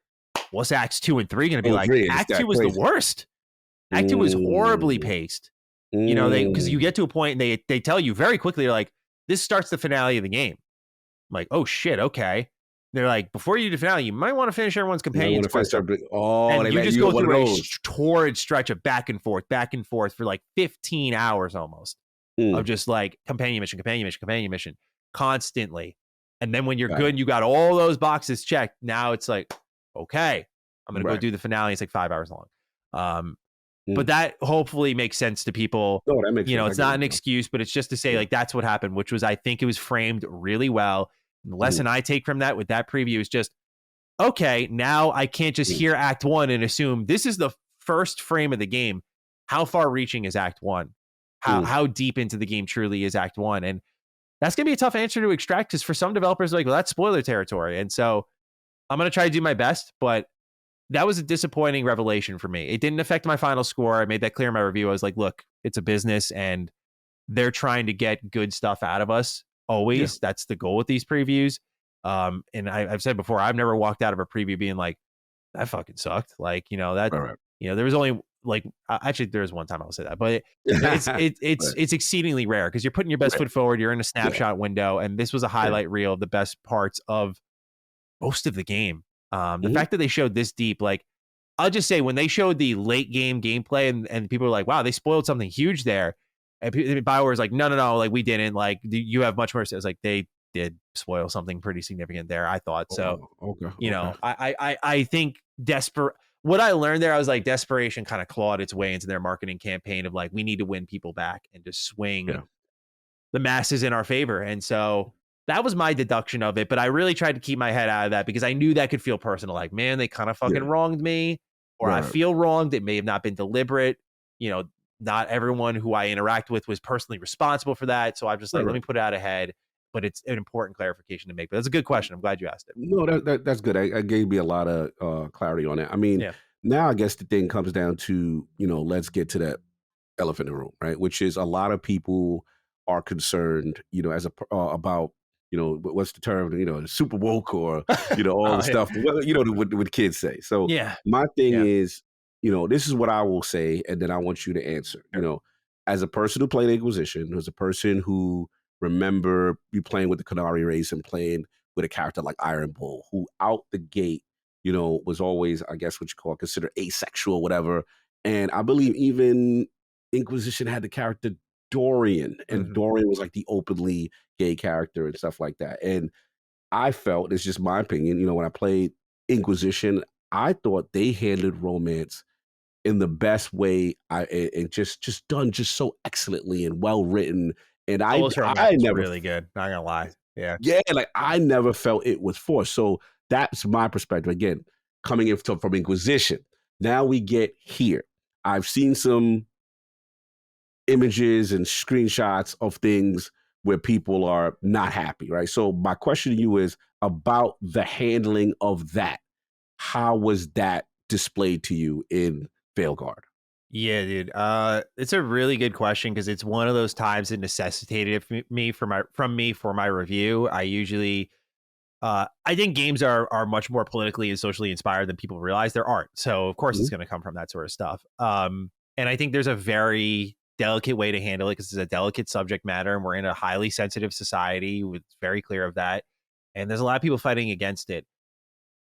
what's Acts 2 and 3 going to be like? Act 2 was the worst. Act 2 was horribly paced. You know, because you get to a point and they tell you very quickly, they're like, this starts the finale of the game. I'm like, oh shit, okay. They're like, before you do the finale, you might want to finish everyone's companions quest. And you just go through a torrid stretch of back and forth for like 15 hours almost of just like companion mission constantly. And then when you're good and you got all those boxes checked, now it's like, okay, I'm going to go do the finale. It's like 5 hours long. But that hopefully makes sense to people. No, that makes sense. It's not an excuse, but it's just to say like that's what happened, which was I think it was framed really well. And the lesson I take from that with that preview is just, okay, now I can't just hear Act 1 and assume this is the first frame of the game. How far reaching is Act 1? How deep into the game truly is Act 1? And that's going to be a tough answer to extract because for some developers, like, well, that's spoiler territory. And so I'm going to try to do my best, but that was a disappointing revelation for me. It didn't affect my final score. I made that clear in my review. I was like, look, it's a business and they're trying to get good stuff out of us always. Yeah. That's the goal with these previews. And I've said before, I've never walked out of a preview being like, that fucking sucked. Like, there was only like, actually there was one time I'll say that, but it's exceedingly rare because you're putting your best foot forward. You're in a snapshot window. And this was a highlight reel of the best parts of most of the game. The fact that they showed this deep, like, I'll just say when they showed the late game gameplay and people were like, wow, they spoiled something huge there. And BioWare was like, no, like we didn't, like you have much more. So it was like, they did spoil something pretty significant there. I thought so. I think what I learned there, I was like, desperation kind of clawed its way into their marketing campaign of like, we need to win people back and to swing the masses in our favor. And so that was my deduction of it, but I really tried to keep my head out of that because I knew that could feel personal. Like, man, they kind of fucking wronged me, or I feel wronged. It may have not been deliberate. Not everyone who I interact with was personally responsible for that. So I'm just like, let me put it out ahead. But it's an important clarification to make. But that's a good question. I'm glad you asked it. No, that's good. I gave me a lot of clarity on that. I mean, now I guess the thing comes down to, let's get to that elephant in the room, right? Which is a lot of people are concerned, about what's the term, super woke or, all the stuff, what kids say. So my thing is, this is what I will say, and then I want you to answer, as a person who played Inquisition, as a person who remember you playing with the Canary race and playing with a character like Iron Bull, who out the gate, was always, I guess what you call considered asexual, whatever. And I believe even Inquisition had the character Dorian, and Dorian was like the openly gay character and stuff like that. And I felt, it's just my opinion, when I played Inquisition, I thought they handled romance in the best way, and just done just so excellently and well written. And I never really good. Not gonna lie, like I never felt it was forced. So that's my perspective. Again, coming in from Inquisition, now we get here. I've seen some images and screenshots of things where people are not happy, right? So my question to you is about the handling of that. How was that displayed to you in Veilguard? Yeah, dude. It's a really good question because it's one of those times it necessitated from me for my review. I usually, I think games are much more politically and socially inspired than people realize. There aren't, so of course it's going to come from that sort of stuff. And I think there's a very delicate way to handle it because it's a delicate subject matter, and we're in a highly sensitive society. It's very clear of that, and there's a lot of people fighting against it.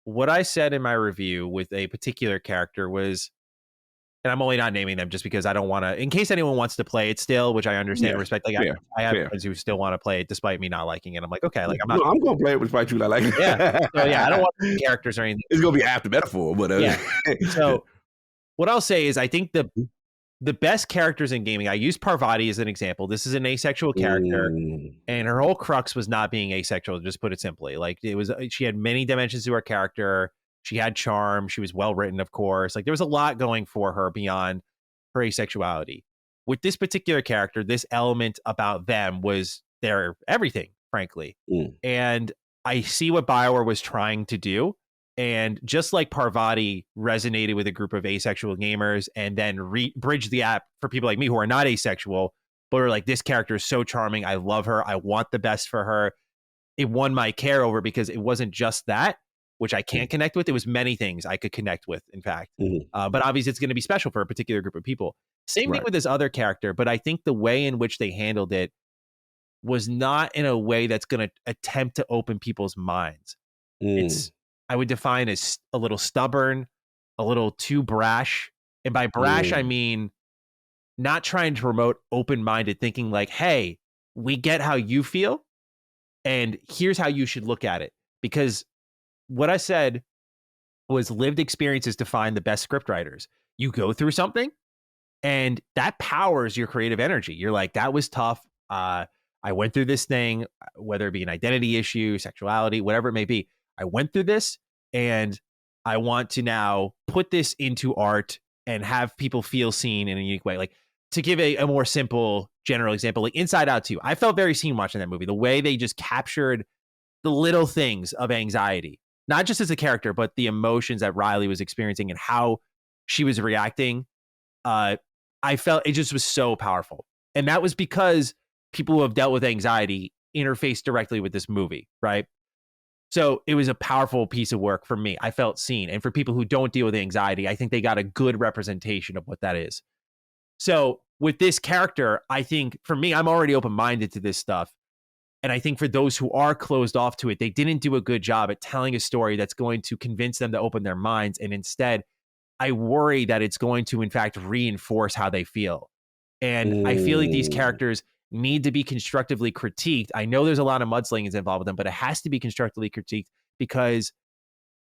What I said in my review with a particular character was, and I'm only not naming them just because I don't want to, in case anyone wants to play it still, which I understand and respect. Like I have friends who still want to play it despite me not liking it. I'm like, okay, like I'm going to play it despite you not liking it. So I don't want characters or anything. It's going to be after metaphor, but So what I'll say is I think the best characters in gaming, I use Parvati as an example. This is an asexual character, and her whole crux was not being asexual, just put it simply. Like she had many dimensions to her character. She had charm. She was well written, of course. Like there was a lot going for her beyond her asexuality. With this particular character, this element about them was their everything, frankly. And I see what BioWare was trying to do. And just like Parvati resonated with a group of asexual gamers and then bridged the app for people like me who are not asexual, but are like, this character is so charming. I love her. I want the best for her. It won my care over because it wasn't just that. which I can't connect with. It was many things I could connect with, in fact. But obviously it's going to be special for a particular group of people. Same thing with this other character, but I think the way in which they handled it was not in a way that's going to attempt to open people's minds. It's, I would define as a little stubborn, a little too brash. And by brash, I mean not trying to promote open-minded thinking like, hey, we get how you feel, and here's how you should look at it. Because what I said was lived experiences define the best script writers. You go through something, and that powers your creative energy. You're like, that was tough. I went through this thing, whether it be an identity issue, sexuality, whatever it may be. I went through this, and I want to now put this into art and have people feel seen in a unique way. Like, to give a more simple general example, like Inside Out 2, I felt very seen watching that movie. The way they just captured the little things of anxiety, not just as a character, but the emotions that Riley was experiencing and how she was reacting. I felt it just was so powerful. And that was because people who have dealt with anxiety interface directly with this movie, right? So it was a powerful piece of work for me. I felt seen. And for people who don't deal with anxiety, I think they got a good representation of what that is. So with this character, I think for me, I'm already open-minded to this stuff. And I think for those who are closed off to it, they didn't do a good job at telling a story that's going to convince them to open their minds. And instead, I worry that it's going to, in fact, reinforce how they feel. And I feel like these characters need to be constructively critiqued. I know there's a lot of mudslingings involved with them, but it has to be constructively critiqued because,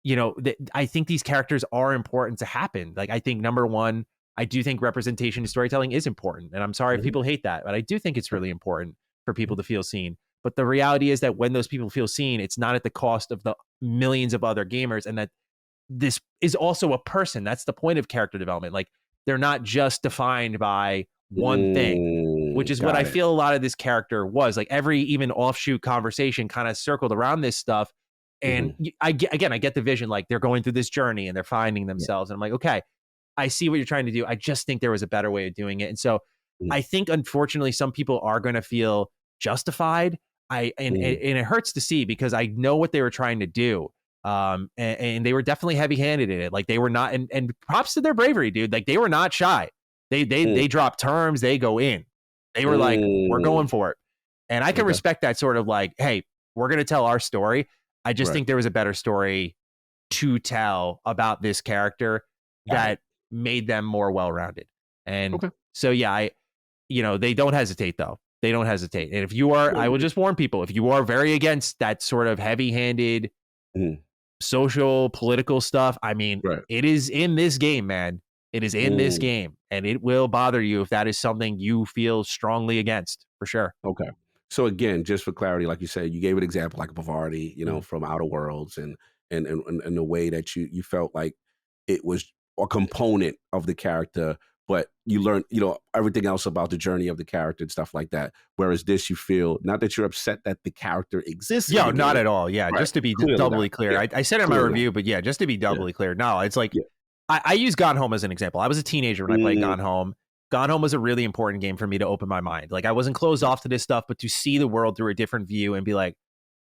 you know, I think these characters are important to happen. Like, I think, number one, I do think representation in storytelling is important. And I'm sorry if people hate that, but I do think it's really important for people to feel seen. But the reality is that when those people feel seen, it's not at the cost of the millions of other gamers, and that this is also a person. That's the point of character development. Like, they're not just defined by one thing, which is what I feel a lot of this character was. Like, every even offshoot conversation kind of circled around this stuff. And I get the vision, like they're going through this journey and they're finding themselves. And I'm like, okay, I see what you're trying to do. I just think there was a better way of doing it. And so I think, unfortunately, some people are going to feel justified. And it hurts to see, because I know what they were trying to do. And they were definitely heavy-handed in it. Like, they were not, and props to their bravery, dude. Like, they were not shy. They drop terms, they go in. They were like, we're going for it. And I can respect that sort of like, hey, we're going to tell our story. I just think there was a better story to tell about this character that made them more well-rounded. And so, yeah, they don't hesitate, though. They don't hesitate. And if you are, I will just warn people, if you are very against that sort of heavy-handed social, political stuff, I mean, it is in this game, man. It is in this game, and it will bother you if that is something you feel strongly against, for sure. Okay. So again, just for clarity, like you said, you gave an example like Bavardi, from Outer Worlds, and the way that you felt like it was a component of the character, but you learned, everything else about the journey of the character and stuff like that. Whereas this, you feel not that you're upset that the character exists. Yeah, not at all. Yeah, just to be doubly clear. Yeah. I said it in my review, but yeah, just to be doubly clear. No, it's like, I use Gone Home as an example. I was a teenager when I played Gone Home. Gone Home was a really important game for me to open my mind. Like, I wasn't closed off to this stuff, but to see the world through a different view and be like,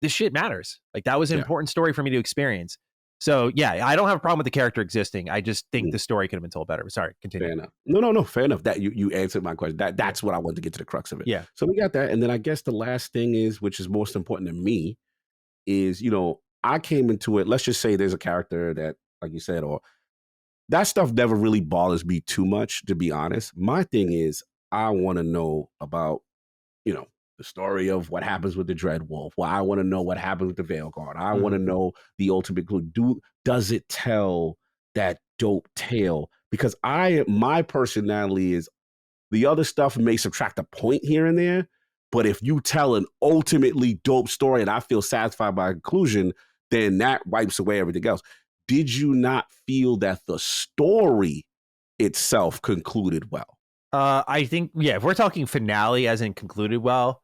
this shit matters. Like, that was an important story for me to experience. So, yeah, I don't have a problem with the character existing. I just think the story could have been told better. Sorry, continue. Fair enough. No, fair enough. That you answered my question. That's what I wanted to get to the crux of it. Yeah. So we got that. And then I guess the last thing is, which is most important to me, is, I came into it, let's just say there's a character that, like you said, or that stuff never really bothers me too much, to be honest. My thing is, I want to know about, the story of what happens with the Dread Wolf. Well, I want to know what happens with the Veil Guard. I want to know the ultimate clue. Does it tell that dope tale? Because my personality is, the other stuff may subtract a point here and there, but if you tell an ultimately dope story and I feel satisfied by conclusion, then that wipes away everything else. Did you not feel that the story itself concluded well? I think, if we're talking finale as in concluded well,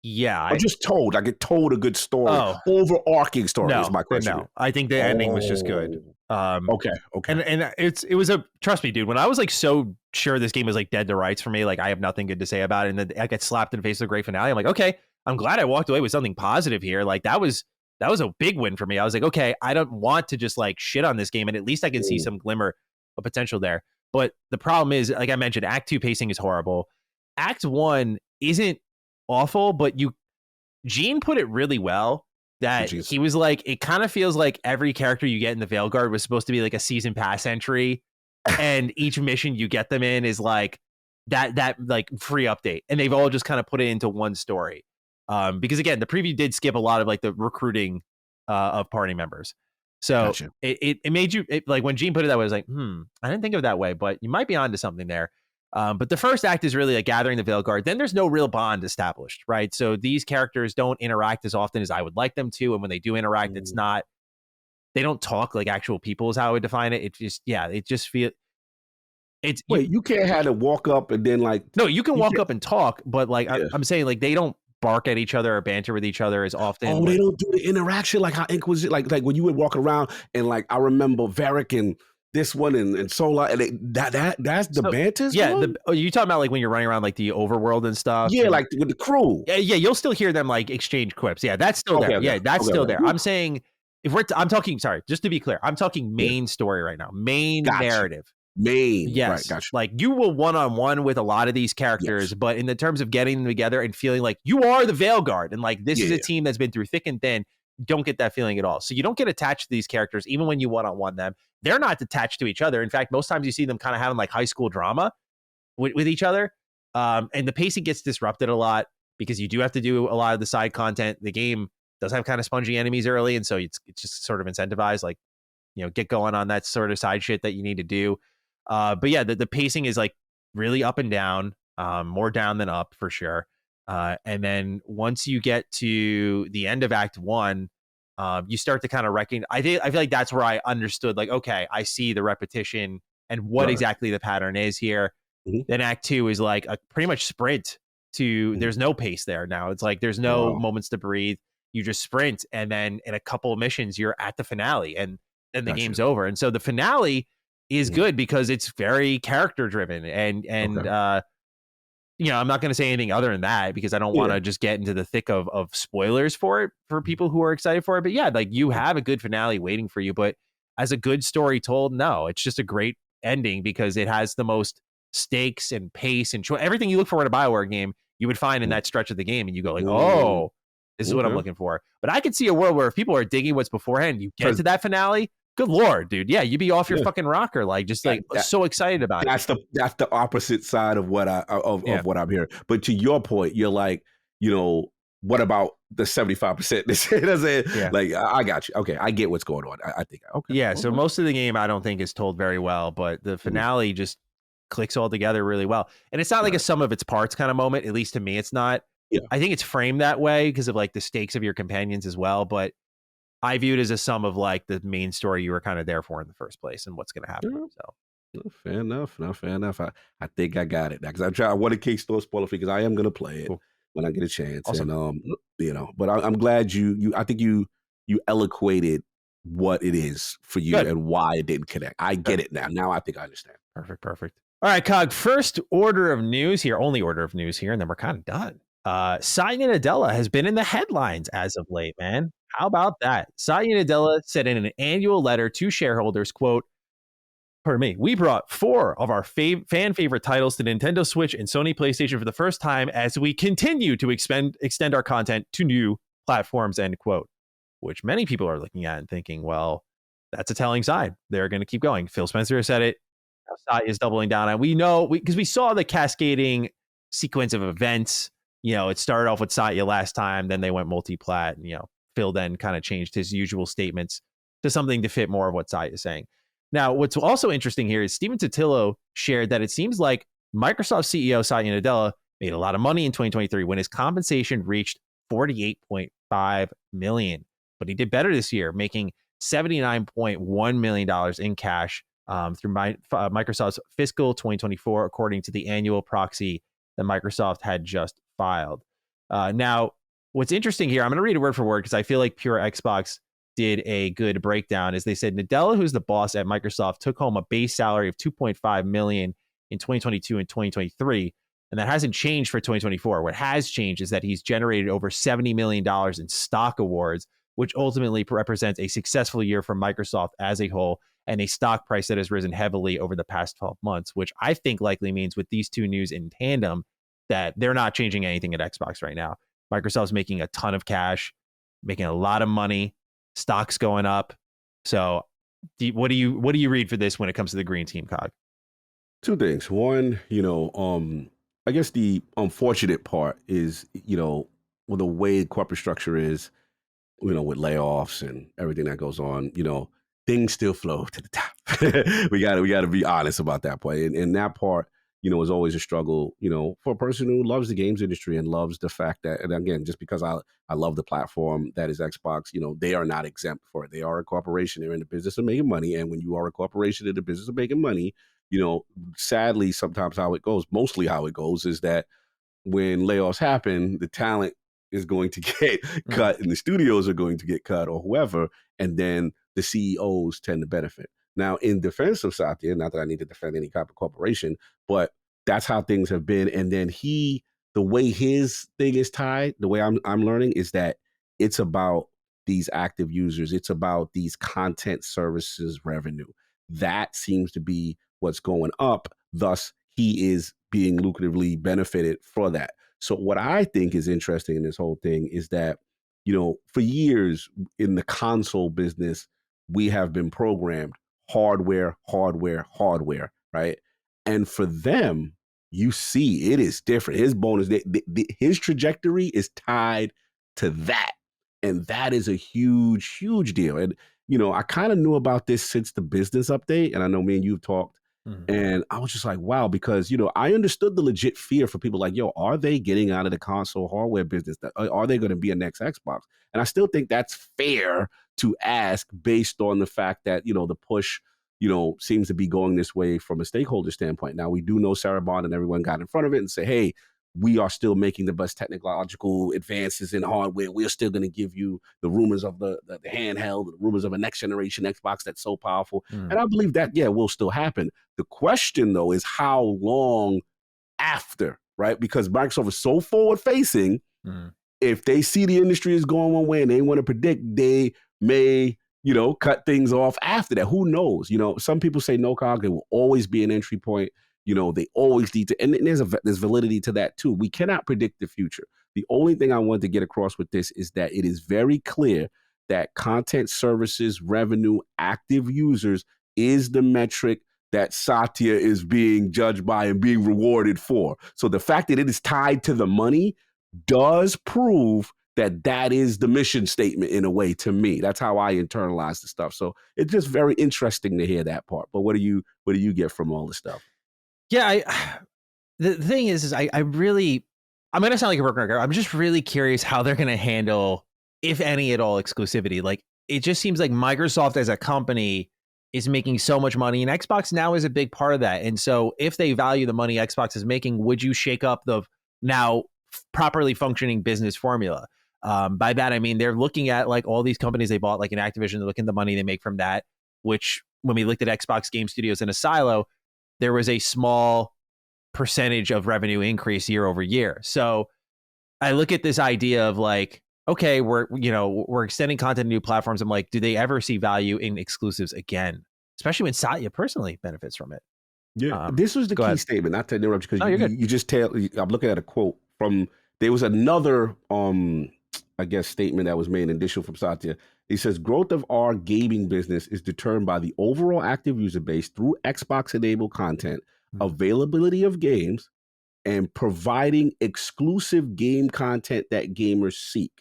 I just told. I get told a good story. Overarching story is my question. No, I think the ending was just good. Okay. And it was trust me, dude, when I was like so sure this game was like dead to rights for me, like I have nothing good to say about it, and then I get slapped in the face with a great finale, I'm like, okay, I'm glad I walked away with something positive here. Like, that was that was a big win for me. I was like, okay, I don't want to just like shit on this game, and at least I can see some glimmer of potential there. But the problem is, like I mentioned, Act 2 pacing is horrible. Act 1 isn't awful, but Gene put it really well that he was like, it kind of feels like every character you get in the Veilguard was supposed to be like a season pass entry, and each mission you get them in is like that like free update, and they've all just kind of put it into one story. Because again, the preview did skip a lot of like the recruiting of party members. So gotcha. it made you like when Gene put it that way, I was like, I didn't think of it that way, but you might be onto something there. But the first act is really like gathering the Veilguard. Then there's no real bond established, right? So these characters don't interact as often as I would like them to. And when they do interact, it's not, they don't talk like actual people is how I would define it. It just feels, it's, wait, you can't have to walk up and then like, no, you can walk up and talk, but like, I'm saying like, they don't bark at each other or banter with each other as often. Oh, they don't do the interaction like how Inquisition, like when you would walk around and like, I remember Varric and this one and Solar, and that's the Bantus. Yeah, you talking about like when you're running around like the overworld and stuff. Yeah, like with the crew. Yeah, you'll still hear them like exchange quips. Yeah, that's still there. Okay. Yeah, that's still there. I'm saying if I'm talking, sorry, just to be clear, I'm talking main story right now, main narrative. Yes, right, gotcha. Like you will one-on-one with a lot of these characters, but in the terms of getting them together and feeling like you are the Veilguard and like this is a team that's been through thick and thin, don't get that feeling at all. So you don't get attached to these characters even when you one-on-one them. They're not attached to each other. In fact, most times you see them kind of having like high school drama with each other. And the pacing gets disrupted a lot because you do have to do a lot of the side content. The game does have kind of spongy enemies early, and so it's just sort of incentivized, like, you know, get going on that sort of side shit that you need to do. But yeah, the pacing is like really up and down, more down than up for sure. And then once you get to the end of Act 1, you start to kind of recognize. I feel like that's where I understood, like, okay, I see the repetition and what exactly the pattern is here. Then Act 2 is like a pretty much sprint to, there's no pace there now. It's like there's no moments to breathe. You just sprint, and then in a couple of missions, you're at the finale, and then the game's over. And so the finale is good because it's very character driven, and you know, I'm not going to say anything other than that because I don't want to just get into the thick of spoilers for it for people who are excited for it. But yeah, like you have a good finale waiting for you. But as a good story told, no, it's just a great ending because it has the most stakes and pace and everything you look for in a BioWare game, you would find in that stretch of the game, and you go like, oh, this is what I'm looking for. But I could see a world where if people are digging what's beforehand, you get to that finale. Good Lord, dude. Yeah, you'd be off your fucking rocker, like just like so excited about it. That's the opposite side of what what I'm hearing. But to your point, you're like, you know, what about the 75%? Like, I got you. Okay, I get what's going on. I think. Okay. Yeah. So most of the game, I don't think is told very well, but the finale just clicks all together really well. And it's not like a sum of its parts kind of moment. At least to me, it's not. Yeah. I think it's framed that way because of like the stakes of your companions as well. But I view it as a sum of like the main story you were kind of there for in the first place and what's going to happen. So fair enough. No, fair enough. I think I got it because I want to keep still spoiler free because I am going to play it when I get a chance. Awesome. And you know, but I'm glad you. I think you eloquated what it is for you and why it didn't connect. I get it now. Now I think I understand. Perfect. All right, Cog. First order of news here. Only order of news here, and then we're kind of done. Satya Nadella has been in the headlines as of late, man. How about that? Satya Nadella said in an annual letter to shareholders, quote, pardon me, we brought 4 of our fan favorite titles to Nintendo Switch and Sony PlayStation for the first time as we continue to extend our content to new platforms, end quote, which many people are looking at and thinking, well, that's a telling sign. They're going to keep going. Phil Spencer said it. Satya is doubling down. And we know, because we saw the cascading sequence of events. You know, it started off with Satya last time, then they went multi-plat, and, you know, Phil then kind of changed his usual statements to something to fit more of what Satya is saying. Now, what's also interesting here is Stephen Totilo shared that it seems like Microsoft CEO Satya Nadella made a lot of money in 2023 when his compensation reached $48.5 million. But he did better this year, making $79.1 million in cash through Microsoft's fiscal 2024, according to the annual proxy that Microsoft had just filed. Now, what's interesting here, I'm going to read it word for word because I feel like Pure Xbox did a good breakdown. Is they said Nadella, who's the boss at Microsoft, took home a base salary of $2.5 million in 2022 and 2023, and that hasn't changed for 2024. What has changed is that he's generated over $70 million in stock awards which ultimately represents a successful year for Microsoft as a whole and a stock price that has risen heavily over the past 12 months, which I think likely means with these two news in tandem that they're not changing anything at Xbox right now. Microsoft's making a ton of cash, making a lot of money, stocks going up. So what do you read for this when it comes to the green team, Cog? Two things. One, I guess the unfortunate part is, with the way corporate structure is, with layoffs and everything that goes on, things still flow to the top. we gotta be honest about that point. And that part, is always a struggle, for a person who loves the games industry and loves the fact that, and again, just because I love the platform that is Xbox, they are not exempt for it. They are a corporation. They're in the business of making money. And when you are a corporation in the business of making money, sadly, sometimes mostly how it goes is that when layoffs happen, the talent is going to get cut and the studios are going to get cut or whoever, and then the CEOs tend to benefit. Now, in defense of Satya, not that I need to defend any type of corporation, but that's how things have been. And then the way his thing is tied, the way I'm learning is that it's about these active users. It's about these content services revenue. That seems to be what's going up. Thus, he is being lucratively benefited for that. So what I think is interesting in this whole thing is that, for years in the console business, we have been programmed hardware, right? And for them, you see it is different. His bonus, his trajectory is tied to that. And that is a huge, huge deal. And, I kind of knew about this since the business update. And I know me and you've talked. And I was just like, wow, because, I understood the legit fear for people like, yo, are they getting out of the console hardware business? Are they going to be a next Xbox? And I still think that's fair to ask based on the fact that, the push, seems to be going this way from a stakeholder standpoint. Now, we do know Sarah Bond and everyone got in front of it and say, hey, we are still making the best technological advances in hardware. We're still going to give you the rumors of the handheld, the rumors of a next generation Xbox that's so powerful. And I believe that, will still happen. The question, though, is how long after, right? Because Microsoft is so forward facing. If they see the industry is going one way and they want to predict, they may, cut things off after that. Who knows? Some people say no, Cog, there will always be an entry point. They always need to, and there's validity to that too. We cannot predict the future. The only thing I want to get across with this is that it is very clear that content services revenue, active users is the metric that Satya is being judged by and being rewarded for. So the fact that it is tied to the money does prove that is the mission statement in a way to me. That's how I internalize the stuff. So it's just very interesting to hear that part. But what do you get from all the stuff? Yeah, the thing is I'm going to sound like a broken record. I'm just really curious how they're going to handle, if any at all, exclusivity. Like, it just seems like Microsoft as a company is making so much money, and Xbox now is a big part of that. And so if they value the money Xbox is making, would you shake up the now properly functioning business formula? By that, I mean, they're looking at like all these companies they bought, like an Activision, they're looking at the money they make from that, which when we looked at Xbox Game Studios in a silo, there was a small percentage of revenue increase year over year. So I look at this idea of like, okay, we're extending content to new platforms. I'm like, do they ever see value in exclusives again? Especially when Satya personally benefits from it. Yeah, this was the key statement. Not to interrupt you, because you just I'm looking at a quote from, there was another, I guess, statement that was made in addition from Satya. He says, growth of our gaming business is determined by the overall active user base through Xbox-enabled content, availability of games, and providing exclusive game content that gamers seek.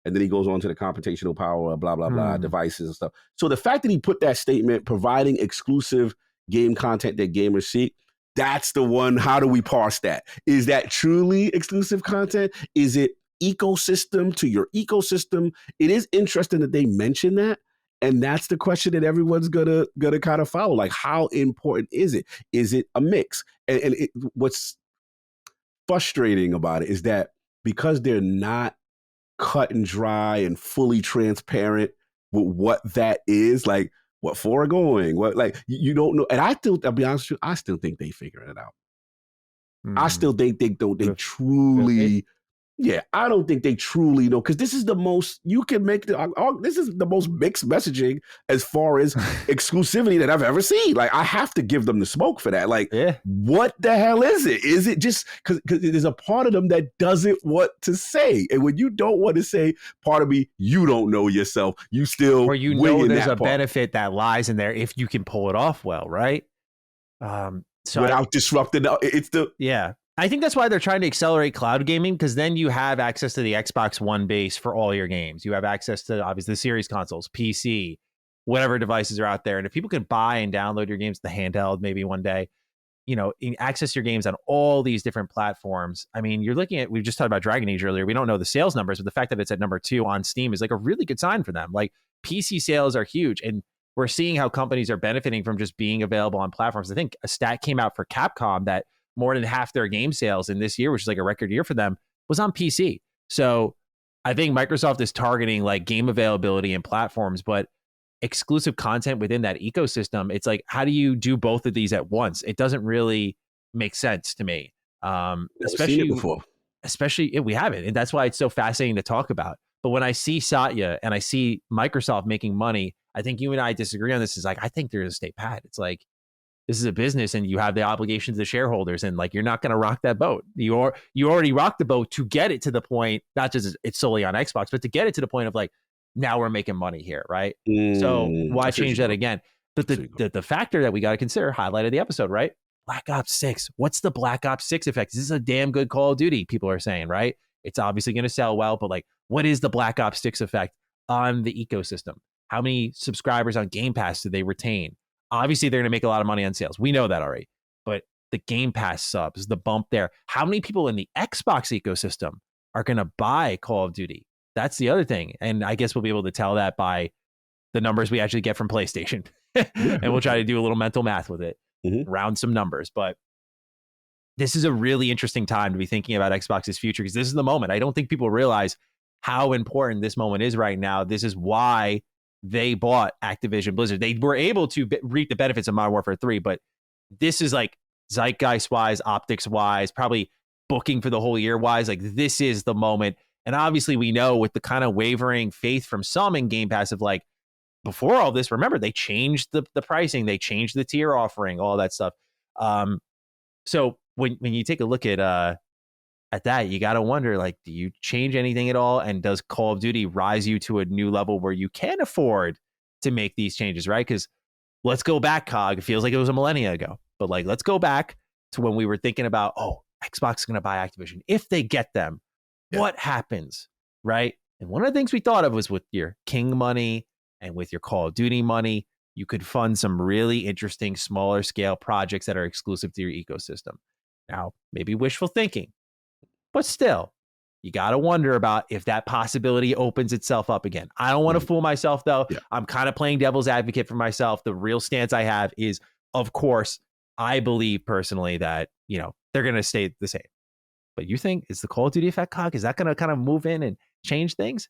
And then he goes on to the computational power, blah, blah, blah, devices and stuff. So the fact that he put that statement, providing exclusive game content that gamers seek, that's the one. How do we parse that? Is that truly exclusive content? Is it ecosystem to your ecosystem? It is interesting that they mention that. And that's the question that everyone's gonna kind of follow. Like, how important is it? Is it a mix? And what's frustrating about it is that because they're not cut and dry and fully transparent with what that is, like what for going, what, like, you don't know. And I'll be honest with you, I still think they figured it out. I still think they truly Yeah, I don't think they truly know, because this is the most you can make. This is the most mixed messaging as far as exclusivity that I've ever seen. Like, I have to give them the smoke for that. Like, what the hell is it? Is it just because there's a part of them that doesn't want to say, and when you don't want to say, part of me, you don't know yourself. You still, or you know, there's a benefit that lies in there if you can pull it off well, right? So without disrupting, I think that's why they're trying to accelerate cloud gaming, because then you have access to the Xbox One base for all your games. You have access to, obviously, the series consoles, PC, whatever devices are out there. And if people can buy and download your games, the handheld, maybe one day, access your games on all these different platforms. I mean, you're looking at, we just talked about Dragon Age earlier. We don't know the sales numbers, but the fact that it's at number 2 on Steam is like a really good sign for them. Like, PC sales are huge. And we're seeing how companies are benefiting from just being available on platforms. I think a stat came out for Capcom that more than half their game sales in this year, which is like a record year for them, was on PC. So I think Microsoft is targeting like game availability and platforms, but exclusive content within that ecosystem. It's like, how do you do both of these at once? It doesn't really make sense to me. Especially we haven't. And that's why it's so fascinating to talk about. But when I see Satya and I see Microsoft making money, I think you and I disagree on this. Is like, I think there's a state pat. It's like, this is a business and you have the obligations to shareholders, and like, you're not going to rock that boat. You already rocked the boat to get it to the point, not just it's solely on Xbox, but to get it to the point of like, now we're making money here, right? So why change that again? But the factor that we got to consider, highlighted the episode, right? Black Ops 6. What's the Black Ops 6 effect? This is a damn good Call of Duty, people are saying, right? It's obviously going to sell well, but like, what is the Black Ops 6 effect on the ecosystem? How many subscribers on Game Pass do they retain? Obviously, they're going to make a lot of money on sales. We know that already. But the Game Pass subs, the bump there. How many people in the Xbox ecosystem are going to buy Call of Duty? That's the other thing. And I guess we'll be able to tell that by the numbers we actually get from PlayStation. And we'll try to do a little mental math with it, round some numbers. But this is a really interesting time to be thinking about Xbox's future, because this is the moment. I don't think people realize how important this moment is right now. This is why they bought Activision Blizzard. They were able to reap the benefits of Modern Warfare 3, but this is like zeitgeist-wise, optics-wise, probably booking for the whole year-wise. Like, this is the moment. And obviously, we know with the kind of wavering faith from some in Game Pass of like, before all this, remember, they changed the pricing, they changed the tier offering, all that stuff. So when you take a look at that, you got to wonder, like, do you change anything at all? And does Call of Duty rise you to a new level where you can afford to make these changes, right? Because let's go back, COG. It feels like it was a millennia ago. But like, let's go back to when we were thinking about, Xbox is going to buy Activision. If they get them, what happens, right? And one of the things we thought of was with your King money and with your Call of Duty money, you could fund some really interesting, smaller scale projects that are exclusive to your ecosystem. Now, maybe wishful thinking, but still, you got to wonder about if that possibility opens itself up again. I don't want to fool myself, though. Yeah. I'm kind of playing devil's advocate for myself. The real stance I have is, of course, I believe personally that, they're going to stay the same. But you think, is the Call of Duty effect, COG, is that going to kind of move in and change things?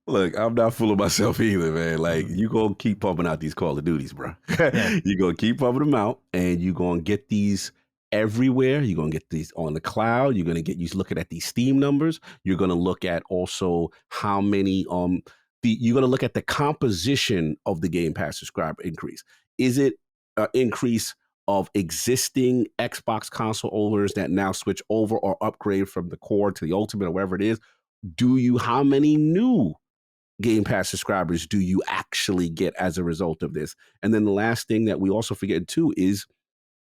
Look, I'm not fooling myself either, man. Like, you going to keep pumping out these Call of Duties, bro. You're going to keep pumping them out, and you're going to get these everywhere. You're going to get these on the cloud. You're going to you looking at these Steam numbers. You're going to look at also how many, you're going to look at the composition of the Game Pass subscriber increase. Is it an increase of existing Xbox console owners that now switch over or upgrade from the core to the ultimate or wherever it is? How many new Game Pass subscribers do you actually get as a result of this? And then the last thing that we also forget too is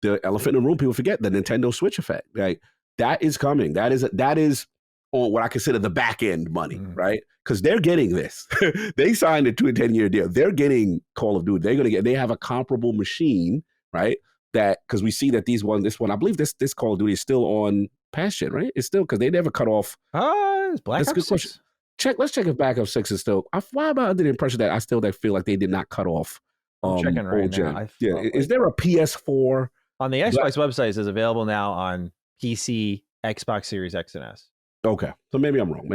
the elephant in the room. People forget the Nintendo Switch effect. Right? That is coming. That is on what I consider the back end money, right? Because they're getting this. They signed a 2 and 10 year deal. They're getting Call of Duty. They have a comparable machine, right? That, because we see that this one, I believe this Call of Duty is still on past gen, right? It's still, because they never cut off. It's Black Ops 6. Let's check if Black Ops 6 is still. Why am I under the impression that I feel like they did not cut off? I'm checking right now. Is there a PS4 on the Xbox website? Is available now on PC, Xbox Series X and S. Okay, so maybe I'm wrong.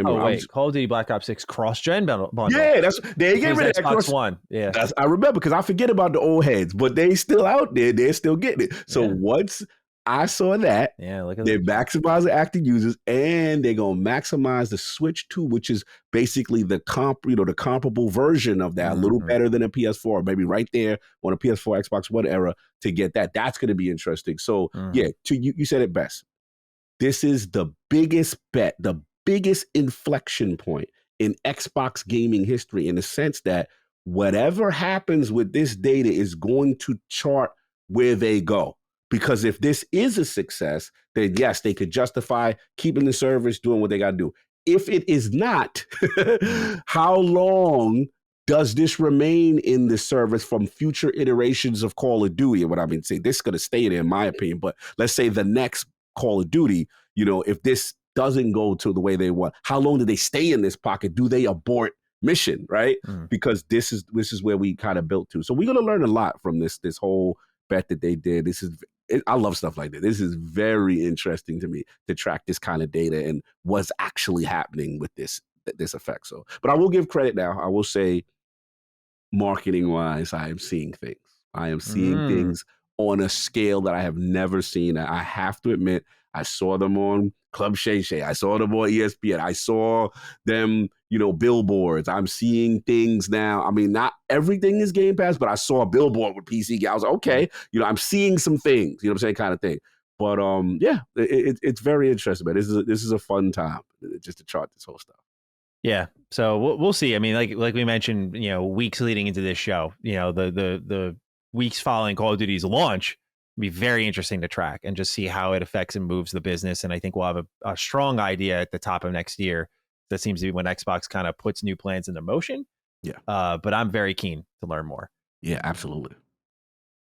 Call of Duty Black Ops 6 cross-gen bundle. Yeah, they get rid of that Xbox One. Yeah, I remember, because I forget about the old heads, but they still out there. They're still getting it. So once I saw that. Yeah, look at They're that. maximizing active users, and they're gonna maximize the Switch 2, which is basically the comparable version of that, a little better than a PS4, maybe right there on a PS4, Xbox One era to get that. That's gonna be interesting. So yeah, you said it best. This is the biggest bet, the biggest inflection point in Xbox gaming history, in the sense that whatever happens with this data is going to chart where they go. Because if this is a success, then yes, they could justify keeping the service, doing what they got to do. If it is not, how long does this remain in the service from future iterations of Call of Duty? And what I mean, say this is going to stay there, in my opinion. But let's say the next Call of Duty, if this doesn't go to the way they want, how long do they stay in this pocket? Do they abort mission, right? Because this is where we kind of built to. So we're going to learn a lot from this whole bet that they did. I love stuff like that. This is very interesting to me to track this kind of data and what's actually happening with this effect. So, but I will give credit now. I will say, marketing wise, I am seeing things. I am seeing things on a scale that I have never seen. I have to admit, I saw them on Club Shay Shay. I saw them on ESPN. I saw them, billboards. I'm seeing things now. I mean, not everything is Game Pass, but I saw a billboard with PC. I was like, okay, I'm seeing some things, what I'm saying, kind of thing. But yeah, it's very interesting, man. This is a fun time just to chart this whole stuff. Yeah, so we'll see. I mean, like we mentioned, weeks leading into this show, the weeks following Call of Duty's launch will be very interesting to track and just see how it affects and moves the business. And I think we'll have a strong idea at the top of next year. That seems to be when Xbox kind of puts new plans into motion. Yeah. But I'm very keen to learn more. Yeah, absolutely.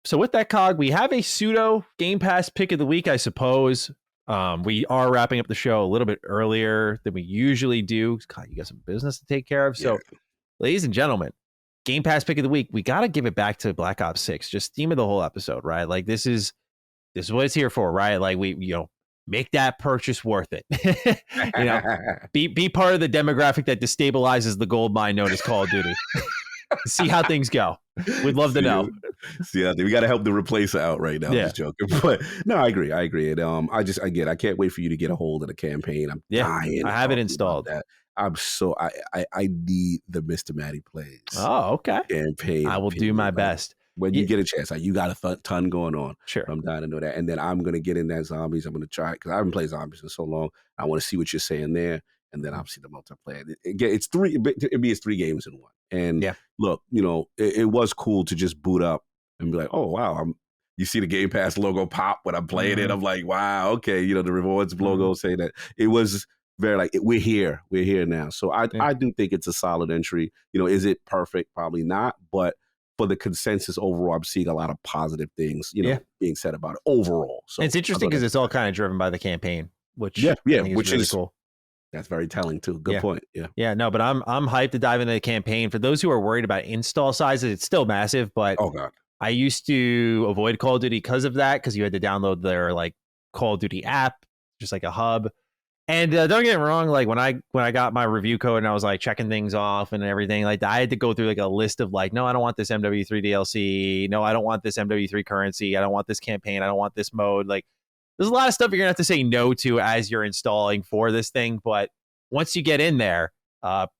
So with that, Cog, we have a pseudo Game Pass pick of the week, I suppose. We are wrapping up the show a little bit earlier than we usually do. God, you got some business to take care of. So, ladies and gentlemen, Game Pass pick of the week. We got to give it back to Black Ops 6. Just theme of the whole episode, right? Like this is what it's here for, right? Like we, make that purchase worth it. Be part of the demographic that destabilizes the gold mine known as Call of Duty. See how things go. We'd love to know. See, we got to help the replacer out right now. Yeah. I'm just joking, but no, I agree. And I can't wait for you to get a hold of the campaign. I'm dying. I have it installed. I'm so I need the Mr. Matty Plays. Oh, okay. Campaign. I will do my best. When you get a chance, you got a ton going on. Sure. I'm dying to know that. And then I'm going to get in that zombies. I'm going to try it because I haven't played zombies in so long. I want to see what you're saying there. And then obviously the multiplayer. It's three games in one. And look, it was cool to just boot up and be like, oh, wow. You see the Game Pass logo pop when I'm playing it. I'm like, wow, okay. The rewards logo saying that. It was very like, we're here now. So I do think it's a solid entry. Is it perfect? Probably not. But for the consensus overall, I'm seeing a lot of positive things, being said about it overall. So and it's interesting because it's all kind of driven by the campaign, which which really is cool. That's very telling too. Good point. Yeah. No, but I'm hyped to dive into the campaign. For those who are worried about install sizes, it's still massive. But oh god, I used to avoid Call of Duty because of that, because you had to download their like Call of Duty app, just like a hub. And don't get me wrong, like when I got my review code and I was like checking things off and everything, like I had to go through like a list of like, no, I don't want this MW3 DLC. No, I don't want this MW3 currency. I don't want this campaign. I don't want this mode. Like there's a lot of stuff you're gonna have to say no to as you're installing for this thing. But once you get in there,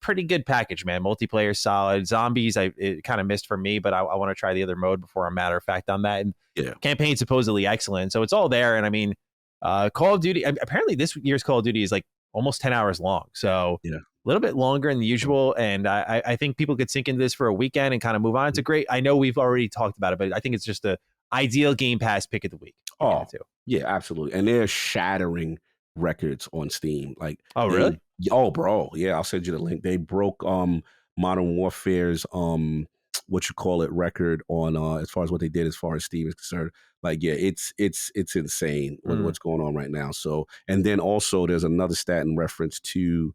pretty good package, man. Multiplayer solid. Zombies, it kind of missed for me, but I want to try the other mode before I'm matter of fact on that. And campaign supposedly excellent, so it's all there. And I mean, Call of Duty, apparently this year's Call of Duty is like almost 10 hours long. So a little bit longer than the usual. And I think people could sink into this for a weekend and kind of move on. It's a great, I know we've already talked about it, but I think it's just the ideal Game Pass pick of the week. Oh, yeah, absolutely. And they're shattering records on Steam. Like, oh, really? Oh, bro. Yeah, I'll send you the link. They broke Modern Warfare's record on as far as what they did as far as Steam is concerned. Like, yeah, it's insane what's going on right now. So, and then also there's another stat in reference to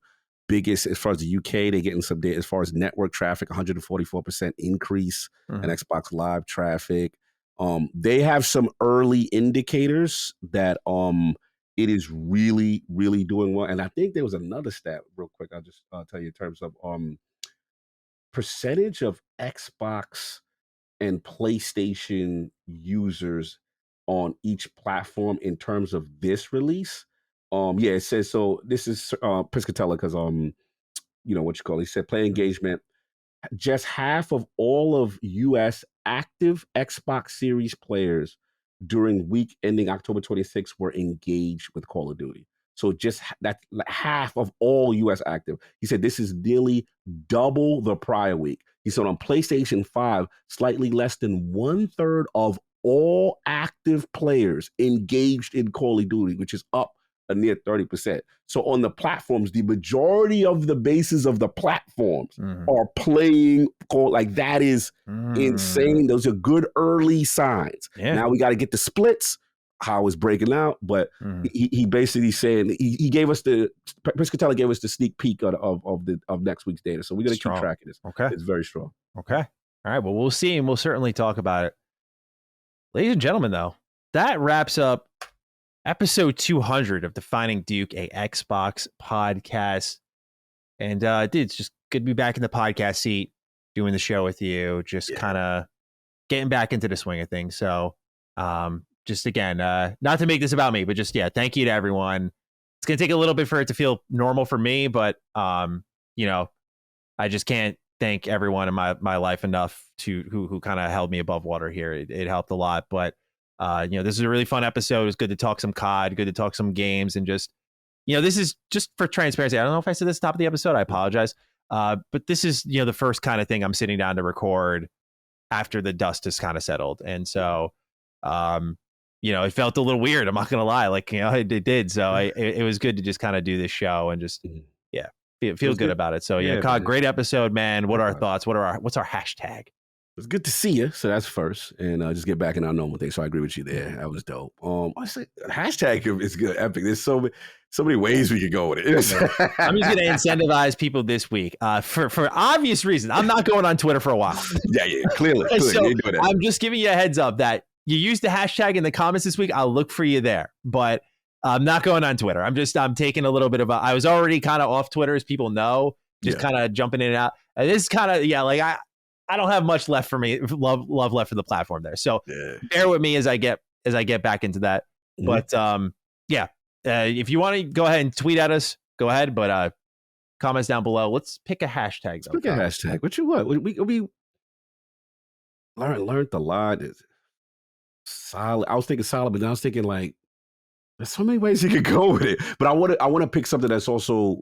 biggest, as far as the UK, they're getting some data as far as network traffic, 144% increase in Xbox Live traffic. They have some early indicators that it is really, really doing well. And I think there was another stat real quick. I'll just tell you in terms of percentage of Xbox and PlayStation users on each platform in terms of this release. Yeah, it says so. This is Piscatella because he said play engagement. Just half of all of U.S. active Xbox Series players during week ending October 26th were engaged with Call of Duty. So just that half of all U.S. active. He said this is nearly double the prior week. He said on PlayStation 5, slightly less than 1/3 of all active players engaged in Call of Duty, which is up a near 30%. So on the platforms, the majority of the bases of the platforms are playing Call. Like that is insane. Those are good early signs. Yeah. Now we got to get the splits, how it's breaking out. But he basically saying he gave us Piscatella gave us the sneak peek of next week's data. So we're gonna keep track of this. Okay, it's very strong. Okay, all right. Well, we'll see, and we'll certainly talk about it, ladies and gentlemen. Though that wraps up episode 200 of Defining Duke, a Xbox podcast. And dude, it's just good to be back in the podcast seat, doing the show with you, just kind of getting back into the swing of things. So just again, not to make this about me, but just, thank you to everyone. It's going to take a little bit for it to feel normal for me, but, I just can't thank everyone in my life enough to who kind of held me above water here. It helped a lot, but this is a really fun episode. It was good to talk some COD, good to talk some games, and just, this is just for transparency. I don't know if I said this at the top of the episode. I apologize. But this is, the first kind of thing I'm sitting down to record after the dust has kind of settled. And so, it felt a little weird. I'm not going to lie. Like, it did. So it was good to just kind of do this show and just, feel good about it. So COD, great episode, man. What are our thoughts? What's our hashtag? It's good to see you. So that's first. And just get back in our normal thing. So I agree with you there. That was dope. I say hashtag is good. Epic. There's so many ways we could go with it. I'm just going to incentivize people this week for obvious reasons. I'm not going on Twitter for a while. Clearly. So I'm just giving you a heads up that you use the hashtag in the comments this week. I'll look for you there, but I'm not going on Twitter. I'm taking a little bit of I was already kind of off Twitter, as people know, just kind of jumping in and out. And this is kind of, I don't have much left for me, love left for the platform there. So bear with me as I get back into that. But if you want to go ahead and tweet at us, go ahead. But comments down below. Let's pick a hashtag. Let's pick a hashtag. What you want? We learned a lot. Solid. I was thinking solid, but then I was thinking like there's so many ways you could go with it. But I want to pick something that's also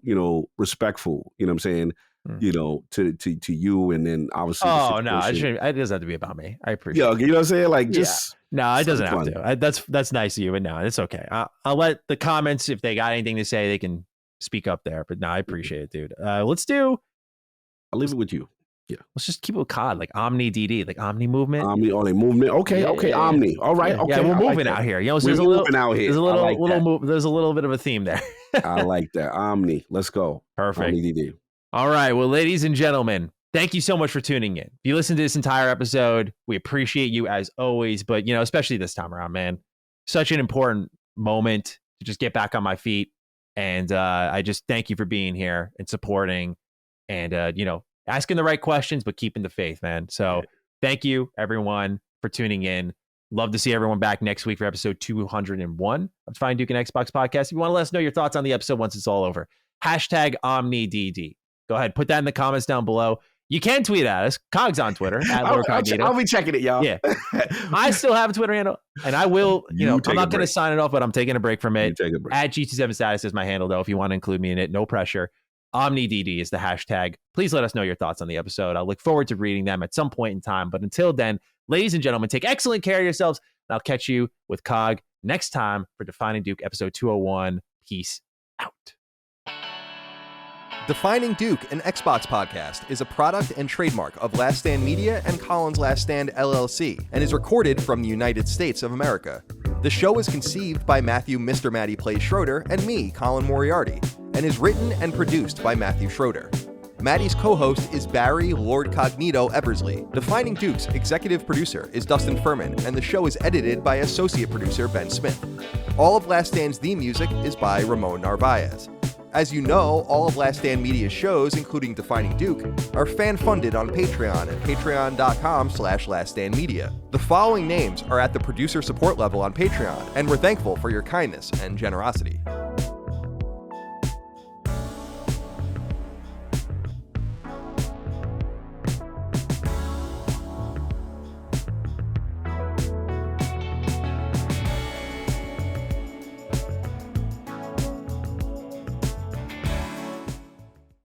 respectful. You know what I'm saying? To you, and then obviously. Oh no, it doesn't have to be about me. I appreciate. You know what I'm saying? Like just no, it doesn't have to. That's nice of you, but no, it's okay. I'll let the comments, if they got anything to say, they can speak up there. But no, I appreciate it, dude. I'll leave it with you. Yeah, let's just keep it with COD, like Omni DD, like Omni movement. Movement. Okay, Omni. All right, okay. Yeah, we're moving out here. So there's moving out here. There's a little bit of a theme there. I like that. Omni. Let's go. Perfect. Omni DD. All right. Well, ladies and gentlemen, thank you so much for tuning in. If you listened to this entire episode, we appreciate you as always, but especially this time around, man, such an important moment to just get back on my feet. And I just thank you for being here and supporting and, asking the right questions, but keeping the faith, man. So thank you everyone for tuning in. Love to see everyone back next week for episode 201 of Fine Duke and Xbox podcast. If you want to let us know your thoughts on the episode once it's all over, hashtag OmniDD. Go ahead, put that in the comments down below. You can tweet at us. Cog's on Twitter. I'll be checking it, y'all. Yeah. I still have a Twitter handle, and I will, I'm not going to sign it off, but I'm taking a break from it. At G27status is my handle, though, if you want to include me in it. No pressure. OmniDD is the hashtag. Please let us know your thoughts on the episode. I'll look forward to reading them at some point in time. But until then, ladies and gentlemen, take excellent care of yourselves, and I'll catch you with Cog next time for Defining Duke, episode 201. Peace out. Defining Duke, an Xbox podcast, is a product and trademark of Last Stand Media and Collins Last Stand LLC, and is recorded from the United States of America. The show is conceived by Matthew Mr. Matty Plays Schroeder and me, Colin Moriarty, and is written and produced by Matthew Schroeder. Matty's co-host is Barry Lord Cognito Eversley. Defining Duke's executive producer is Dustin Furman, and the show is edited by associate producer Ben Smith. All of Last Stand's theme music is by Ramon Narvaez. As you know, all of Last Stand Media's shows, including Defining Duke, are fan-funded on Patreon at patreon.com/laststandmedia. The following names are at the producer support level on Patreon, and we're thankful for your kindness and generosity.